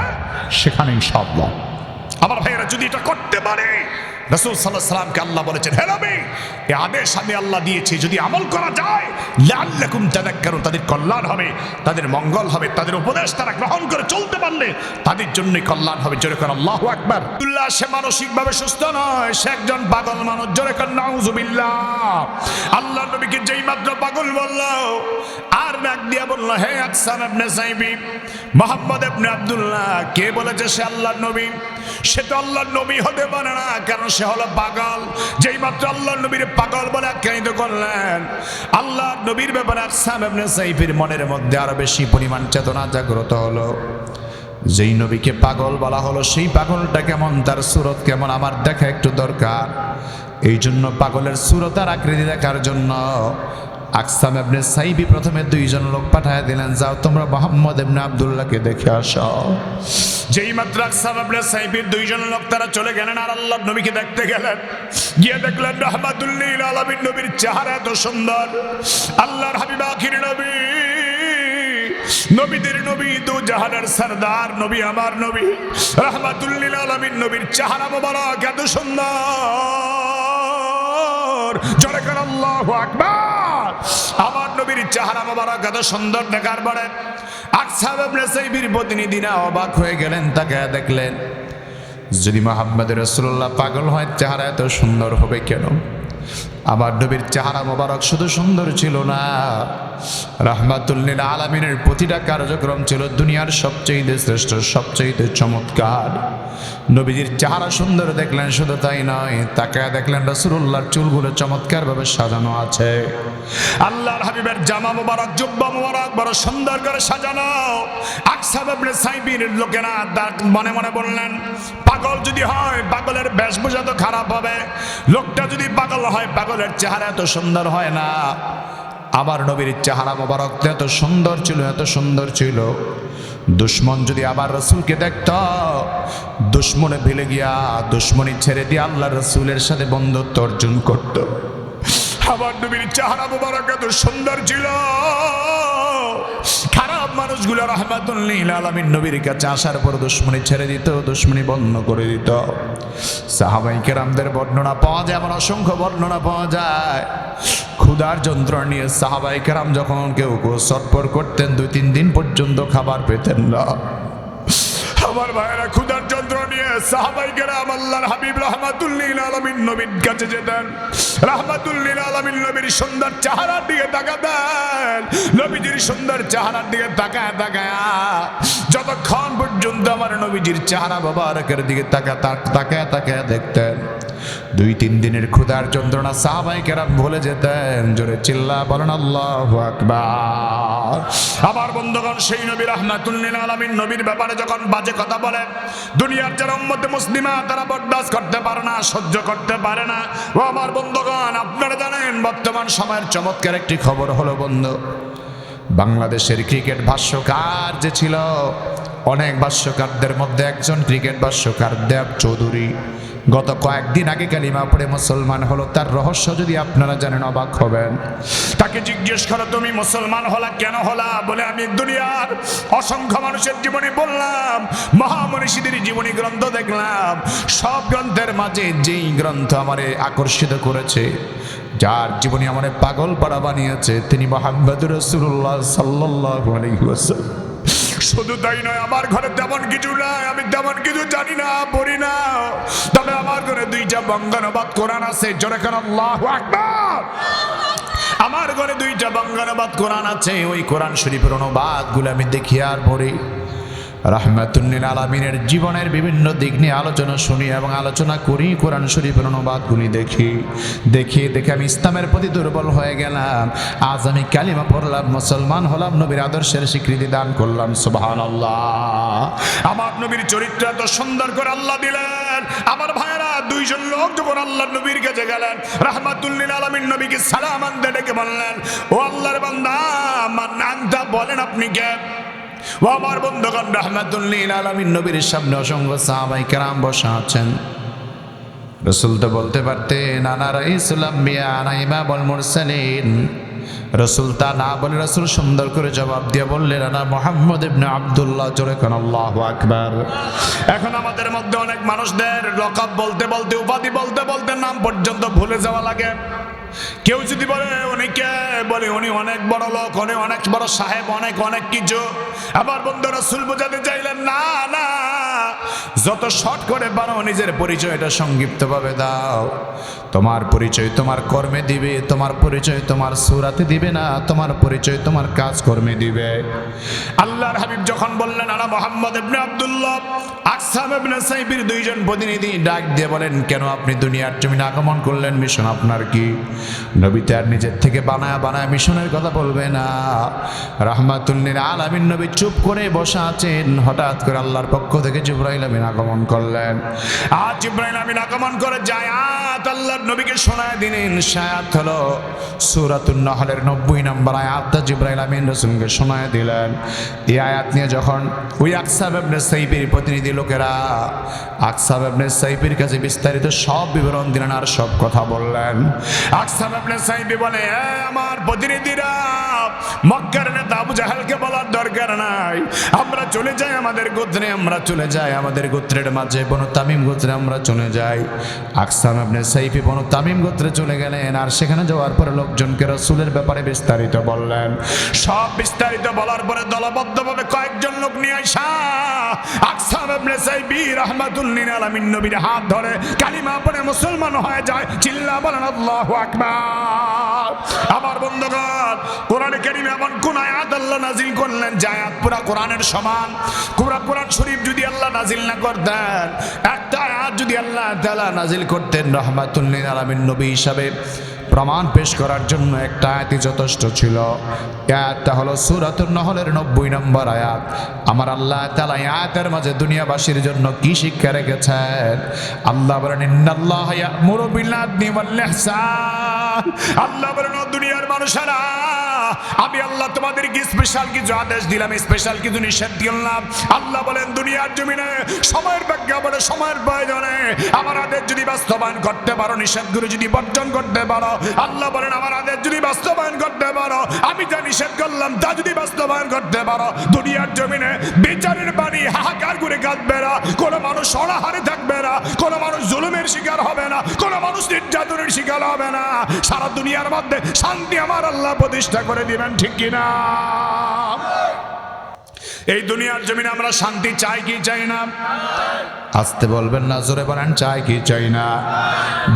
সেখানে ইনশাআল্লাহ। আমার ভাইয়েরা, যদি এটা করতে পারে, রাসূল সাল্লাল্লাহু আলাইহি ওয়াসাল্লামকে আল্লাহ বলেছেন, হে নবী, এই আদেশ আমি আল্লাহ দিয়েছি, যদি আমল করা যায়, লাআল্লাকুম তাযাক্কারুন, তাদের কল্যাণ হবে, তাদের মঙ্গল হবে, তাদের উপদেশ তারা গ্রহণ করে চলতে পারলে তাদের জন্যই কল্যাণ হবে। জোরে করে আল্লাহু আকবার। আব্দুল্লাহ, সে মানসিকভাবে সুস্থ নয়, সে একজন পাগল মানুষ। জোরে করে নাউযুবিল্লাহ। আল্লাহ নবীকে যেই মাত্র পাগল বলল, আর ডাক দিয়া বলল, হে আকসাম ইবনে সাইবি, মুহাম্মদ ইবনে আব্দুল্লাহ কে বলেছে সে আল্লাহর নবী? সে তো আল্লাহর নবী হতে পারে না, কারণ সে হলো পাগল। যেই মাত্র আল্লাহর নবীর পাগল বলে আখ্যায়িত করলেন, আল্লাহর নবীর ব্যাপারে আকসাম ইবনে সাইফির মনের মধ্যে আরো বেশি পরিমাণ চেতনা জাগ্রত হলো। যেই নবীকে পাগল বলা হলো, সেই পাগলটা কেমন, তার সুরত কেমন আমার দেখা একটু দরকার। এই জন্য পাগলের সুরত আর আকৃতি দেখার জন্য আকসাম ইবনে সাইফি প্রথমে 2 জন লোক পাঠায় দিলেন, যাও তোমরা মুহাম্মদ ইবনে আব্দুল্লাহকে দেখে আসো। যেই মাত্র আকসাম ইবনে সাইবির দুইজন লোক তারা চলে গেলেন আর আল্লাহর নবীকে দেখতে গেলেন, গিয়ে দেখলেন রাহমাতুল লিল আলামিন নবীর চেহারা এত সুন্দর। আল্লাহর হাবিব আখির নবী, নবীদের নবী, দু জাহানের সরদার নবী, আমার নবী রাহমাতুল লিল আলামিন নবীর চেহারা মোবারক এত সুন্দর। জোরে করে আল্লাহু আকবার। আমার নবীর চেহারা মোবারক এত সুন্দর দেখার পরে আকসাম ইবনে সাইবির প্রতিনিধিরা অবাক হয়ে গেলেন, তাকে দেখলেন। যদি মুহাম্মদ রাসূলুল্লাহ পাগল হয়, চেহারা এত সুন্দর হবে কেন? আমার নবীর চেহারা মোবারক শুধু সুন্দর ছিল না, রাহমাতুল লিল আলামিনের প্রতিটা কার্যক্রম ছিল দুনিয়ার সবচেয়ে শ্রেষ্ঠ, সবচেয়ে চমৎকার। নবীজির চেহারা সুন্দর দেখলেন, শুধু তাই নয়, তাকায় দেখলেন রাসূলুল্লাহর চুলগুলো চমৎকার ভাবে সাজানো আছে। আল্লাহর হাবিবের জামা মোবারক, জুব্বা মোবারক বড় সুন্দর করে সাজানো। আকসাম ইবনে সাইবির লোকেরা মনে মনে বললেন, পাগল যদি হয়, পাগলের বেশভূষা তো খারাপ হবে। লোকটা যদি পাগল হয়, পাগলের চেহারা এত সুন্দর হয় না। আমার নবীর চেহারা মোবারক এত সুন্দর ছিল, এত সুন্দর ছিল, দুশ্মন যদি আবার রসুলকে দেখত, দুশ্মনে ভেলে গিয়া দুশ্মনী ছেড়ে দিয়ে আল্লাহ রসুলের সাথে বন্ধুত্ব অর্জন করত। আমার নবীর চেহারা মোবারক এত সুন্দর ছিল, খারাপ মানুষগুলো রাহমাতুল লিল আলামিন নবীর কাছে আসার পর দুশ্মনী ছেড়ে দিত, দুশ্মনী বন্ধ করে দিত। সাহাবায়ে কেরামদের বর্ণনা পাওয়া যায়, এমন অসংখ্য বর্ণনা পাওয়া যায়। ক্ষুধার যন্ত্রণা নিয়ে সাহাবায়ে কেরাম যখন কেউ সটপট করতেন, 2-3 দিন পর্যন্ত খাবার পেতেন না। আমার ভাইয়েরা, ক্ষুধার যন্ত্রণা নিয়ে সাহাবায়ে কেরাম আল্লাহর হাবিব রাহমাতুল লিল আলামিন নবীর কাছে যেতেন। রাহমাতুল লিল আলামিন নবীর সুন্দর চেহারার দিকে তাকাতেন, নবীজির সুন্দর চেহারার দিকে তাকায় তাকায় যতক্ষণ পর্যন্ত আমার নবীজির চেহারা মোবারকের দিকে তাকায় তাকায় দেখতেন, 2-3 দিনের ক্ষুধার যন্ত্রণা সাহাবায়ে কেরাম ভুলে যেতেন। জোরে চিল্লা বলেন আল্লাহু আকবার। আমার বন্ধুগণ, সেই নবী রাহমাতুল লিল আলামিন নবীর ব্যাপারে যখন বাজে কথা বলে, দুনিয়ার যারা উম্মতে মুসলিমা তারা বরদাস্ত করতে পারে না, সহ্য করতে পারে না। ও আমার বন্ধুগণ, আপনারা জানেন বর্তমান সময়ের চমৎকার একটি খবর হলো বন্ধু, বাংলাদেশের ক্রিকেট ভাষ্যকার যে ছিল, অনেক ভাষ্যকারদের মধ্যে একজন ক্রিকেট ভাষ্যকার দেব চৌধুরী গত কয়েকদিন আগে কালিমা পড়ে মুসলমান হলো। তার রহস্য যদি আপনারা জানেন অবাক হবেন। তাকে জিজ্ঞেস করো, তুমি মুসলমান হলা কেন হলা? বলে, আমি দুনিয়ার অসংখ্য মানুষের জীবনী বললাম, মহামনীষীদের জীবনী গ্রন্থ দেখলাম, সব গ্রন্থের মাঝে যেই গ্রন্থ আমারে আকর্ষিত করেছে, যার জীবনী আমারে পাগল পাড়া বানিয়েছে, তিনি মুহাম্মদুর রাসূলুল্লাহ সাল্লাল্লাহু আলাইহি ওয়াসাল্লাম। শুধু তাই নয়, আমার ঘরে তেমন কিছু নাই, আমি তেমন কিছু জানি না, পড়ি না, তবে আমার ঘরে 2টা বঙ্গানুবাদ কোরআন আছে। জোরে করে আল্লাহু আকবার। আমার ঘরে 2টা বঙ্গানুবাদ কোরআন আছে, ওই কোরআন শরীফের অনুবাদগুলো আমি দেখি আর পড়ি। রাহমাতুল লিল আলামিনের জীবনের বিভিন্ন দিক নিয়ে আলোচনা শুনি এবং আলোচনা করি, কোরআন শরীফের অনুবাদগুলি দেখি। দেখে আমি ইসলামের প্রতি দুর্বল হয়ে গেলাম। আজ আমি কালিমা পড়লাম, মুসলমান হলাম, নবীর আদর্শের স্বীকৃতি দান করলাম। সুবহানাল্লাহ। আমার নবীর চরিত্র এত সুন্দর করে আল্লাহ দিলেন। আমার ভাইয়েরা, 2জন লোক যখন আল্লাহর নবীর কাছে গেলেন, রাহমাতুল লিল আলামিন নবীকে সালাম আনতে ডেকে বললেন, ও আল্লাহর বান্দা মান আনতা, বলেন আপনি কে? ও আমার বন্ধুগণ, রাহমাতুল লিল আলামিন নবীর সামনে অসংখ্য সাহাবায়ে কেরাম বসা আছেন। রাসূল তো বলতে পারতেন, আনা রাইসুল আম্বিয়া আনা ইমামুল মুরসালিন। রাসূল তা না বলে রাসূল সুন্দর করে জবাব দিয়ে বললেন, আনা মুহাম্মদ ইবনে আব্দুল্লাহ। জোরে কোন আল্লাহু আকবার। এখন আমাদের মধ্যে অনেক মানুষদের লকাব বলতে বলতে, উপাধি বলতে বলতে নাম পর্যন্ত ভুলে যাওয়া লাগে। কেউ যদি বলে উনি কে, বলে উনি অনেক বড় লোক, উনি অনেক বড় সাহেব, অনেক অনেক কিছু। আবার বন্ধু রাসূল বোঝাতে চাইলেন, না না, যত শর্ট করে পারো নিজের পরিচয়টা সংক্ষিপ্ত ভাবে দাও। তোমার পরিচয় তোমার কর্মে দিবে, তোমার পরিচয় তোমার সূরাতে দিবে না, তোমার পরিচয় তোমার কাজ কর্মে দিবে। আল্লাহর হাবিব যখন বললেন, আনা মুহাম্মদ ইবনে আব্দুল্লাহ, আকসাম ইবনে সাইবির 2জন প্রতিনিধি ডাক দিয়ে বলেন, কেন আপনি দুনিয়ার জমিনে আগমন করলেন? মিশন আপনার কি? নবী তার নিজের থেকে বানায় বানায় মিশনের কথা বলবে না। রাহমাতুল লিল আলামিন নবী চুপ করে বসা আছেন। হঠাৎ করে আল্লাহর পক্ষ থেকে জিবরাইল জিবরাইল আমিন আগমন করলেন। আজ জিবরাইল আমিন আগমন করে যায় আয়াত আল্লাহর নবীকে শোনায় দিলেন। সে আয়াত হলো সূরাতুন নাহলের 90 নম্বর আয়াতটা জিবরাইল আমিন রাসূলকে শোনায় দিলেন। এই আয়াত নিয়ে যখন ওই আকসাব ইবনে সাইফির প্রতিনিধি লোকেরা আকসাব ইবনে সাইফির কাছে বিস্তারিত সব বিবরণ দিলেন আর সব কথা বললেন। আকসাব ইবনে সাইফি বলে, আমার প্রতিনিধিরা, মক্কার নেতা আবু জাহেলকে বলার দরকার নাই, আমরা চলে যাই আমাদের গোত্রে, আমরা চলে যাই আমাদের গোত্রের মাঝে বনু তামিম গোত্রে আমরা চলে যাই। আকসাম ইবনে সাইফি বনু তামিম গোত্রে চলে গেলেন আর সেখানে যাওয়ার পরে লোকজনকে রাসূলের ব্যাপারে বিস্তারিত বললেন। সব বিস্তারিত বলার পরে দলবদ্ধভাবে কয়েকজন লোক নিয়ে আসা আকসাম ইবনে সাইফি রাহমাতুল্লিল আলামিন নবীর হাত ধরে কালিমা পড়ে মুসলমান হয়ে যায়। চিল্লা বলেন আল্লাহু আকবার। আমার বন্ধুগণ, কোরআনে কারীমে এমন কোন আয়াত আল্লাহ নাজিল করলেন যে আয়াত পুরা কোরআনের সমান? কোরআন শরীফ যদি আল্লাহ নাজিল না করতেন, একটা আয়াত যদি আল্লাহ তাআলা নাজিল করতেন রাহমাতুল লিল আলামিন নবী হিসাবে প্রমাণ পেশ করার জন্য একটা আয়াতই যথেষ্ট ছিল। আয়াতটা হলো সূরাতুন নাহলের 90 নম্বর আয়াত। আমার আল্লাহ তাআলা আয়াতের মাঝে দুনিয়াবাসীর জন্য কি শিক্ষা রেখেছেন? আল্লাহ বলেন, ইন্নাল্লাহা ইয়া'মুরু বিল আদলি ওয়াল ইহসান। আল্লাহ বলেন, দুনিয়ার মানুষেরা, আমি আল্লাহ তোমাদেরকে স্পেশাল কিছু আদেশ দিলাম, স্পেশাল কিছু নিষেধ দিলাম। আল্লাহ বলেন, দুনিয়ার জমিনে সময়ের প্রেক্ষাপটে সময়ের প্রয়োজনে আমার আদেশ যদি বাস্তবায়ন করতে পারো, নিষেধগুলো যদি বর্জন করতে পারো, আল্লাহ বলেন আমার আদেশ যদি বাস্তবায়ন করতে পারো, আমি যা নিষেধ করলাম তা যদি বাস্তবায়ন করতে পারো, দুনিয়ার জমিনে বিচারের বাণী হাহাকার করে কাঁদবে না, কোনো মানুষ অনাহারে থাকবে না, কোনো মানুষ জুলুমের শিকার হবে না, কোনো মানুষ নির্যাতনের শিকার হবে না। সারা দুনিয়ার মধ্যে শান্তি আমার আল্লাহ প্রতিষ্ঠা করে দিবেন, ঠিক কিনা? এই দুনিয়ার জমিনে আমরা শান্তি চাই কি চাই না? আসতে বলবেন না, জোরে বলেন, চাই কি চাই না?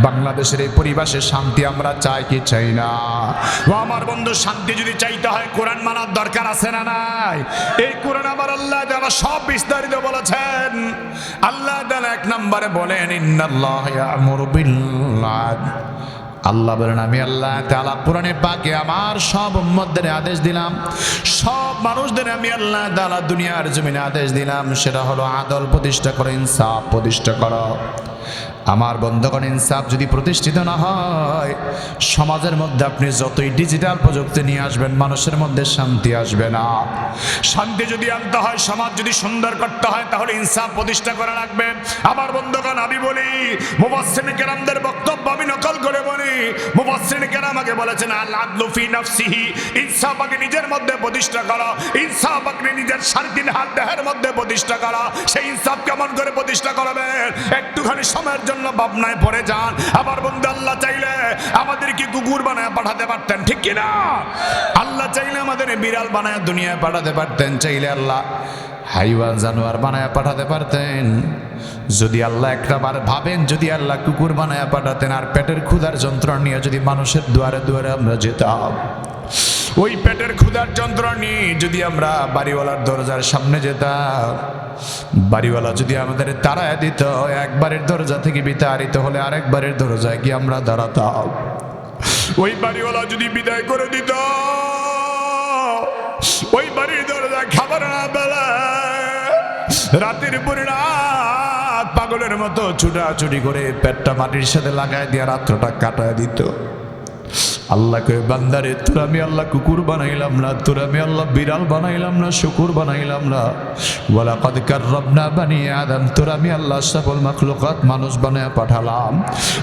বাংলাদেশের এই পরিবেশে শান্তি আমরা চাই কি চাই না? ও আমার বন্ধু, শান্তি যদি চাইতে হয় কোরআন মানার দরকার আছে না নাই? এই কোরআন আমার আল্লাহ যারা সব বিস্তারিত বলেছেন। আল্লাহ তাআলা 1 নম্বরে বলেন, ইন্নাল্লাহা ইয়া'মুরু বিল আদল। আল্লাহ বলেন, আমি আল্লাহ তাআলা কোরআনে পাকে আমার সব উম্মতদের আদেশ দিলাম, সব মানুষদের আমি আল্লাহ তাআলা দুনিয়ার জমিনে আদেশ দিলাম, সেটা হলো আদল প্রতিষ্ঠা করো, ইনসাফ প্রতিষ্ঠা করো। আমার বন্ধুগণ, ইনসাফ যদি প্রতিষ্ঠিত না হয়, সমাজের মধ্যে আপনি যতই ডিজিটাল প্রযুক্তি নিয়ে আসবেন, মানুষের মধ্যে শান্তি আসবে না। শান্তি যদি আনতে হয়, সমাজ যদি সুন্দর করতে হয়, তাহলে ইনসাফ প্রতিষ্ঠা করা লাগবে। আমার বন্ধুগণ, আমি বলি, মুফাসসিরিন কেরামদের বক্তব্য আমি নকল করে বলি। মুফাসসিরিন কেরাম আগে বলেছেন, আল আদলু ফি নাফসিহি, ইনসাফ আগে নিজের মধ্যে প্রতিষ্ঠা করা, ইনসাফ আগে নিজের সারদিন হাত দেহের মধ্যে প্রতিষ্ঠা করা। সেই ইনসাফ কেমন করে প্রতিষ্ঠা করবেন? একটুখানি সময়ের জন্য ভাবনায় পড়ে যান। আমার বন্ধু, আল্লাহ চাইলে আমাদেরকে কুকুর বানায় পাঠাতে পারতেন, ঠিক কিনা? আল্লাহ চাইলে আমাদের বিড়াল বানায় দুনিয়ায় পাঠাতে পারতেন, চাইলে আল্লাহ হাইওয়ান জানোয়ার বানায় পাঠাতে পারতেন। যদি আল্লাহ একটা বার ভাবেন, যদি আল্লাহ কুকুর বানায় পাঠাতেন আর পেটের ক্ষুধার যন্ত্রণা নিয়ে যদি মানুষের দুয়ারে দুয়ারে আমরা যেতাম, ওই পেটের ক্ষুধার যন্ত্রণা নিয়ে যদি আমরা বাড়িওয়ালার দরজার সামনে যেতাম, বাড়িওয়ালা যদি আমাদের তাড়ায় দিত, একবারের দরজা থেকে বিতাড়িত হলে আরেকবারের দরজায় গিয়ে আমরা দাঁড়াতাম। ওই বাড়িওয়ালা যদি বিদায় করে দিত, ওই বাড়ির দরজায় খাবার না পেলে রাতের পরে রাত পাগলের মতো ছুটাছুটি করে পেটটা মাটির সাথে লাগায় দিয়ে রাত্রটা কাটায় দিত। আল্লাহ কয়ে, বান্দারে, তোর আমি আল্লাহ কুকুর বানাইলাম না, তোর আমি আল্লাহ বিড়াল বানাইলাম না, শুকুর বানাইলাম না। ওয়ালাকাদ কাররামনা বানি আদম, তোর আমি আল্লাহ সকল মাখলুকাত মানুষ বানায় পাঠালাম।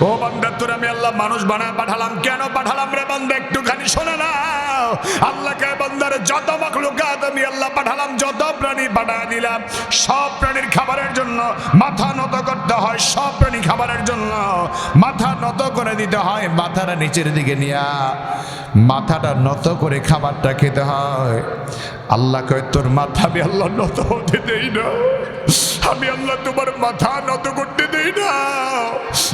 ও বান্দা, তোর আমি আল্লাহ মানুষ বানায় পাঠালাম। কেন পাঠালাম রে বান্দা? একটুখানি শোনে নাও। আল্লাহ কে বান্দারে যত মাখলুকাত আমি আল্লাহ পাঠালাম, যত প্রাণী পাঠিয়ে দিলাম, সব প্রাণীর খাবারের জন্য মাথা নত করতে হয়। সব প্রাণী খাবারের জন্য মাথা নত করে দিতে হয়। মাথাটা নিচের দিকে নিয়ে মাথাটা নত করে খাবারটা খেতে হয়। আল্লাহ কয়, তোর মাথা আমি আল্লাহ নত হতে দেই না, আমি আল্লাহ তোমার মাথা নত করতে দেই না।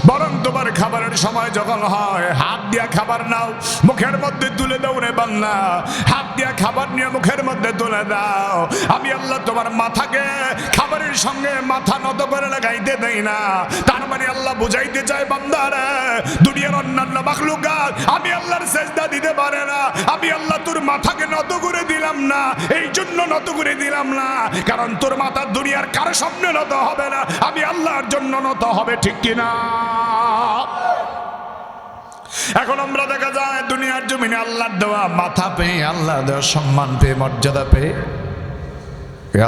বরং তোমার খাবারের সময় যখন হয় হাত দিয়া খাবার নাও, মুখের মধ্যে তুলে দাও রে বান্দা, হাত দিয়া খাবার নিয়ে মুখের মধ্যে তুলে দাও। আমি আল্লাহ তোমার মাথাকে খাবারের সঙ্গে মাথা নত করে লাগাইতে দেই না। তার মানে আল্লাহ বুঝাইতে চায় বান্দারে, দুনিয়ার অন্যান্য মাখলুকাত আমি আল্লাহর সেজদা দিতে পারে না, আমি আল্লাহ তোর মাথাকে নত করে দিলাম না। এই জন্য নত করে দিলাম না কারণ তোর মাথা দুনিয়ার কারো সামনে নত হবে না, আমি আল্লাহর জন্য নত হবে, ঠিক কিনা? এখন আমরা দেখা যায় দুনিয়ার জমিনে আল্লাহর দেওয়া মাথা পেয়ে, আল্লাহর দেওয়া সম্মান পেয়ে, মর্যাদা পেয়ে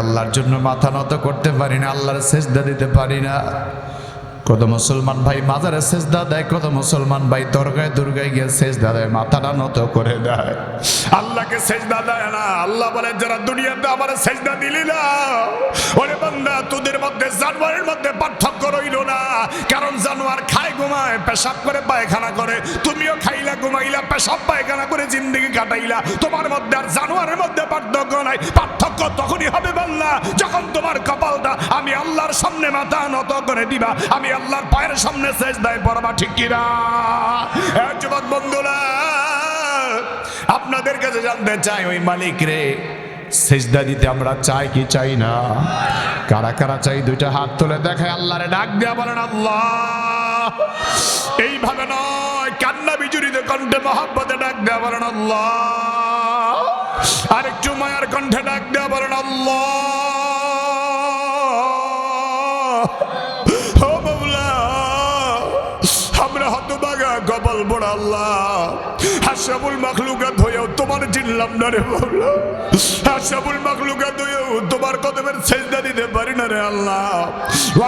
আল্লাহর জন্য মাথা নত করতে পারি না, আল্লাহর সেজদা দিতে পারি না। কত মুসলমান ভাই মাজারে সেজদা দেয়, কত মুসলমান ভাই দরগায় দুর্গায় গিয়ে সেজদা দেয়, মাথাটা নত করে দেয়, আল্লাহকে সেজদা দেয় না। আল্লাহ বলে যারা দুনিয়াতে আমার সেজদা দিলি না, ওরে বান্দা তোদের মধ্যে জানোয়ারের মধ্যে পার্থক্য রইল না। কারণ জানোয়ার খায়, ঘুমায়, পেশাব করে, পায়খানা করে, তুমিও খাইলা, ঘুমাইলা, পেশাব পায়খানা করে জিন্দেগি কাটাইলা। তোমার মধ্যে আর জানোয়ারের মধ্যে পার্থক্য নাই। পার্থক্য তখনই হবে বান্দা যখন তোমার কপালটা আমি আল্লাহর সামনে মাথা নত করে দিবা, আমি আল্লাহর পায়ের সামনে সেজদায় পড়বা, ঠিক কিনা? যুবক বন্ধুরা, আপনাদের কাছে জানতে চাই ওই মালিক রে সেজদা দিতে আমরা চাই কি চাই না? কারা কারা চাই দুইটা হাত তুলে দেখায়, আল্লাহরে ডাক দেয়া বলেন আল্লাহ। এইভাবে নয়, কান্না বিজড়িত কণ্ঠে মহব্বতে ডাক দেয়া বলেন আল্লাহ। আরেকটু মায়ার কণ্ঠে ডাক দেয়া বলেন আল্লাহ। আমরা হতভাগা কপাল পোড়া আল্লাহ, আশরাফুল মাখলুকাত হয়েও তোমার চিনলাম না রে মাওলা, আশরাফুল মাখলুকাত হয়েও তোমার কদমের সেজদা দিতে পারি না রে আল্লাহ।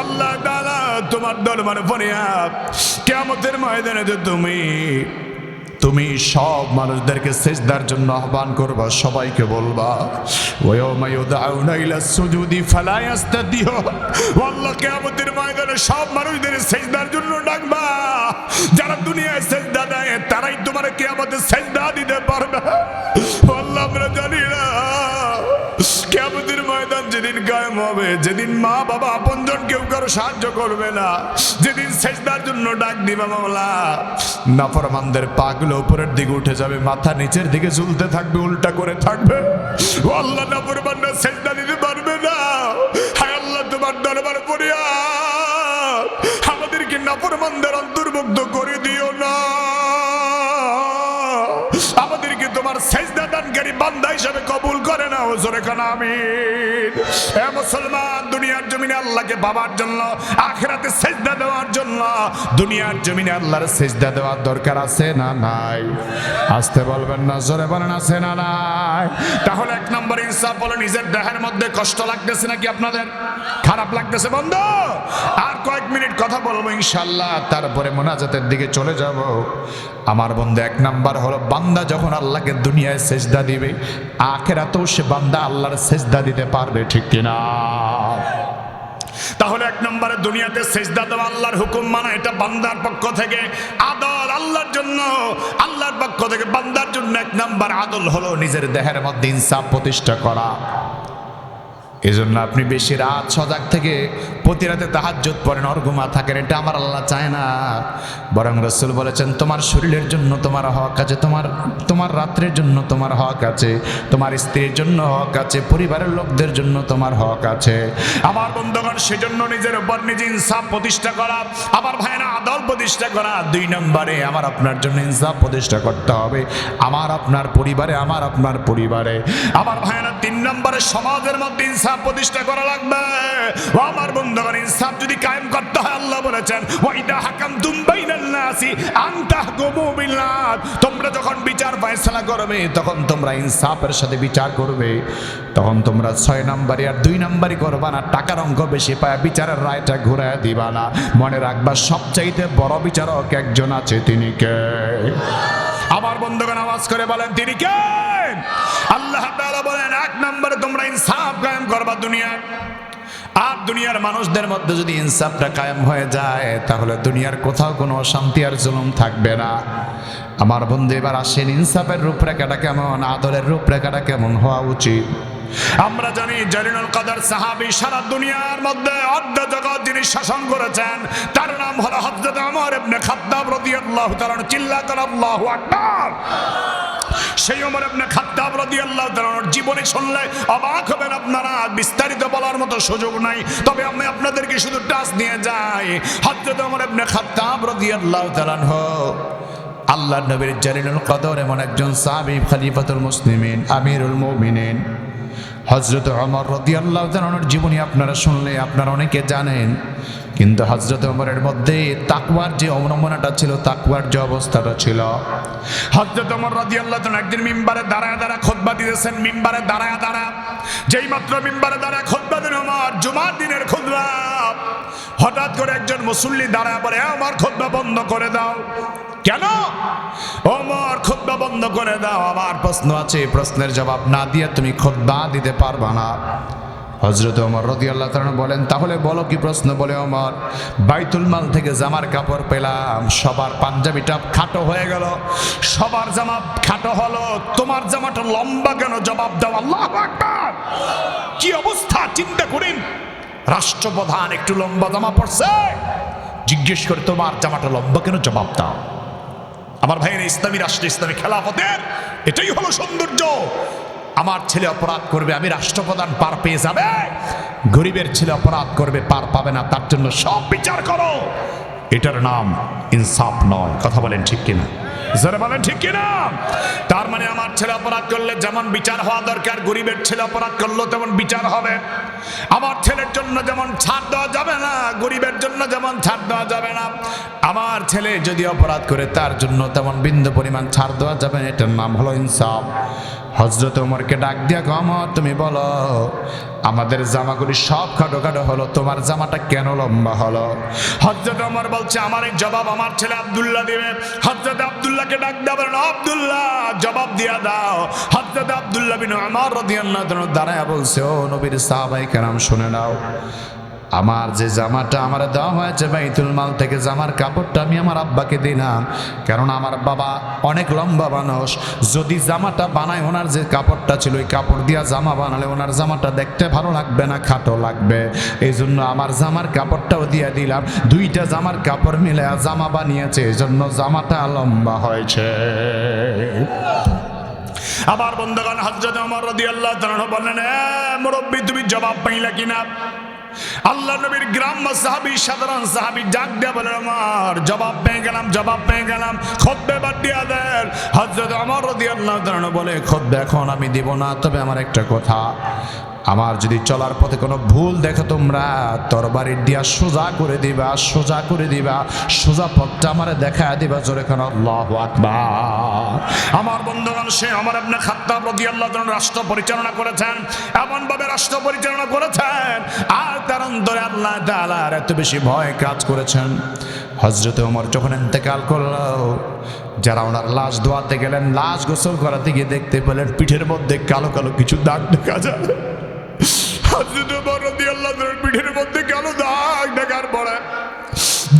আল্লাহ তাআলা তোমার দরবারে ফরিয়াদ, কিয়ামতের ময়দানে তুমি সব মানুষদেরকে সেজদার জন্য আহ্বান করবা, সবাইকে বলবা ওয়ায়াউমা ইউদাউনা ইলা সুজুদি ফালা ইস্তাতিউ। আল্লাহ কিয়ামতের ময়দানে সব মানুষদের সেজদার জন্য ডাকবা। যারা দুনিয়ায় সেজদা দেয় তারাই তোমার কিয়ামতে সেজদা দিতে পারবে। আল্লাহ আমরা জানি না কিয়ামতের ময়দান যেদিন কায়েম হবে, যেদিন মা বাবা আপনজন কেউ কারো সাহায্য করবে না, যেদিন সেজদার জন্য ডাক দিবা মাওলা, নাফরমানদের পাগুলো উপরের দিকে উঠে যাবে, মাথা নিচের দিকে ঝুলতে থাকবে, উল্টা করে থাকবে। ও আল্লাহ, নাফরমানরা সেজদা দিতে পারবে না। হায় আল্লাহ, তোমার দরবারে ফরিয়াদ, আমাদেরকে নাফরমানদের অন্তর্ভুক্ত করে দিও না, আমাদেরকে তোমার সেজদা দানকারী বান্দা হিসেবে কবুল করে নাও, জোরে কানা আমিন। হে মুসলমান, দুনিয়ার জমিনে আল্লাহকে পাবার জন্য, আখিরাতে সেজদা দেওয়ার জন্য দুনিয়ার জমিনে আল্লাহর সেজদা দেওয়ার দরকার আছে না নাই? আসতে বলবেন না, জোরে বলেন আছে না নাই? তাহলে এক নম্বর ইনসাফ হলো, নিজের দেহের মধ্যে কষ্ট লাগতেছে নাকি আপনাদের? খারাপ লাগতেছে বন্ধু? আর কয়েক মিনিট কথা বলবো ইনশাআল্লাহ, তারপরে মোনাজাতের দিকে চলে যাব। আমার বন্ধু, এক নাম্বার হলো বান্দা যখন আল্লাহকে দুনিয়ায় সেজদা দিবে, আখিরাতেও সে বান্দা আল্লাহর সেজদা দিতে পারবে, ঠিক কিনা? তাহলে এক নম্বরে দুনিয়াতে সেজদা দেওয়া, আল্লাহর হুকুম মানা, এটা বান্দার পক্ষ থেকে আদল, আল্লাহর জন্য, আল্লাহর পক্ষ থেকে বান্দার জন্য এক নাম্বার আদল হলো নিজের দেহের মধ্যে ইনসাফ প্রতিষ্ঠা করা। এজন্য আপনি বেশি রাত সজাগ থেকে প্রতি রাতে তাহাজ্জুদ পড়েন, অর্ঘুমা থাকেন, এটা আমার আল্লাহ চায় না। বরং রাসূল বলেছেন তোমার শরীরের জন্য তোমার হক আছে, তোমার রাত্রের জন্য তোমার হক আছে, তোমার স্ত্রীর জন্য হক আছে, পরিবারের লোকদের জন্য তোমার হক আছে। আমার বন্ধুগণ, সেজন্য নিজের উপর নিজে ইনসাফ প্রতিষ্ঠা করা, আমার ভাইয়েরা আদল প্রতিষ্ঠা করা। 2 নম্বরে আমার আপনার জন্য ইনসাফ প্রতিষ্ঠা করতে হবে, আমার আপনার পরিবারে, আমার আপনার পরিবারে। আমার ভাইয়েরা 3 নম্বরে সমাজের মধ্যে ইনসাফ প্রতিষ্ঠা করা লাগবে। ও আমার বন্ধুগণ, ইনসাফ যদি কায়েম করতে হয়, আল্লাহ বলেছেন ওয়াইদা হাকামতুম বাইনান নাসি আন তাহকুমু বিল-আদল। তোমরা যখন বিচার ফয়সালা করবে, তখন তোমরা ইনসাফের সাথে বিচার করবে। তখন তোমরা 6 নম্বরে আর 2 নম্বরই করবা না, টাকার অঙ্ক বেশি পায় বিচারের রায়টা ঘুরায় দিবা না। মনে রাখবা সবচাইতে বড় বিচারক একজন আছে, তিনি কে? আমার বন্ধুগণ আওয়াজ করে বলেন, তিনি কে? আল্লাহ তাআলা বলেন 1 নম্বরে তোমরা ইনসাফ কায়েম করবা দুনিয়ায়। আর দুনিয়ার মানুষদের মধ্যে যদি ইনসাফটা কায়েম হয়ে যায়, তাহলে দুনিয়ার কোথাও কোনো অশান্তি আর জুলুম থাকবে না। আমার বন্ধু, এবার আসেন ইনসাফের রূপরেখাটা কেমন, আদলের রূপরেখাটা কেমন হওয়া উচিত? আমরা জানি জলিলুল কদর সাহাবী, সারা দুনিয়ার মধ্যে অর্ধ জগৎ যিনি শাসন করেছেন তার নাম হলো হযরত ওমর ইবনে খাত্তাব রাদিয়াল্লাহু তাআলা। চিল্লা করে আল্লাহু আকবার। সেই ওমর ইবনে খাত্তাব রাদিয়াল্লাহু তাআলার জীবনী শুনলে অবাক হবেন আপনারা, বিস্তারিত বলার মতো সুযোগ নাই, তবে আমি আপনাদেরকে শুধু টাচ নিয়ে যাই। হযরত ওমর ইবনে খাত্তাব রাদিয়াল্লাহু তাআলা আল্লাহর নবীর জলিলুল কদর এমন একজন সাহাবী, খলিফাতুল মুসলিমিন, আমিরুল মুমিনিন হযরত ওমর রাদিয়াল্লাহু তাআলার জীবনী আপনারা শুনলে আপনারা অনেকে জানেন, কিন্তু হযরত ওমরের মধ্যে তাকওয়ার যে অবলম্বনটা ছিল, তাকওয়ার যে অবস্থাটা ছিল, হযরত ওমর রাদিয়াল্লাহু তাআলা একদিন মিম্বারে দাঁড়ায় দাঁড়ায় খুতবা দিতেছেন। মিম্বারে দাঁড়ায় দাঁড়ায় যেই মাত্র মিম্বারে দাঁড়ায় খুতবা দিলেন ওমর, জুমার দিনের খুতবা, হঠাৎ করে একজন মুসল্লি দাঁড়ায় বলে, ওমর খুতবা বন্ধ করে দাও। কেন ওমর খুতবা বন্ধ করে দাও? আমার প্রশ্ন আছে, প্রশ্নের জবাব না দিয়ে তুমি খুতবা দিতে পারবা না। হযরত ওমর রাদিয়াল্লাহু তাআলা বলেন, তাহলে বলো কি প্রশ্ন? বলে, ওমর বাইতুল মাল থেকে জামার কাপড় পেলাম, সবার পাঞ্জাবিটা খাটো হয়ে গেল, সবার জামা খাটো হলো, তোমার জামাটা লম্বা কেন? জবাব দাও। আল্লাহু আকবার। কি অবস্থা চিন্তা করেন, রাষ্ট্রপ্রধান একটু লম্বা জামা পরছে, জিজ্ঞেস করে তোমার জামাটা লম্বা কেন? জবাব দাও। আমার ভাইয়ের, ইসলামী রাষ্ট্র, ইসলামী খেলাফতের এটাই হলো সৌন্দর্য। আমার ছেলে অপরাধ করবে, আমি রাষ্ট্রপ্রধান পার পেয়ে যাবে, গরিবের ছেলে অপরাধ করবে পার পাবে না, তার জন্য সব বিচার করো। এটার নাম ইনসাফ নয়। কথা বলেন ঠিক কিনা? যারা বলেন ঠিক কিনা? তার মানে আমার ছেলে অপরাধ করলে যেমন বিচার হওয়া দরকার, গরিবের ছেলে অপরাধ করলেও তেমন বিচার হবে। আমার ছেলের জন্য যেমন ছাড় দেওয়া যাবে না, গরিবের জন্য যেমন ছাড় দেওয়া যাবে না। আমার ছেলে যদি অপরাধ করে তার জন্য তেমন বিন্দু পরিমাণ ছাড় দেওয়া যাবে না। এটার নাম হলো ইনসাফ। হযরত ওমরকে ডাক দিয়া ওমর তুমি বলো, আমাদের জামাগুলি সব খাটো খাটো হলো, তোমার জামাটা কেন লম্বা হলো? হযরত ওমর বলছে, আমার এই জবাব আমার ছেলে আব্দুল্লাহ দিবে। হযরত আব্দুল্লাহকে ডাক দেয়া বলেন, আব্দুল্লাহ জবাব দিয়া দাও। হযরত আব্দুল্লাহ বিন ওমর রাদিয়াল্লাহু তাআলা দাঁড়ায়া বলছে, ও নবীর সাহাবায়ে কেরাম শুনে নাও, আমার যে জামাটা আমার দেওয়া হয়েছে বাইতুল মাল থেকে, জামার কাপড়টা আমি আমার আব্বাকে দিলাম, কারণ আমার বাবা অনেক লম্বা মানুষ, যদি জামাটা বানায় ওনার যে কাপড়টা ছিল ওই কাপড় দিয়া জামা বানালে ওনার জামাটা দেখতে ভালো লাগবে না, খাটো লাগবে, এই জন্য আমার জামার কাপড়টাও দিয়ে দিলাম। দুইটা জামার কাপড় মিলে জামা বানিয়েছে, এই জন্য জামাটা লম্বা হয়েছে। আবার বন্ধুগণ, হযরত ওমর রাদিয়াল্লাহু তাআলা বললেন, মুরব্বি তুমি জবাব পাইলা কিনা? আল্লাহ নবীর গ্রাম্য সাহাবী, সাধারণ সাহাবী ডাক দিয়ে বলেন, আমার জবাব পেয়ে গেলাম, জবাব পেয়ে গেলাম, খুতবা বাদ দিয়া দেন। হযরত ওমর রাদিয়াল্লাহু তাআলা বলে, খুতবা এখন আমি দিব না, তবে আমার একটা কথা, আমার যদি চলার পথে কোনো ভুল দেখো তোমরা তরবারি দিয়া সোজা করে দিবা, সোজা করে দিবা, সোজা পথটা আমারে দেখা দিবা। জোরে কেন আল্লাহু আকবার। আমার বন্ধুগণ, সে ওমর ইবনে খাত্তাব রাদিয়াল্লাহু তাআলা রাষ্ট্র পরিচালনা করেছেন, এমন ভাবে রাষ্ট্র পরিচালনা করেছেন আর তার অন্তরে আল্লাহ তাআলার এত বেশি ভয় কাজ করেছেন। হযরত ওমর যখন ইন্তেকাল করলো, যারা ওনার লাশ ধোয়াতে গেলেন, লাশ গোসল করাতে গিয়ে দেখতে পেলেন পিঠের মধ্যে কালো কালো কিছু দাগ দেখা যায়। হযরত ওমর রাদিয়াল্লাহু তাআলার পিঠের মধ্যে কালো দাগ দেখার পরে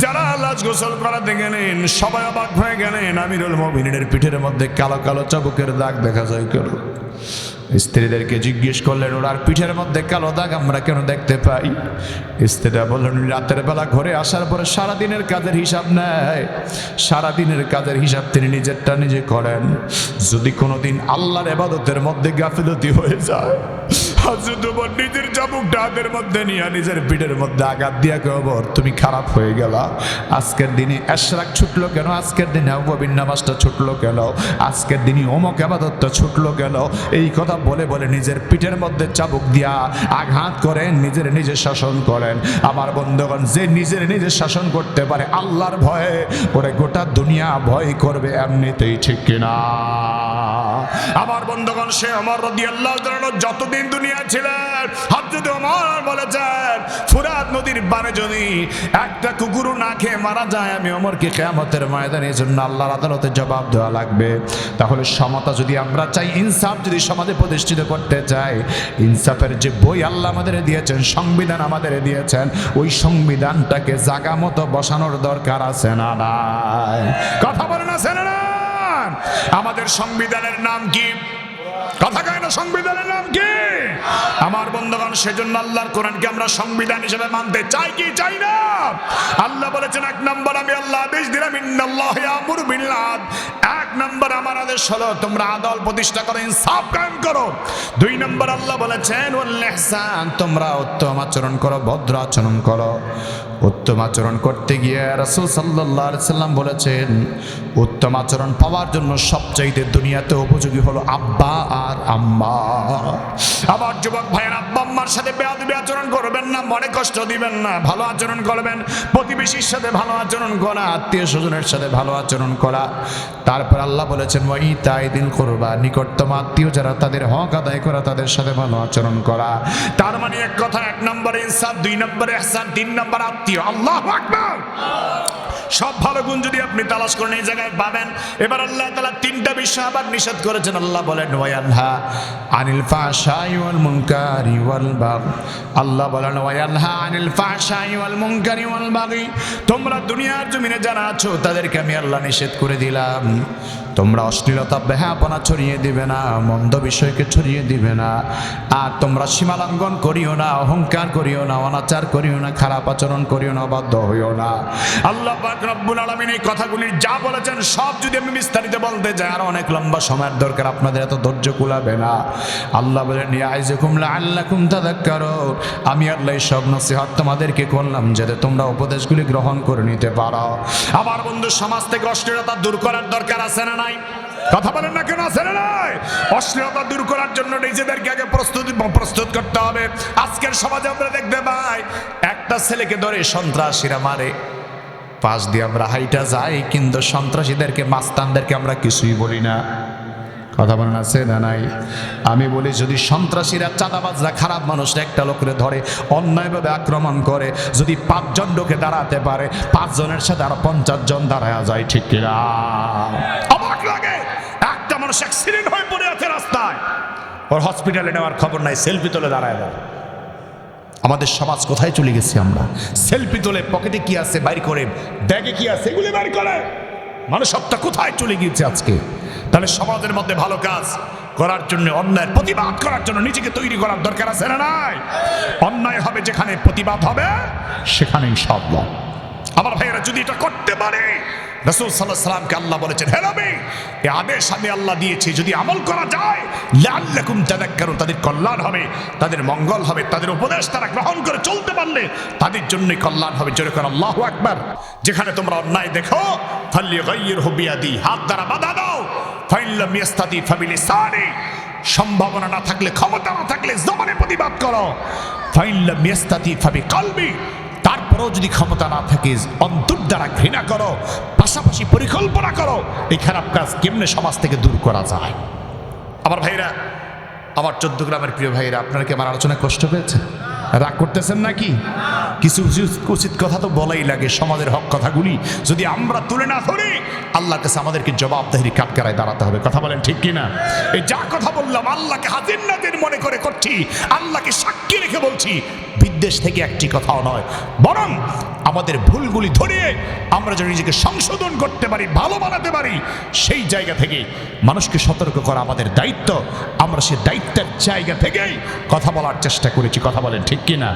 যারা লাশ গোসল করাতে গেলেন সবাই অবাক হয়ে গেলেন, আমিরুল মুমিনিনের পিঠের মধ্যে কালো কালো চাবুকের দাগ দেখা যায় কেন? স্ত্রীদেরকে জিজ্ঞেস করলেন, ওনার পিঠের মধ্যে কালো দাগ আমরা কেন দেখতে পাই? স্ত্রীরা বললেন, রাতের বেলা ঘরে আসার পরে সারাদিনের কাজের হিসাব নেয়, সারাদিনের কাজের হিসাব তিনি নিজেরটা নিজে করেন। যদি কোনোদিন আল্লাহর ইবাদতের মধ্যে গাফিলতি হয়ে যায়, হযরত ওমর নিজের চাবুকটা হাতের মধ্যে নিয়ে নিজের পিঠের মধ্যে আঘাত দিয়া কবর, তুমি খারাপ হয়ে গেলা। আজকের দিনে এশরাক ছুটলো কেন? আজকের দিনে আউয়াবিন নামাজটা ছুটলো কেন? আজকের দিনে অমুক ইবাদতটা ছুটলো কেন? এই কথা বলে বলে নিজের পিঠের মধ্যে চাবুক দিয়া আঘাত করেন, নিজের নিজে শাসন করেন। আমার বন্ধুগণ, যে নিজের নিজে শাসন করতে পারে আল্লাহর ভয়ে, ওরে গোটা দুনিয়া ভয় করবে এমনিতেই, ঠিক কিনা? আমার বন্ধুগণ, সে ওমর রাদিয়াল্লাহু তাআলা যতদিন দুনিয়া ছিলেন, হযরত ওমর বলেছেন, ফুরাত নদীর পারে যদি একটা কুকুরও না খেয়ে মারা যায়, আমি ওমরকে কিয়ামতের ময়দানে জন্য আল্লাহর আদালতে জবাব দেওয়া লাগবে। তাহলে সমতা যদি আমরা চাই, ইনসাফ যদি সমাজে প্রতিষ্ঠিত করতে চাই, ইনসাফের যে বই আল্লাহ আমাদের দিয়েছেন, সংবিধান আমাদের দিয়েছেন, ওই সংবিধানটাকে জায়গা মতো বসানোর দরকার আছে না নাই? কথা বলেন, আছে না? আমাদের সংবিধানের নাম কি? কথা কয় না, সংবিধানের নাম কি? আমার বন্ধুগণ, সেজন্য আল্লাহর কোরআনকে আমরা সংবিধান হিসেবে মানতে চাই কি চাই না? আল্লাহ বলেছেন, এক নম্বর আমি আল্লাহ আদেশ দিলাম, ইন্নাল্লাহা ইয়ামুরু বিল আদল। এক নম্বর আমার আদেশ হলো তোমরা আদল প্রতিষ্ঠা করো, ইনসাফ কায়েম করো। দুই নম্বর আল্লাহ বলেছেন ওয়াল ইহসান, তোমরা উত্তম আচরণ করো, ভদ্র আচরণ করো। উত্তম আচরণ করতে গিয়ে রাসূল সাল্লাল্লাহু আলাইহি সাল্লাম বলেছেন, উত্তম আচরণ পাওয়ার জন্য সবচাইতে দুনিয়াতে উপযোগী হলো আব্বা আর আম্মা। আবার যুবক ভাইয়ের, আব্বা আম্মার সাথে বেয়াদবি আচরণ করবেন না, মনে কষ্ট দিবেন না, ভালো আচরণ করবেন। প্রতিবেশীর সাথে ভালো আচরণ করা, আত্মীয় স্বজনের সাথে ভালো আচরণ করা। তারপর আল্লাহ বলেছেন ওয়া ইতাইদিল কুরবা, নিকটতম আত্মীয় যারা তাদের হক আদায় করা, তাদের সাথে ভালো আচরণ করা। তার মানে এক কথা, এক নম্বরে ইনসাফ, দুই নম্বরে ইহসান, তিন নম্বর আত্মীয়। আল্লাহু আকবার। সব ভালো গুণ যদি আপনি তালাশ করেন এই জায়গায় পাবেন। এবার আল্লাহ তাআলা তিনটা বিষয় আবার নিষেধ করেছেন। আল্লাহ বলেন ওয়ায়ানহা আনিল ফাহশাই ওয়াল মুনকারি ওয়াল বাগি। আল্লাহ বলেন ওয়ায়ানহা আনিল ফাহশাই ওয়াল মুনকারি ওয়াল বাগি, তোমরা দুনিয়ার জমিনে যারা আছো তাদেরকে আমি আল্লাহ নিষেধ করে দিলাম, তোমরা অশ্লীলতা বেহায়াপনা ছড়িয়ে দিবে না, মন্দ বিষয়কে ছড়িয়ে দিবে না, আর তোমরা সীমালঙ্ঘন করিও না, অহংকার করিও না, অনাচার করিও না, খারাপ আচরণ করিও না, বাধ্য হইও না। আল্লাহ পাক রব্বুল আলামিন এই কথাগুলি যা বলেছেন সব যদি আমি বিস্তারিত বলতে যাই আর অনেক লম্বা সময়ের দরকার, আপনাদের এত ধৈর্য কুলাবে না। আল্লাহ বলেন ইয়াইযুকুম লাআল্লাকুম তাযাক্কারুন, আমি আল্লাহ সব নসিহত তোমাদেরকে করলাম যাতে তোমরা উপদেশগুলি গ্রহণ করে নিতে পারো। আমার বন্ধু, সমাজ থেকে অশ্লীলতা দূর করার দরকার আছে না নাই? কথা বলেন না কেন, আছে না নাই? অশ্লীলতা দূর করার জন্য নিজেদেরকে আগে প্রস্তুত করতে হবে। আজকের সমাজে আমরা দেখতে পাই একটা ছেলেকে ধরে সন্ত্রাসীরা মারে, পাশ দিয়ে আমরা হাইটা যাই, কিন্তু সন্ত্রাসীদেরকে মাস্তানদেরকে আমরা কিছুই বলি না। কথা বলেন আছে না নাই? আমি বলি, যদি সন্ত্রাসীরা, চাঁদাবাজরা, খারাপ মানুষরা একটা লোকের ধরে অন্যায়ভাবে আক্রমণ করে, যদি 5 জন লোকে দাঁড়াতে পারে, 5 জনের সাথে আরো 50 জন দাঁড়ায় যায়, ঠিক কিনা? অবাক লাগে, একটা মানুষ অ্যাক্সিডেন্ট হয়ে পড়ে আছে রাস্তায়, ওর হসপিটালে নেওয়ার খবর নাই, সেলফি তুলে দাঁড়ায় যায়। আমাদের সমাজ কোথায় চলে গেছি আমরা? সেলফি তোলে, পকেটে কি আছে বাইর করে, ব্যাগে কি আছে এগুলি বাইর করে। মানুষত্বটা কোথায় চলে গিয়েছে আজকে? তাহলে সমাজের মধ্যে ভালো কাজ করার জন্য, অন্যায়ের প্রতিবাদ করার জন্য নিজেকে তৈরি করার দরকার আছে না নাই? অন্যায় হবে যেখানে, প্রতিবাদ হবে সেখানে ইনশাআল্লাহ। আমার ভাইয়েরা, যদি এটা করতে পারে, রাসূল সাল্লাল্লাহু আলাইহি ওয়াসাল্লামকে আল্লাহ বলেছেন, হে নবী, এই আদেশ আমি আল্লাহ দিয়েছি, যদি আমল করা যায় লাআল্লাকুম তাযাক্কারুন, তাদের কল্যাণ হবে, তাদের মঙ্গল হবে, তাদের উপদেশ তারা গ্রহণ করে চলতে পারলে তাদের জন্যই কল্যাণ হবে। জোরে করে আল্লাহু আকবার। যেখানে তোমরা অন্যায় দেখো, ফালইগাইয়িরহু বিয়াদি, হাত দ্বারা বাধা দাও, ফাইন লাম ইয়াস্তাতি ফাবিলিসানি, সম্ভাবনা না থাকলে, ক্ষমতা না থাকলে জবানে প্রতিবাদ করো, ফাইন লাম ইয়াস্তাতি ফাবিকলবি, তারপরেও যদি ক্ষমতা না থাকে অন্তর দ্বারা ঘৃণা করো, পাশাপাশি পরিকল্পনা করো এই খারাপ কাজ কেমনে সমাজ থেকে দূর করা যায়। আমার ভাইরা, আমার 14 গ্রামের প্রিয় ভাইরা, আপনারা কি আমার আলোচনায় কষ্ট পেয়েছেন? রাগ করতেছেন নাকি? কিছু উচিত কথা তো বলাই লাগে। সমাজের হক কথাগুলি যদি আমরা তুলে না ধরি, আল্লাহর কাছে আমাদেরকে জবাবদিহির কাঠগড়ায় দাঁড়াতে হবে। কথা বলেন ঠিক কিনা? এই যা কথা বললাম আল্লাহকে হাজির নাজির মনে করে করছি, আল্লাহকে সাক্ষী রেখে বলছি, বিদ্বেষ থেকে একটি কথাও নয়, বরং আমাদের ভুলগুলি ধরিয়ে আমরা যদি নিজেকে সংশোধন করতে পারি, ভালো বানাতে পারি, সেই জায়গা থেকে মানুষকে সতর্ক করা আমাদের দায়িত্ব। আমরা সেই দায়িত্বের জায়গা থেকেই কথা বলার চেষ্টা করেছি। কথা বলেন ঠিক কিনা?